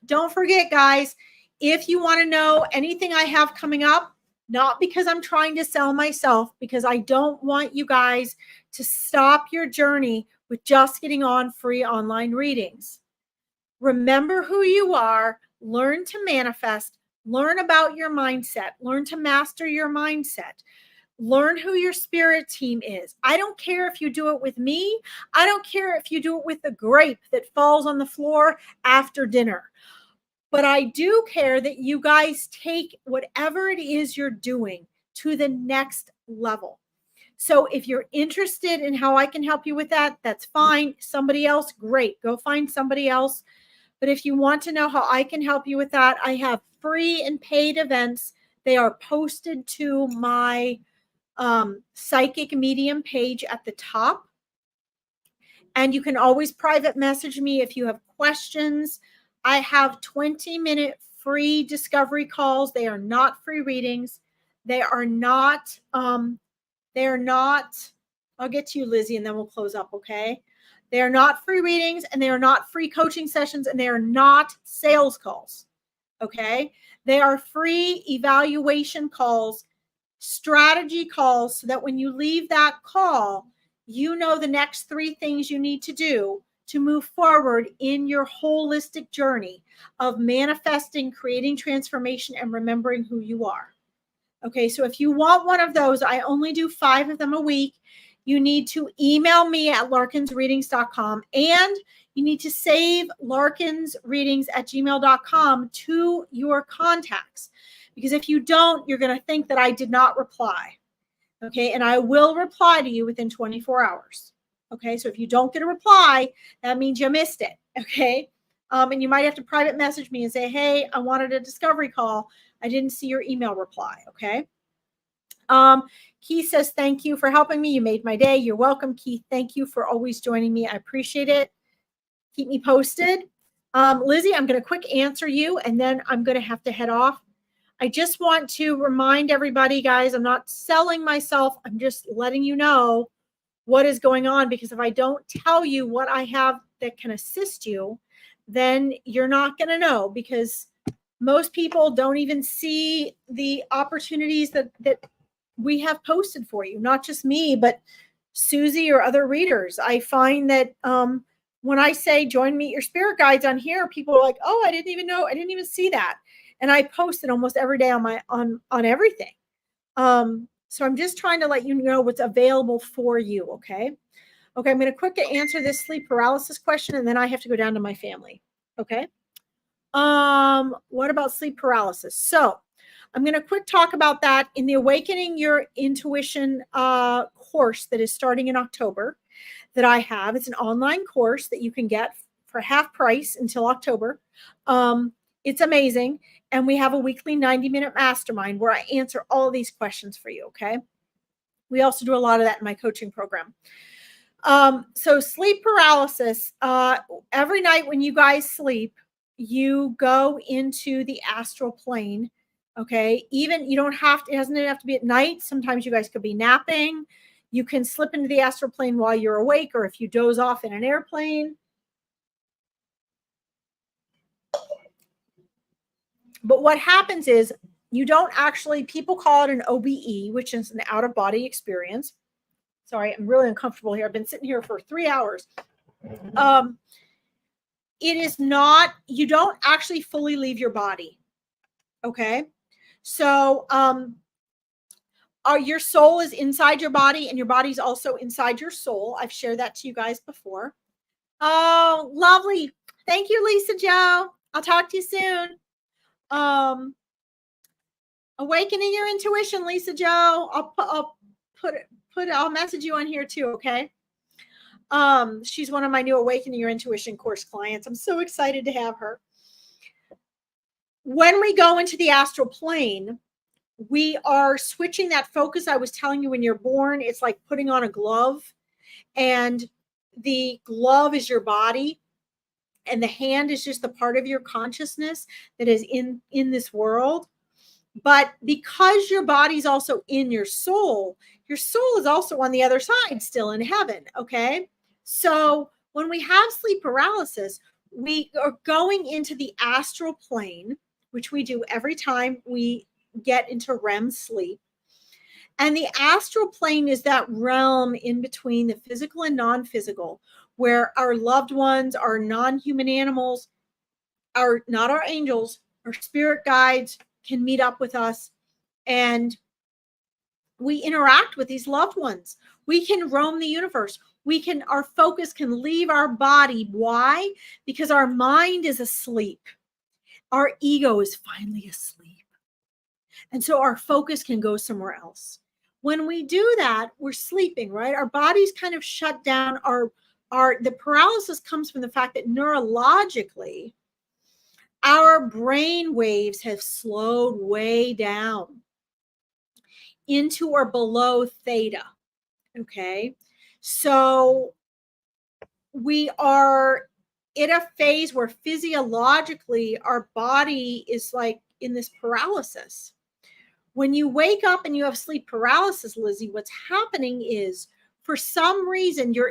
Don't forget, guys, if you want to know anything I have coming up, not because I'm trying to sell myself, because I don't want you guys to stop your journey with just getting on free online readings. Remember who you are, learn to manifest, learn about your mindset, learn to master your mindset. Learn who your spirit team is. I don't care if you do it with me. I don't care if you do it with the grape that falls on the floor after dinner. But I do care that you guys take whatever it is you're doing to the next level. So if you're interested in how I can help you with that, that's fine. Somebody else, great. Go find somebody else. But if you want to know how I can help you with that, I have free and paid events. They are posted to my psychic medium page at the top. And you can always private message me if you have questions. I have 20-minute free discovery calls. They are not free readings. They are not, I'll get to you, Lizzie, and then we'll close up, okay? They are not free readings, and they are not free coaching sessions, and they are not sales calls, okay? They are free evaluation calls, strategy calls, so that when you leave that call, you know the next 3 things you need to do to move forward in your holistic journey of manifesting, creating transformation, and remembering who you are. Okay, so if you want one of those, I only do 5 of them a week. You need to email me at larkinsreadings.com, and you need to save larkinsreadings@gmail.com to your contacts. Because if you don't, you're going to think that I did not reply. Okay, and I will reply to you within 24 hours. Okay, so if you don't get a reply, that means you missed it. Okay, and you might have to private message me and say, hey, I wanted a discovery call. I didn't see your email reply. Okay. Keith says, thank you for helping me. You made my day. You're welcome, Keith. Thank you for always joining me. I appreciate it. Keep me posted. Lizzie, I'm going to quick answer you, and then I'm going to have to head off. I just want to remind everybody, guys, I'm not selling myself. I'm just letting you know what is going on, because if I don't tell you what I have that can assist you, then you're not going to know, because most people don't even see the opportunities that we have posted for you. Not just me, but Susie or other readers. I find that when I say join Meet Your Spirit Guides on here, people are like, oh, I didn't even know. I didn't even see that. And I post it almost every day on my on everything. So I'm just trying to let you know what's available for you. Okay. Okay. I'm going to quickly answer this sleep paralysis question, and then I have to go down to my family. Okay. What about sleep paralysis? So I'm going to quick talk about that in the Awakening Your Intuition course that is starting in October that I have. It's an online course that you can get for half price until October. It's amazing. And we have a weekly 90-minute mastermind where I answer all of these questions for you. Okay. We also do a lot of that in my coaching program. So sleep paralysis, every night when you guys sleep, you go into the astral plane. Okay. Even you don't have to, it doesn't have to be at night. Sometimes you guys could be napping. You can slip into the astral plane while you're awake, or if you doze off in an airplane. But what happens is you don't actually, people call it an OBE, which is an out of body experience. Sorry, I'm really uncomfortable here. I've been sitting here for 3 hours. It is not, you don't actually fully leave your body. Okay. So, your soul is inside your body, and your body's also inside your soul. I've shared that to you guys before. Oh, lovely. Thank you, Lisa Joe. I'll talk to you soon. Awakening Your Intuition, Lisa Joe. I'll message you on here too. Okay. She's one of my new Awakening Your Intuition course clients. I'm so excited to have her. When we go into the astral plane, we are switching that focus. I was telling you, when you're born, it's like putting on a glove, and the glove is your body, and the hand is just the part of your consciousness that is in this world. But because your body's also in your soul is also on the other side, still in heaven. Okay. So when we have sleep paralysis, we are going into the astral plane, which we do every time we get into REM sleep. And the astral plane is that realm in between the physical and non-physical, where our loved ones, our non-human animals, not our angels, our spirit guides can meet up with us, and we interact with these loved ones. We can roam the universe. Our focus can leave our body. Why? Because our mind is asleep. Our ego is finally asleep. And so our focus can go somewhere else. When we do that, we're sleeping, right? Our bodies kind of shut down. The paralysis comes from the fact that neurologically, our brain waves have slowed way down into or below theta. Okay. So we are in a phase where physiologically our body is like in this paralysis. When you wake up and you have sleep paralysis, Lizzie, what's happening is, for some reason, your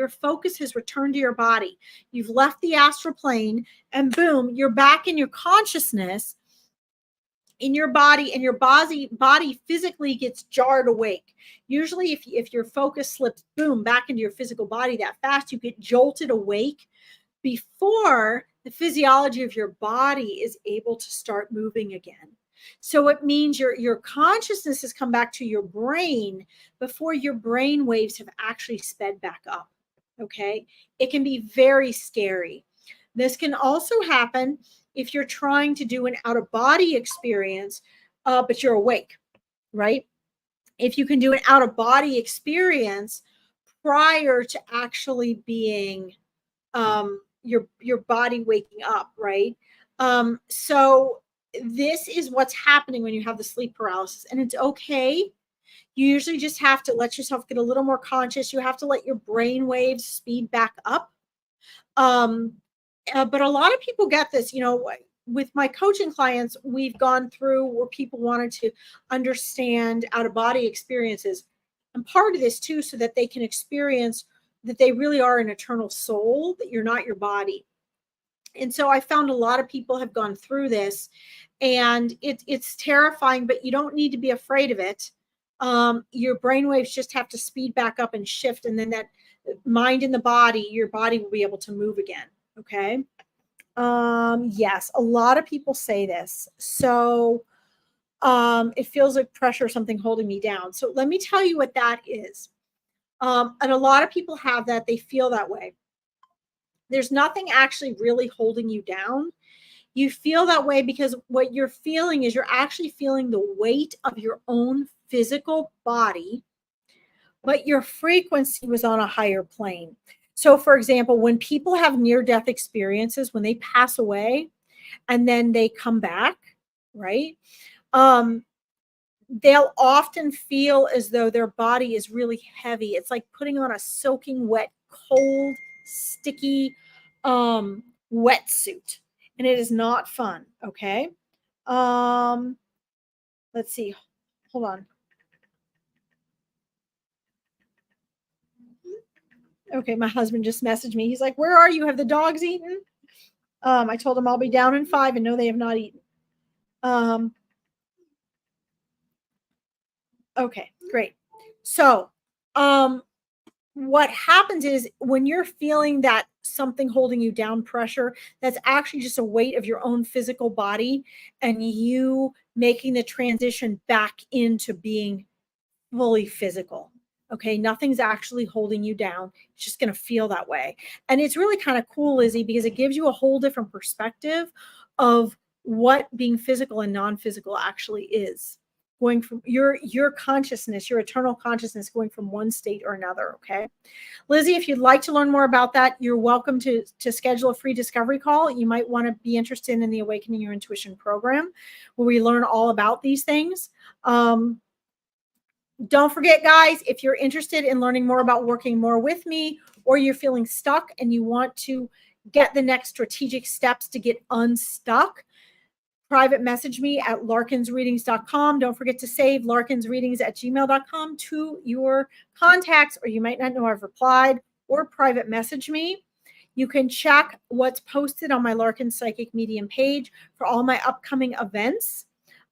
focus has returned to your body. You've left the astral plane, and boom, you're back in your consciousness, in your body, and your body physically gets jarred awake. Usually if your focus slips, boom, back into your physical body that fast, you get jolted awake before the physiology of your body is able to start moving again. So it means your consciousness has come back to your brain before your brain waves have actually sped back up. Okay. It can be very scary. This can also happen if you're trying to do an out of body experience, but you're awake, right? If you can do an out of body experience prior to actually being your body waking up, right? So this is what's happening when you have the sleep paralysis, and it's okay. You usually just have to let yourself get a little more conscious. You have to let your brain waves speed back up. But a lot of people get this, with my coaching clients, we've gone through where people wanted to understand out of body experiences. And part of this too, so that they can experience that they really are an eternal soul, that you're not your body. And so I found a lot of people have gone through this, and it's terrifying, but you don't need to be afraid of it. Your brainwaves just have to speed back up and shift, and then that mind in the body, your body will be able to move again. Okay. Yes, a lot of people say this. So it feels like pressure, something holding me down. So let me tell you what that is. And a lot of people have that. They feel that way. There's nothing actually really holding you down. You feel that way because what you're feeling is you're actually feeling the weight of your own physical body, but your frequency was on a higher plane. So, for example, when people have near-death experiences, when they pass away and then they come back, right? They'll often feel as though their body is really heavy. It's like putting on a soaking wet, cold, sticky wetsuit, and it is not fun. Okay. Let's see. Hold on. Okay, my husband just messaged me. He's like, "Where are you? Have the dogs eaten?" I told him I'll be down in 5, and no, they have not eaten. Okay, great. So, what happens is when you're feeling that something holding you down, pressure, that's actually just a weight of your own physical body, and you making the transition back into being fully physical. Okay, nothing's actually holding you down. It's just going to feel that way. And it's really kind of cool, Lizzie, because it gives you a whole different perspective of what being physical and non-physical actually is. Going from your consciousness, your eternal consciousness, going from one state or another. Okay, Lizzie, if you'd like to learn more about that, you're welcome to schedule a free discovery call. You might want to be interested in the Awakening Your Intuition program, where we learn all about these things. Don't forget, guys, if you're interested in learning more about working more with me, or you're feeling stuck and you want to get the next strategic steps to get unstuck, private message me at larkinsreadings.com. Don't forget to save larkinsreadings@gmail.com to your contacts, or you might not know I've replied, or private message me. You can check what's posted on my Larkin Psychic Medium page for all my upcoming events.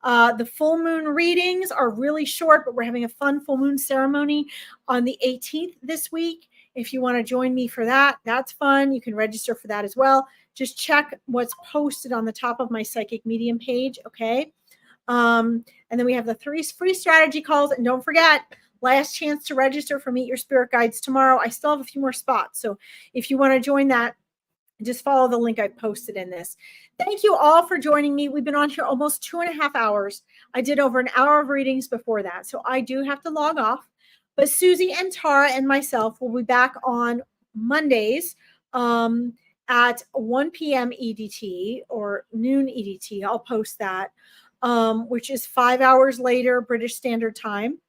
The full moon readings are really short, but we're having a fun full moon ceremony on the 18th this week. If you want to join me for that, that's fun. You can register for that as well. Just check what's posted on the top of my Psychic Medium page, okay? And then we have the 3 free strategy calls. And don't forget, last chance to register for Meet Your Spirit Guides tomorrow. I still have a few more spots. So if you want to join that, just follow the link I posted in this. Thank you all for joining me. We've been on here almost 2.5 hours. I did over an hour of readings before that, so I do have to log off. But Susie and Tara and myself will be back on Mondays at 1 p.m. EDT or noon EDT. I'll post that, which is 5 hours later British Standard Time.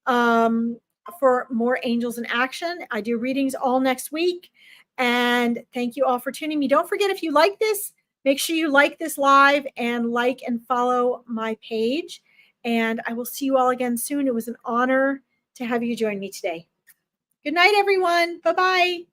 For more Angels in Action. I do readings all next week. And thank you all for tuning me. Don't forget, if you like this, make sure you like this live and like and follow my page. And I will see you all again soon. It was an honor to have you join me today. Good night, everyone. Bye-bye.